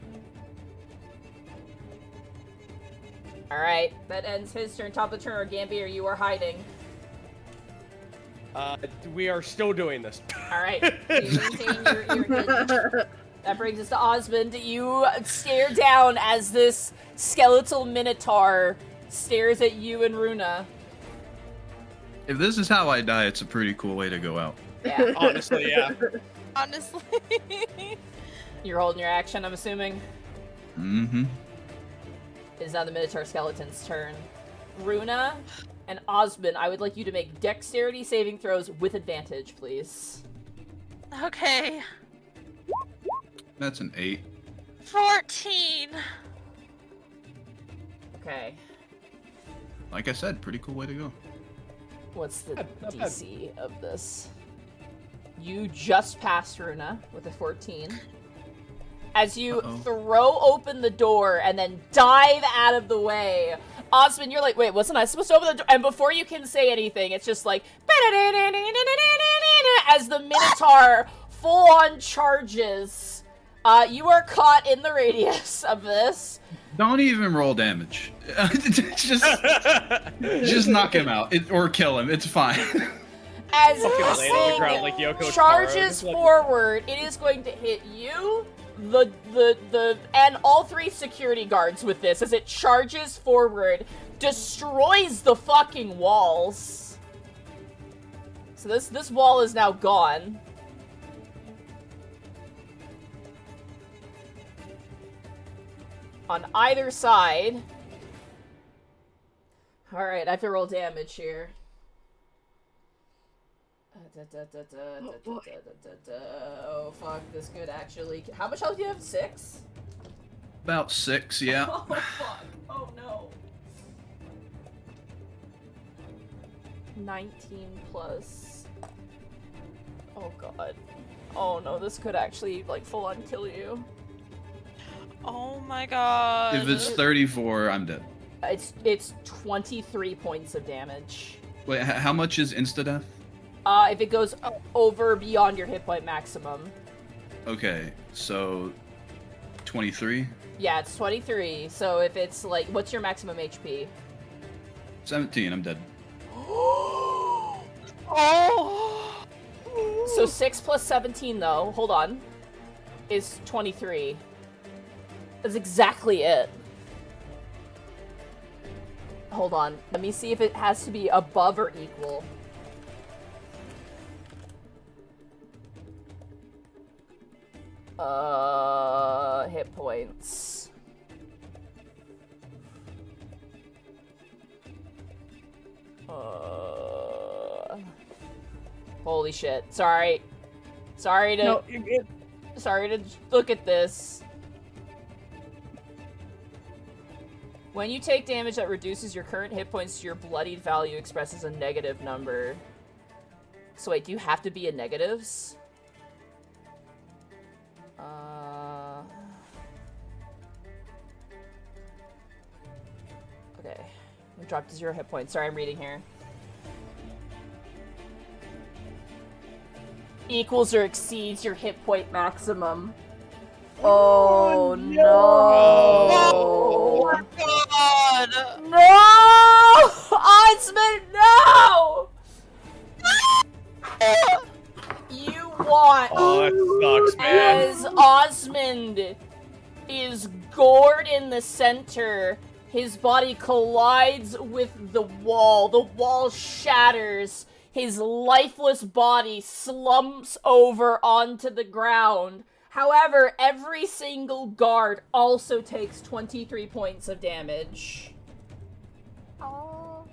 Alright, that ends his turn. Top of the turn, Gambier, you are hiding. We are still doing this. Alright, you maintain your That brings us to Osmond. You stare down as this skeletal Minotaur stares at you and Runa. If this is how I die, it's a pretty cool way to go out. Yeah. Honestly, yeah. Honestly. You're holding your action, I'm assuming? Mm-hmm. It is now the Minotaur skeleton's turn. Runa and Osmond, I would like you to make dexterity saving throws with advantage, please. Okay. That's an 8. 14. Okay. like I said, pretty cool way to go. What's the Not bad. DC of this? You just passed Runa with a 14. As you throw open the door and then dive out of the way, Osmond, you're like, wait, wasn't I supposed to open the door? And before you can say anything, it's just like, as the Minotaur full-on charges. You are caught in the radius of this. Don't even roll damage. just knock him out or kill him. It's fine. As Fucking this lay on the thing ground like Yoko charges Taro, just like- forward, it is going to hit you, and all 3 security guards with this, as it charges forward, destroys the fucking walls. So this wall is now gone. On either side. Alright, I have to roll damage here. Oh fuck, this could actually... How much health do you have? 6? About 6, yeah. Oh fuck, oh no. 19 plus... Oh god. Oh no, this could actually, like, full-on kill you. Oh my god. If it's 34, I'm dead. It's 23 points of damage. Wait, how much is insta-death? If it goes over beyond your hit point maximum. Okay, so 23? Yeah, it's 23. So if it's like, what's your maximum HP? 17, I'm dead. Oh. So 6 plus 17 though, hold on, is 23. That's exactly it. Hold on, let me see if it has to be above or equal. Hit points. Holy shit. Sorry. Sorry to... No, you're good. Sorry to look at this. When you take damage that reduces your current hit points to your bloodied value, expresses a negative number. So wait, do you have to be in negatives? Okay. We dropped to 0 hit points. Sorry, I'm reading here. Equals or exceeds your hit point maximum. Oh no! Oh my god! No! Osmond, no! You want... Oh, that sucks, man. As Osmond is gored in the center, his body collides with the wall. The wall shatters. His lifeless body slumps over onto the ground. However, every single guard also takes 23 points of damage. Oh.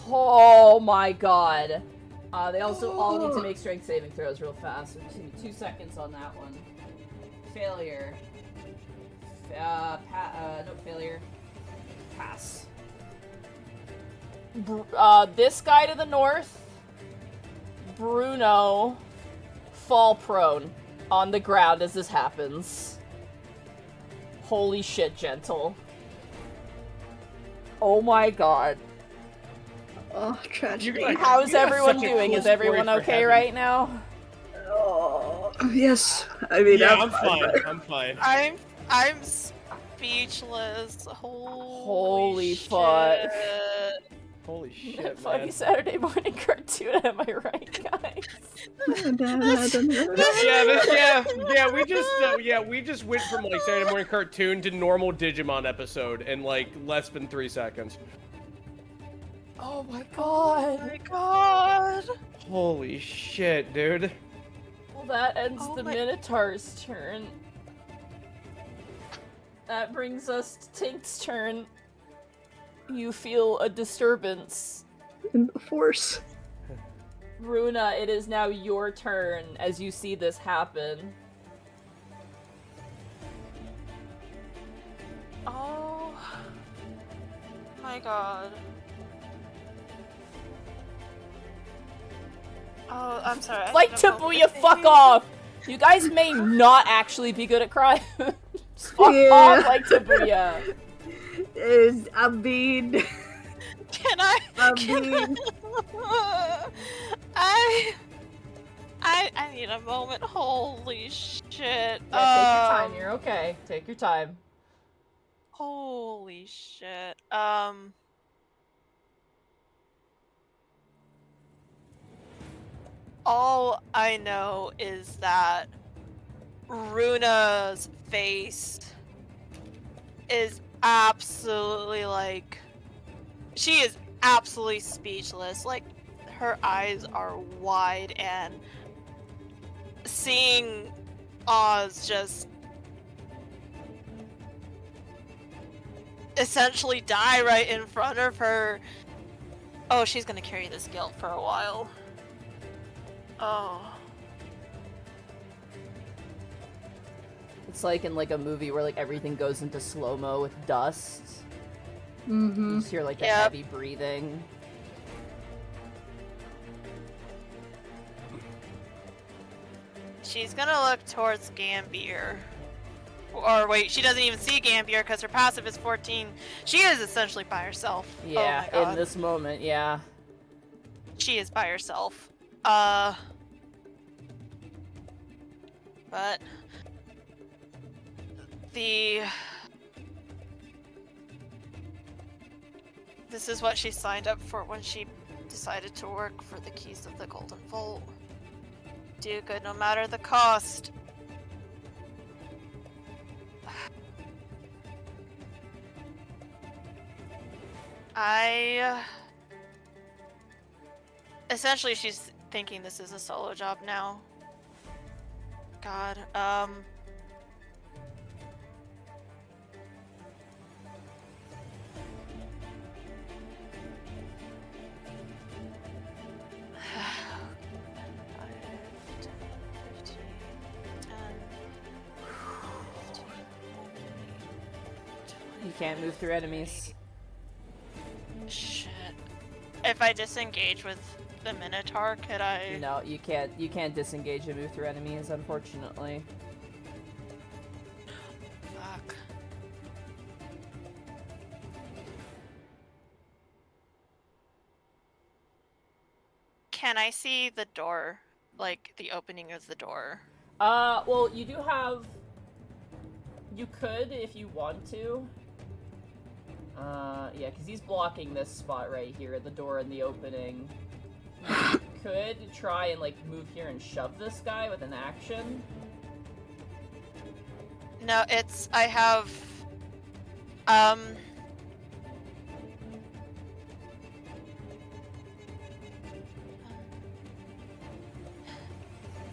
Oh my god. They also all need to make strength saving throws real fast. So just give me 2 seconds on that one. Failure. No, failure. Pass. This guy to the north, Bruno, fall prone on the ground as this happens. Holy shit, Gentle. Oh my god. Oh, tragic. How's You have everyone such a doing? cool Is everyone story for okay having- right now? Oh, yes. I mean, Yeah, I'm fine. I'm fine. I'm speechless. Holy fuck. shit. Holy shit, Funny man. Saturday morning cartoon, am I right, guys? We just went from like Saturday morning cartoon to normal Digimon episode in like less than 3 seconds. Oh my Oh god. my god. Holy shit, dude. Well, that ends Oh the my- Minotaur's turn. That brings us to Tink's turn. You feel a disturbance. In the force. Runa, it is now your turn as you see this happen. Oh my god. Oh, I'm sorry. I Like need a moment. Tabuya, fuck off! You guys may not actually be good at crime. Just fuck Yeah. off, like Tabuya. I mean, Can I? I Can mean, I need a moment. Holy shit. Yeah, take your time. You're okay. Take your time. Holy shit. All I know is that Runa's face is absolutely like, she is absolutely speechless. Like, her eyes are wide, and seeing Oz just essentially die right in front of her. Oh, she's gonna carry this guilt for a while. Oh. It's like in like a movie where like everything goes into slow-mo with dust. You mm-hmm. just hear like the Yep. heavy breathing. She's gonna look towards Gambier. Or wait, she doesn't even see Gambier because her passive is 14. She is essentially by herself. Yeah, oh my God. in this moment, yeah. She is by herself. But this is what she signed up for when she decided to work for the keys of the Golden Vault. Do good no matter the cost. Essentially, she's thinking this is a solo job now. God, You can't move through enemies. Shit. If I disengage with the Minotaur, could I? No, you can't. You can't disengage and move through enemies, unfortunately. Fuck. Can I see the door? Like, the opening of the door? Well, you do have... You could, if you want to. Yeah, because he's blocking this spot right here, the door and the opening. You could try and, like, move here and shove this guy with an action. No, I have,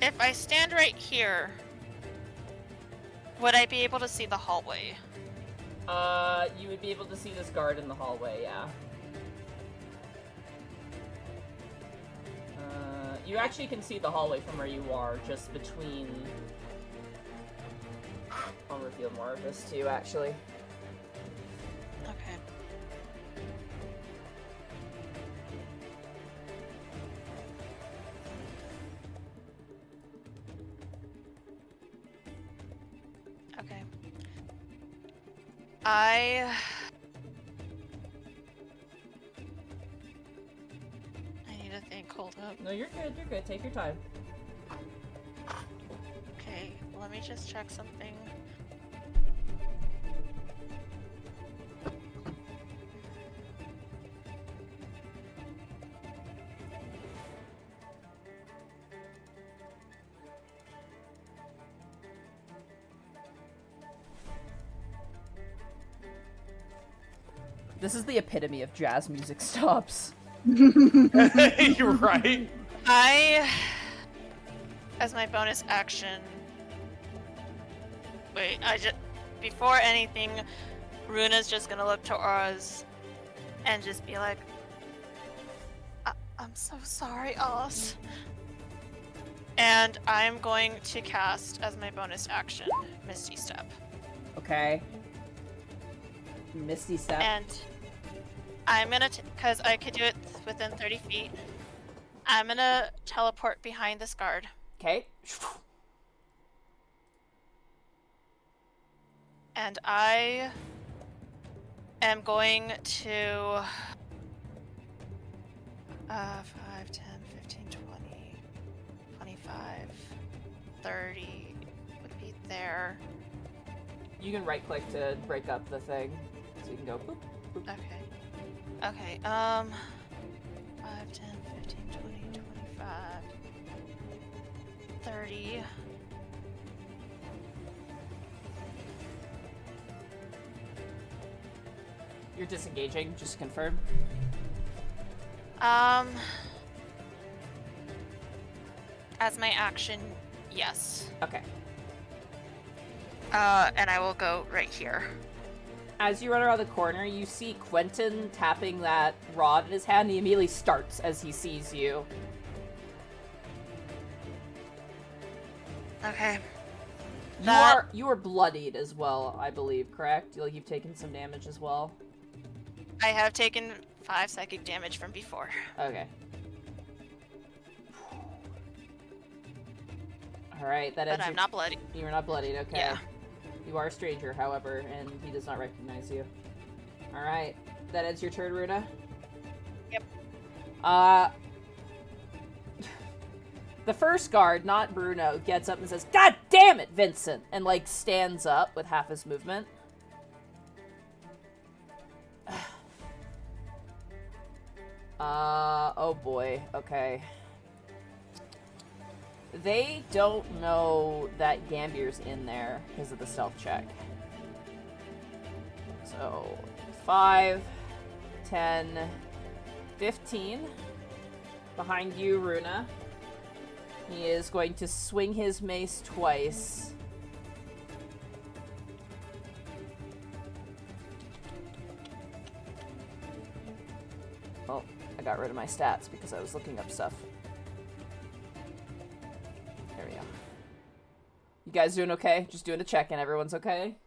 if I stand right here, would I be able to see the hallway? You would be able to see this guard in the hallway, yeah. You actually can see the hallway from where you are, just between... I'll reveal more of this too, actually. Okay. Okay. I need to think, hold up. No, you're good, take your time. Okay, let me just check something. This is the epitome of jazz music stops. You're right. As my bonus action, wait, before anything, Runa's just gonna look to Oz and just be like, I'm I'm so sorry, Alice. And I'm going to cast, as my bonus action, Misty Step. Okay. Misty Step. And I'm gonna, because I could do it within 30 feet, I'm gonna teleport behind this guard. Okay. And I am going to 5, 10, 15, 20, 25, 30 would be there. You can right click to break up the thing. So you can go boop, boop. Okay. Okay, 5, 10, 15, 20, 25, 30. You're disengaging, just to confirm. As my action, yes. Okay. And I will go right here. As you run around the corner, you see Quentin tapping that rod in his hand. He immediately starts as he sees you. Okay. You are bloodied as well, I believe, correct? Like you've taken some damage as well. I have taken 5 psychic damage from before. Okay. Alright, that ends But I'm not bloody. You're not bloodied, okay. Yeah. You are a stranger, however, and he does not recognize you. Alright. That ends your turn, Runa? Yep. The first guard, not Bruno, gets up and says, "God damn it, Vincent!" and, like, stands up with half his movement. Oh boy, okay. They don't know that Gambier's in there because of the stealth check. So, 5, 10, 15. Behind you, Runa. He is going to swing his mace twice. Oh, I got rid of my stats because I was looking up stuff. There we go. You guys doing okay? Just doing a check-in. Everyone's okay?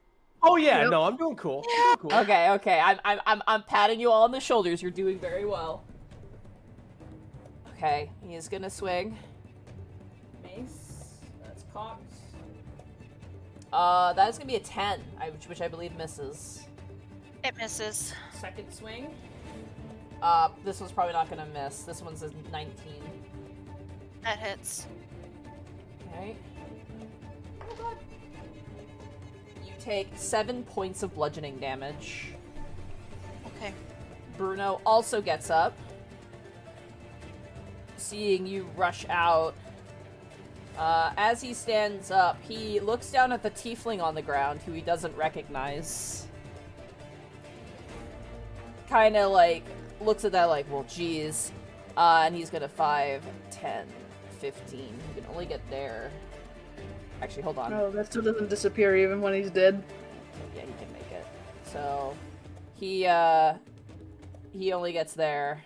Oh yeah, Yep. no, I'm doing cool. I'm doing cool. Okay. I'm patting you all on the shoulders. You're doing very well. Okay, he is gonna swing. Mace. That's cocked. That is gonna be a 10, which I believe misses. It misses. Second swing. This one's probably not gonna miss. This one's a 19. That hits. Okay. Oh god. You take 7 points of bludgeoning damage. Okay. Bruno also gets up. Seeing you rush out. As he stands up, he looks down at the tiefling on the ground, who he doesn't recognize. Kinda like, looks at that like, well, geez. And he's gonna 5, 10, 15. He can only get there. Actually, hold on. Oh, that still doesn't disappear even when he's dead. Yeah, he can make it. So, he only gets there.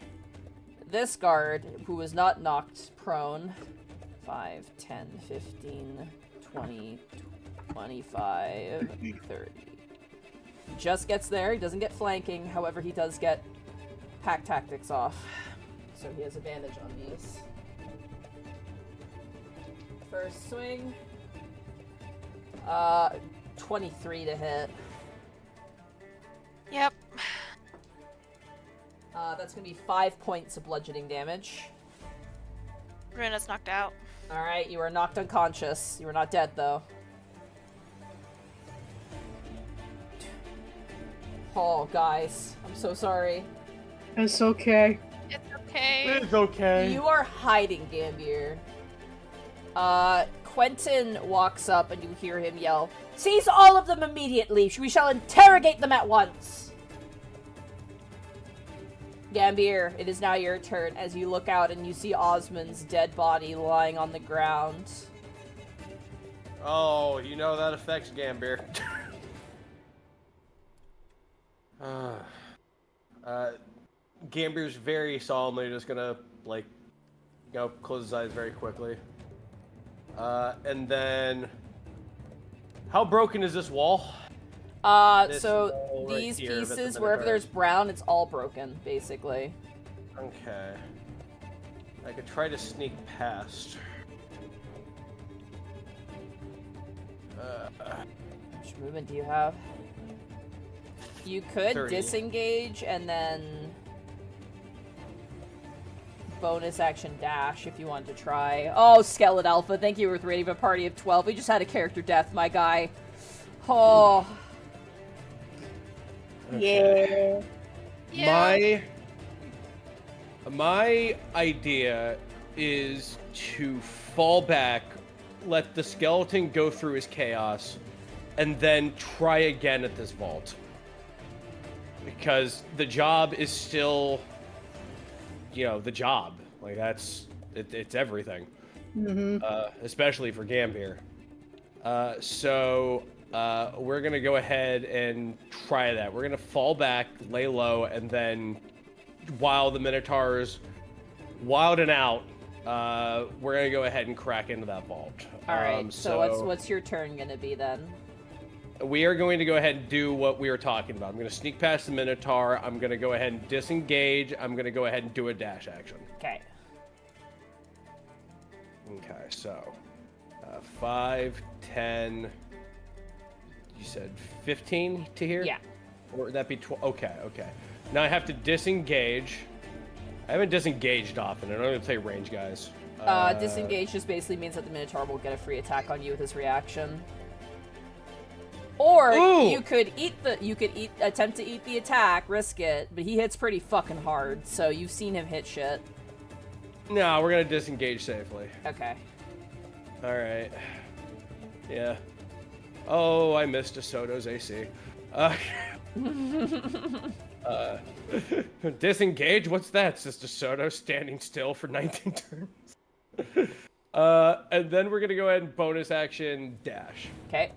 This guard, who was not knocked prone, 5, 10, 15, 20, 25, 30. He just gets there. He doesn't get flanking. However, he does get pack tactics off. So he has advantage on these. First swing. 23 to hit. Yep. That's gonna be 5 points of bludgeoning damage. Runa's knocked out. Alright, you are knocked unconscious. You are not dead, though. Oh, guys. I'm so sorry. It's okay. It's okay. It's okay. You are hiding, Gambier. Quentin walks up and you hear him yell, "Seize all of them immediately! We shall interrogate them at once!" Gambier, it is now your turn as you look out and you see Osmond's dead body lying on the ground. Oh, you know that affects Gambier. Gambier's very solemnly just gonna like, close his eyes very quickly. And then, how broken is this wall? This So wall right these here that the pieces, wherever Minotaur there's is. brown, it's all broken, basically. Okay. I could try to sneak past. How much movement do you have? You could 30. disengage and then bonus action dash if you wanted to try. Oh, Skeleton Alpha, thank you with rating of a party of 12. We just had a character death, my guy. Oh. Yeah. Yeah. My idea is to fall back, let the skeleton go through his chaos, and then try again at this vault. Because the job is still, the job. Like, it's everything. Especially for Gambier. So we're going to go ahead and try that. We're going to fall back, lay low, and then while the Minotaur's wilding out, we're going to go ahead and crack into that vault. Alright, so what's your turn gonna be then? We are going to go ahead and do what we were talking about. I'm going to sneak past the Minotaur. I'm going to go ahead and disengage. I'm going to go ahead and do a dash action. Okay. Okay, so 5, 10. You said 15 to here? Yeah. Or would that be 12? Okay. Now I have to disengage. I haven't disengaged often. I don't even play range guys. Disengage just basically means that the Minotaur will get a free attack on you with his reaction. Or Ooh! you could attempt to eat the attack, risk it, but he hits pretty fucking hard, so you've seen him hit shit. No, we're gonna disengage safely. Okay. Alright. Yeah. Oh, I missed DeSoto's AC. Disengage? What's that? Says DeSoto standing still for 19 turns. And then we're gonna go ahead and bonus action dash. Okay.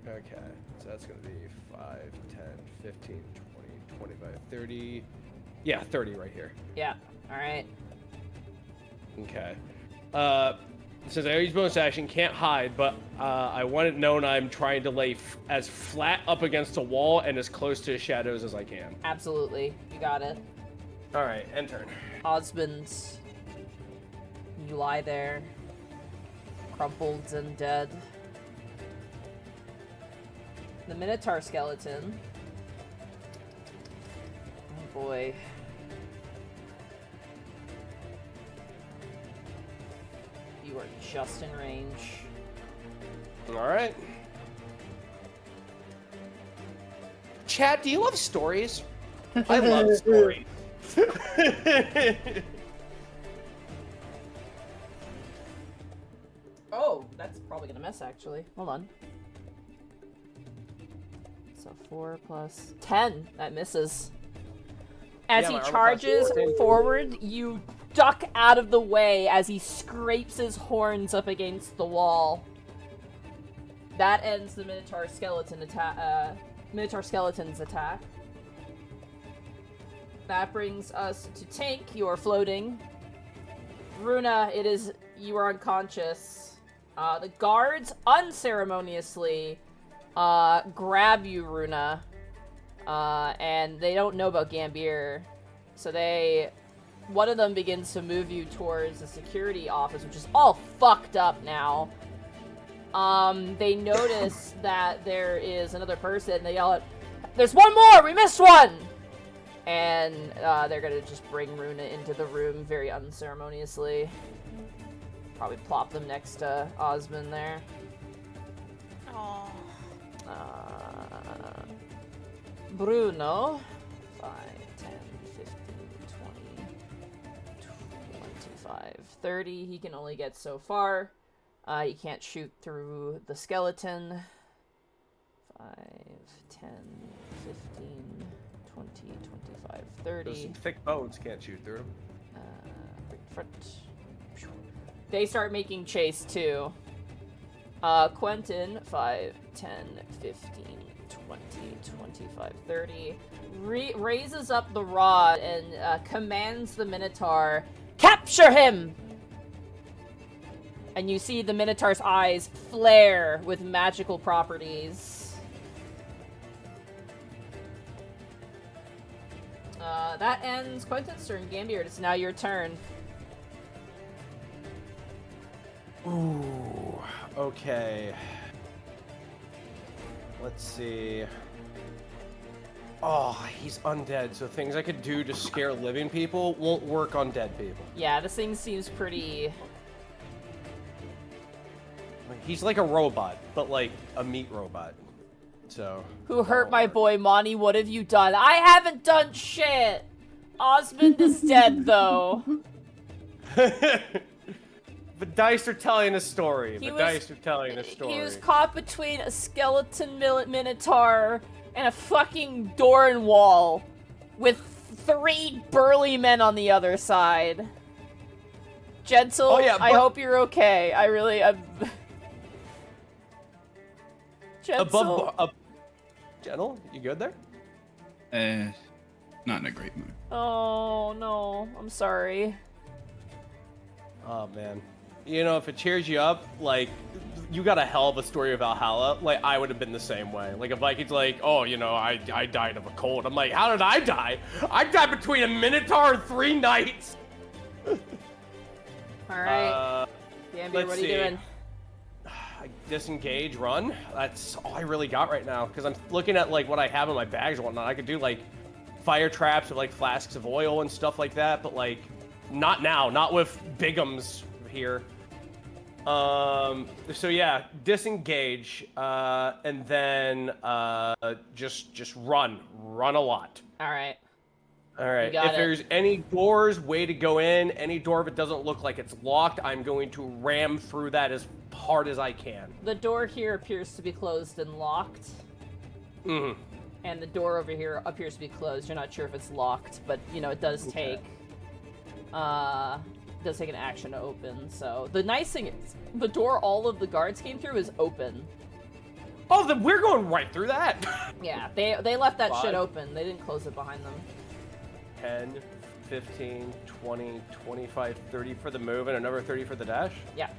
Okay, so that's gonna be 5, 10, 15, 20, 25, 30. Yeah, 30 right here. Yeah. Alright. Okay. Since I use bonus action, can't hide, but I want it known I'm trying to lay as flat up against the wall and as close to his shadows as I can. Absolutely. You got it. Alright, end turn. Osmond, you lie there, crumpled and dead. The Minotaur skeleton. Oh boy. You are just in range. Alright. Chat, do you love stories? I love stories. Oh, that's probably gonna miss actually. Hold on. So 4 plus 10. That misses. As Yeah, he my armor charges class is 14. forward, you duck out of the way as he scrapes his horns up against the wall. That ends the Minotaur skeleton attack. Minotaur skeleton's attack. That brings us to Tank. You are floating. Runa, you are unconscious. The guards unceremoniously grab you, Runa, and they don't know about Gambier, so one of them begins to move you towards the security office, which is all fucked up now. They notice that there is another person, and they yell out, "There's one more! We missed one!" And they're gonna just bring Runa into the room very unceremoniously. Probably plop them next to Osmond there. Oh. Bruno. 5, 10, 15, 20, 25, 30. He can only get so far. He can't shoot through the skeleton. 5, 10, 15, 20, 25, 30. Those thick bones can't shoot through them. Right in front. They start making chase too. Quentin, 5, 10, 15, 20, 25, 30, raises up the rod and commands the Minotaur Capture him! And you see the Minotaur's eyes flare with magical properties. That ends Quentin's turn. Gambier, it's now your turn. Ooh, okay. Let's see. Oh, he's undead, so things I could do to scare living people won't work on dead people. Yeah, this thing seems pretty... He's like a robot, but like a meat robot. So. Who hurt my boy, Monty? What have you done? I haven't done shit! Osmond is dead, though. The dice are telling a story. He He was caught between a skeleton Minotaur and a fucking door and wall with 3 burly men on the other side. Gentle, Oh, yeah, I but- hope you're okay. I'm... Gentle? Gentle, you good there? Not in a great mood. Oh, no. I'm sorry. Oh man. You know, if it cheers you up, like, you got a hell of a story of Valhalla. Like, I would have been the same way. Like, if Viking's like, oh, you know, I died of a cold. I'm like, how did I die? I died between a Minotaur and 3 knights. Alright. Gambier, let's what are you see. doing? Disengage, run. That's all I really got right now. Because I'm looking at, like, what I have in my bags and whatnot. I could do, like, fire traps with, like, flasks of oil and stuff like that. But, like, not now. Not with Bigums here. So yeah, disengage, and then, just run a lot. Alright. Alright, got if it. there's any doors, way to go in, any door if it doesn't look like it's locked, I'm going to ram through that as hard as I can. The door here appears to be closed and locked. Mm-hmm. And the door over here appears to be closed. You're not sure if it's locked, but, you know, it does take, an action to open, so... The nice thing is, the door all of the guards came through is open. Oh, then we're going right through that! Yeah, they left that shit 5. open. They didn't close it behind them. 10, 15, 20, 25, 30 for the move, and another 30 for the dash? Yeah.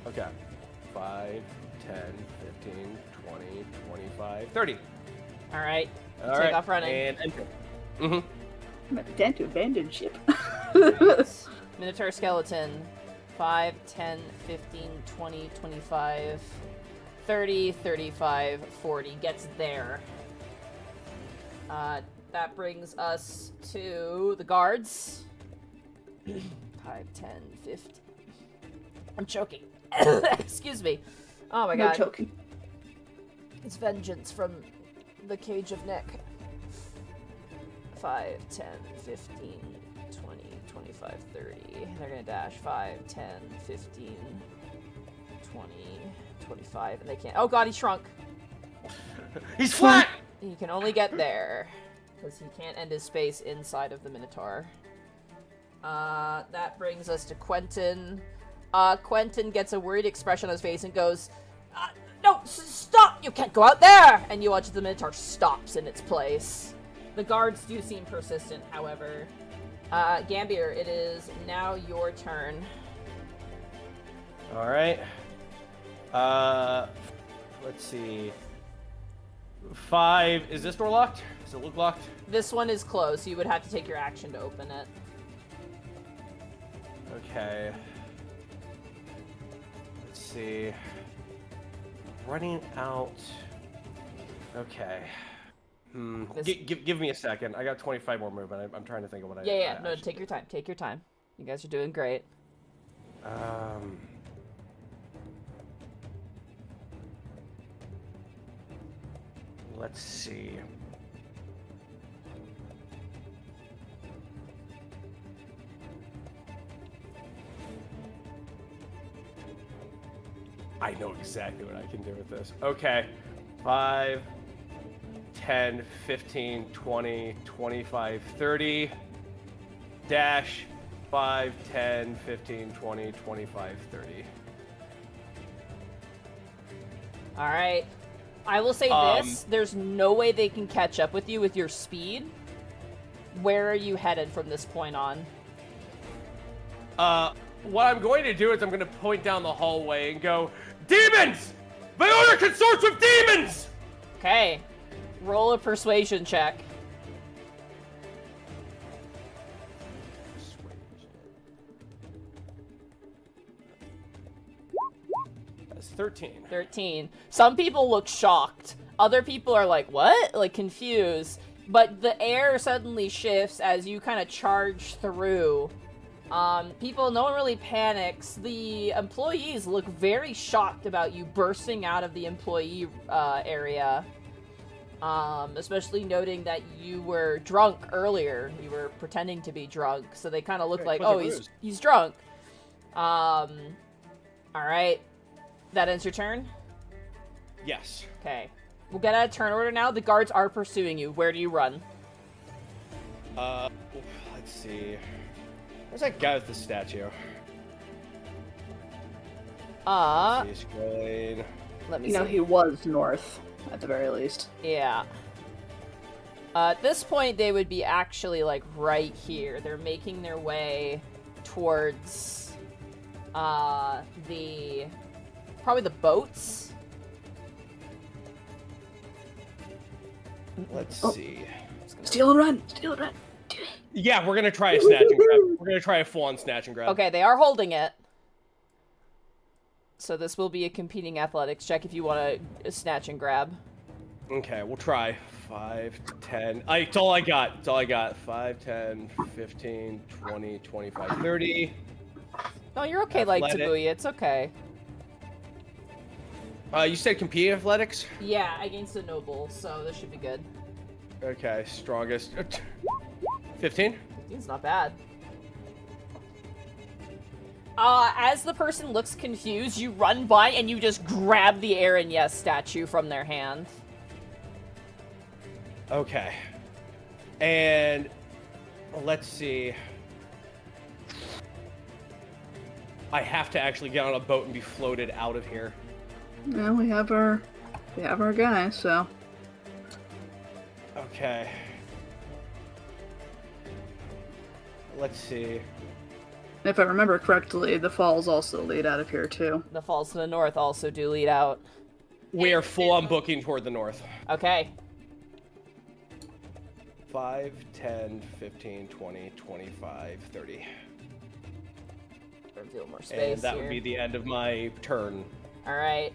Okay. 5, 10, 15, 20, 25, 30. Alright. All Take right, off running. And enter. Mm-hmm. I'm at the tent to abandon ship. Minotaur skeleton. 5, 10, 15, 20, 25, 30, 35, 40. Gets there. That brings us to the guards. 5, 10, 15. I'm choking. Excuse me. Oh my No god. choking. It's vengeance from the cage of Nick. 5, 10, 15, 20, 25, 30. They're gonna dash 5, 10, 15, 20, 25, and they can't. Oh god, he shrunk. He's flat! He can only get there, because he can't end his space inside of the Minotaur. That brings us to Quentin. Quentin gets a worried expression on his face and goes, no, stop! You can't go out there! And you watch the Minotaur stops in its place. The guards do seem persistent, however. Gambier, it is now your turn. Alright. Let's see. 5. Is this door locked? Does it look locked? This one is closed, so you would have to take your action to open it. Okay. Let's see. Running out. Okay. Give me a second. I got 25 more movement. I'm trying to think of what I. Yeah, I no, should take your time. Take your time. You guys are doing great. Let's see. I know exactly what I can do with this. Okay. 5, 10, 15, 20, 25, 30. Dash. 5, 10, 15, 20, 25, 30. Alright. I will say this, there's no way they can catch up with you with your speed. Where are you headed from this point on? What I'm going to do is I'm going to point down the hallway and go, demons! My order consorts with demons! Okay. Roll a persuasion check. That's 13. 13. Some people look shocked. Other people are like, what? Like, confused. But the air suddenly shifts as you kind of charge through. No one really panics. The employees look very shocked about you bursting out of the employee area. Especially noting that you were drunk earlier. You were pretending to be drunk, so they kind of look like, oh, he's drunk. Alright. That ends your turn? Yes. Okay. We'll get a turn order now. The guards are pursuing you. Where do you run? Let's see. Where's that guy with the statue? He's going. Let me You know, see. he was north, at the very least. Yeah. At this point, they would be actually, like, right here. They're making their way towards, probably the boats. Let's see. Steal and run! Steal and run! Do it! Yeah, we're gonna try a snatch and grab. We're gonna try a full-on snatch and grab. Okay, they are holding it. So this will be a competing athletics check if you want to snatch and grab. Okay, we'll try. 5, 10. It's all I got. It's all I got. 5, 10, 15, 20, 25, 30. No, you're okay, like Athletic. Tabuya. It's okay. You said competing athletics? Yeah, against a noble, so this should be good. Okay, strongest. 15? 15's not bad. As the person looks confused, you run by and you just grab the Aaron Yes statue from their hand. Okay. And let's see. I have to actually get on a boat and be floated out of here. Yeah, we have our guy, so. Okay. Let's see. If I remember correctly, the falls also lead out of here too. The falls to the north also do lead out. We are full on booking toward the north. Okay. 5, 10, 15, 20, 25, 30. A little more space And that here. would be the end of my turn. Alright.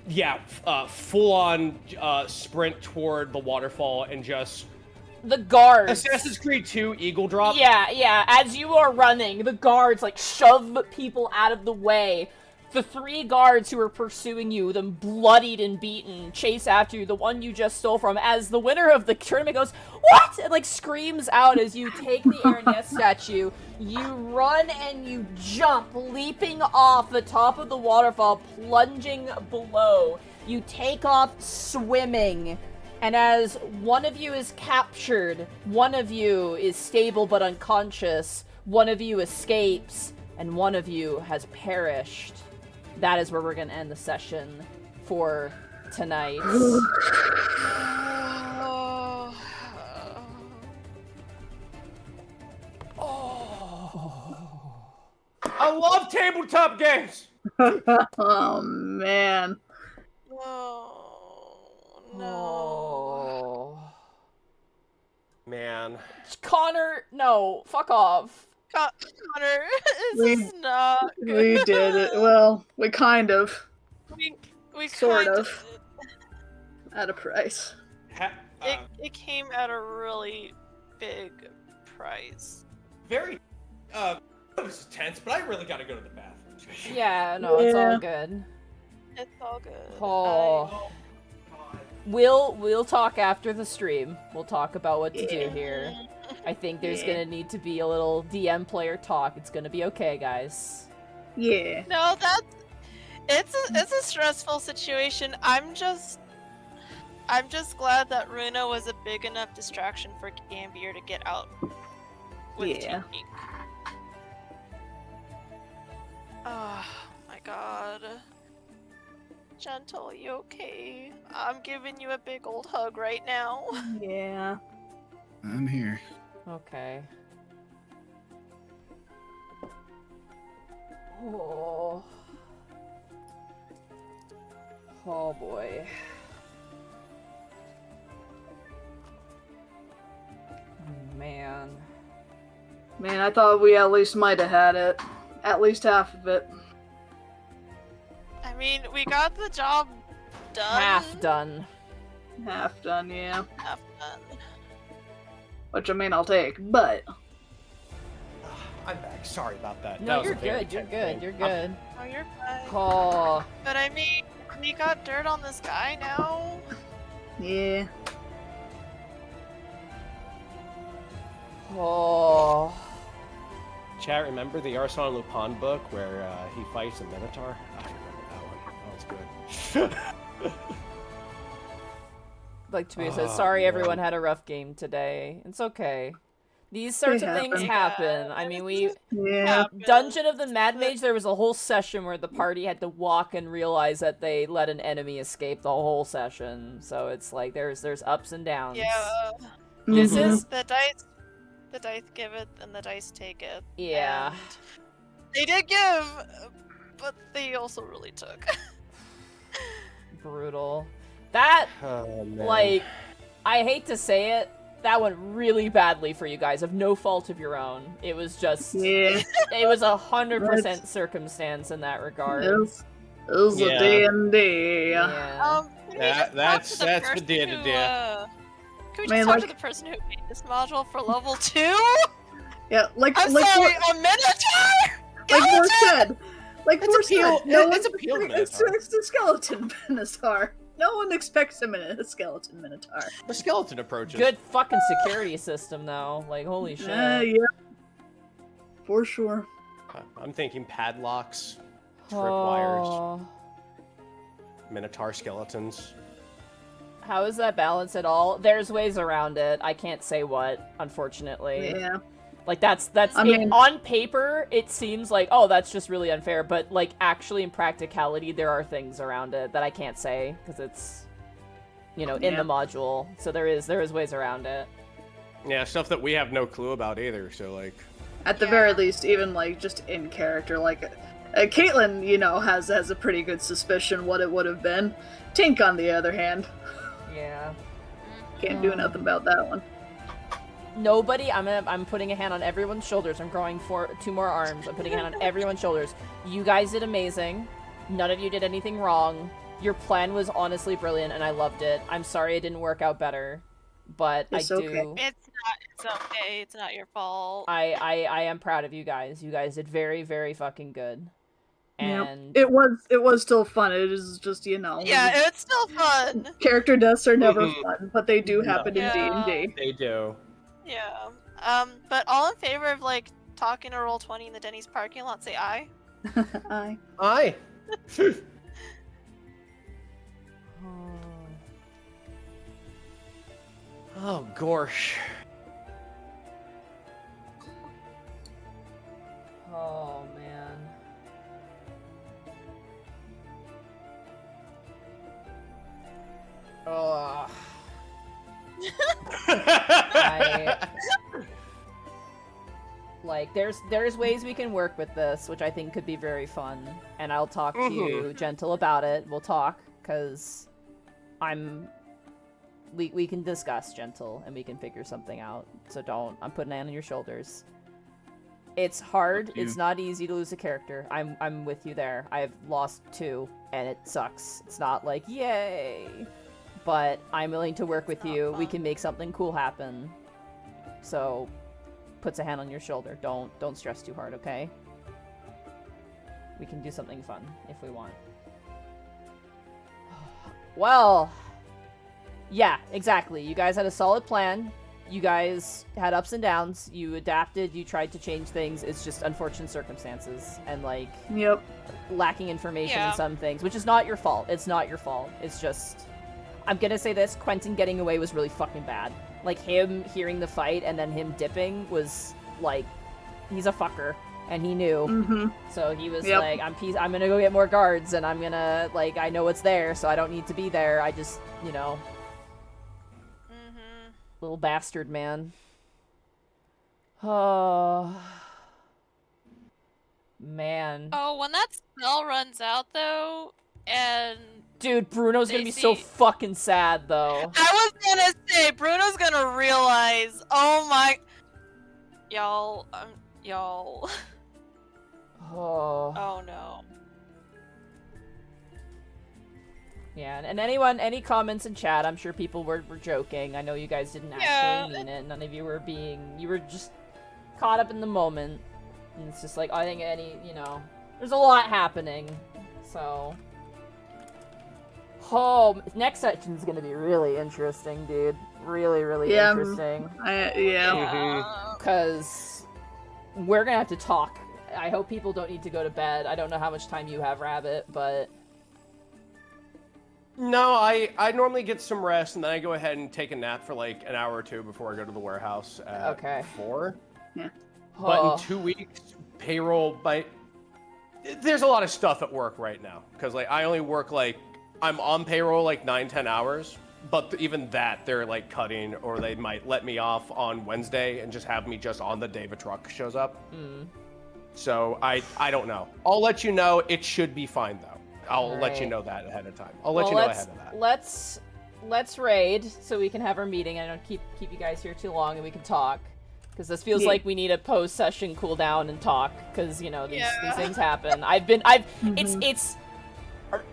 Yeah, full on sprint toward the waterfall and just The guards. Assassin's Creed 2 Eagle Drop. Yeah. As you are running, the guards, like, shove people out of the way. The 3 guards who are pursuing you, them bloodied and beaten, chase after you, the one you just stole from, as the winner of the tournament goes, "What?" and, like, screams out as you take the Aaron Yes statue. You run and you jump, leaping off the top of the waterfall, plunging below. You take off swimming. And as one of you is captured, one of you is stable but unconscious, one of you escapes, and one of you has perished. That is where we're going to end the session for tonight. I love tabletop games! Oh man. No. Man. Connor, no, fuck off. Connor, this is not We did it. Well, we kind of. We Sort kind of. At a price. It came at a really big price. Very, it was tense, but I really gotta go to the bathroom. Yeah, no, it's all Yeah. good. It's all good. Oh. We'll talk after the stream. We'll talk about what to do here. I think there's gonna need to be a little DM player talk. It's gonna be okay, guys. Yeah. No, it's a stressful situation. I'm just glad that Runa was a big enough distraction for Gambier to get out with Yeah. Tinky. Oh my god. Gentle, you okay? I'm giving you a big old hug right now. Yeah. I'm here. Okay. Oh boy. Man. Man, I thought we at least might have had it. At least half of it. I mean, we got the job done. Half done. Half done, yeah. Half done. Which, I mean, I'll take, but... I'm back. Sorry about that. No, That was you're a very good. You're tense good. thing. You're good. Oh, you're fine. Oh. But I mean, we got dirt on this guy now. Yeah. Oh. Chat, remember the Arsene Lupin book where he fights a Minotaur? I remember that one. That was good. Like Tamia says, Oh, sorry man. everyone had a rough game today. It's okay. These sorts of things happen. I mean, we... Yeah. Dungeon of the Mad Mage, there was a whole session where the party had to walk and realize that they let an enemy escape the whole session. So it's like, there's ups and downs. Yeah. This Mhm. is... The dice give it, and the dice take it. Yeah. And they did give, but they also really took. Brutal. That... Oh, man. Like, I hate to say it, that went really badly for you guys, of no fault of your own. It was just, Yeah. it was 100% That's- circumstance in that regard. It was Yeah. a D&D. Yeah. Can we That- just talk to that's the person day-to-day. can we just Man, talk like- to the person who made this module for level 2? Yeah, like I'm like sorry, Mor- a Minotaur! like Mor said. Like It's Mor a peel- said. No it's a one- peel it's Minotaur. the skeleton Minotaur. No one expects a skeleton Minotaur. The skeleton approaches. Good fucking security system, though. Like, holy shit. Yeah. For sure. I'm thinking padlocks, tripwires, Oh. Minotaur skeletons. How is that balanced at all? There's ways around it. I can't say what, unfortunately. Yeah. Like, that's I mean- on paper, it seems like, oh, that's just really unfair, but, like, actually in practicality, there are things around it that I can't say, because it's, you know, in Yeah. the module, so there is ways around it. Yeah, stuff that we have no clue about either, so, like... At the Yeah. very least, even like just in character, like Caitlyn, you know, has a pretty good suspicion what it would have been. Tink, on the other hand, Yeah. can't do nothing about that one. Nobody, I'm putting a hand on everyone's shoulders. I'm growing 2 more arms. I'm putting a hand on everyone's shoulders. You guys did amazing. None of you did anything wrong. Your plan was honestly brilliant, and I loved it. I'm sorry it didn't work out better, but It's I do. okay. It's okay, it's not your fault. I am proud of you guys. You guys did very, very fucking good. Yep. And It was still fun. It is just, you know, Yeah, it's still fun. character deaths are never Mhm. fun, but they do happen No. in D&D. They do. Yeah. But all in favor of, like, talking to Roll20 in the Denny's parking lot, say aye. Aye. Aye. Oh, gosh. Oh man. Ugh. Like, there's ways we can work with this, which I think could be very fun. And I'll talk to you, Gentle, about it. We'll talk, because we can discuss, Gentle, and we can figure something out. So don't, I'm putting it on your shoulders. It's hard, you. it's not easy to lose a character. I'm with you there. I've lost 2, and it sucks. It's not like, yay! But I'm willing to work with you. We can make something cool happen. So, puts a hand on your shoulder. Don't stress too hard, okay? We can do something fun if we want. Well, yeah, exactly. You guys had a solid plan. You guys had ups and downs. You adapted. You tried to change things. It's just unfortunate circumstances and, like, Yep. lacking information Yeah. in some things, which is not your fault. It's not your fault. It's just, I'm gonna say this, Quentin getting away was really fucking bad. Like, him hearing the fight and then him dipping was, like, he's a fucker, and he knew. Mm-hmm. So he was Yep. like, I'm gonna go get more guards, and I'm gonna, like, I know it's there, so I don't need to be there. I just, you know, Mm-hmm. little bastard, man. Oh. Man. Oh, when that spell runs out, though, and Dude, Bruno's gonna be so Stacy. fucking sad, though. I was gonna say Bruno's gonna realize. Oh my, y'all, y'all. Oh. Oh no. Yeah, and anyone, any comments in chat, I'm sure people were joking. I know you guys didn't actually mean it. None of you were you were just caught up in the moment. And it's just like, I think there's a lot happening. So. Oh, next section's gonna be really interesting, dude. Really, really interesting. Because we're gonna have to talk. I hope people don't need to go to bed. I don't know how much time you have, Rabbit, but... No, I normally get some rest, and then I go ahead and take a nap for like an hour or two before I go to the warehouse at 4. Yeah. But Oh. in 2 weeks, payroll, there's a lot of stuff at work right now. Because like I only work I'm on payroll like 9-10 hours. But even that, they're like cutting, or they might let me off on Wednesday and just have me just on the day the truck shows up. So I don't know. I'll let you know. It should be fine though. I'll let you know that ahead of time. I'll let you know ahead of that. Let's raid so we can have our meeting. I don't keep you guys here too long and we can talk. Because this feels like we need a post-session cool down and talk. Because, these things happen. It's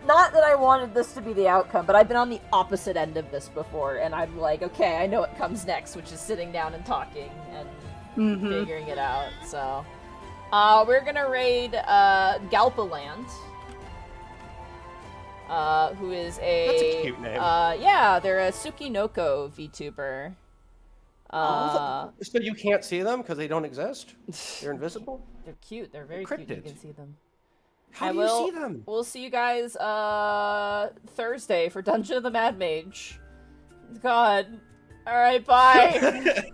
not that I wanted this to be the outcome, but I've been on the opposite end of this before. And I'm like, okay, I know what comes next, which is sitting down and talking and figuring it out. So, we're gonna raid Galpaland. Who is That's a cute name. Yeah, they're a Tsukinoko VTuber. So you can't see them because they don't exist? They're invisible? They're cute. They're very cute. You Encrypted. can see them. How do you see them? We'll see you guys Thursday for Dungeon of the Mad Mage. God. All right, bye.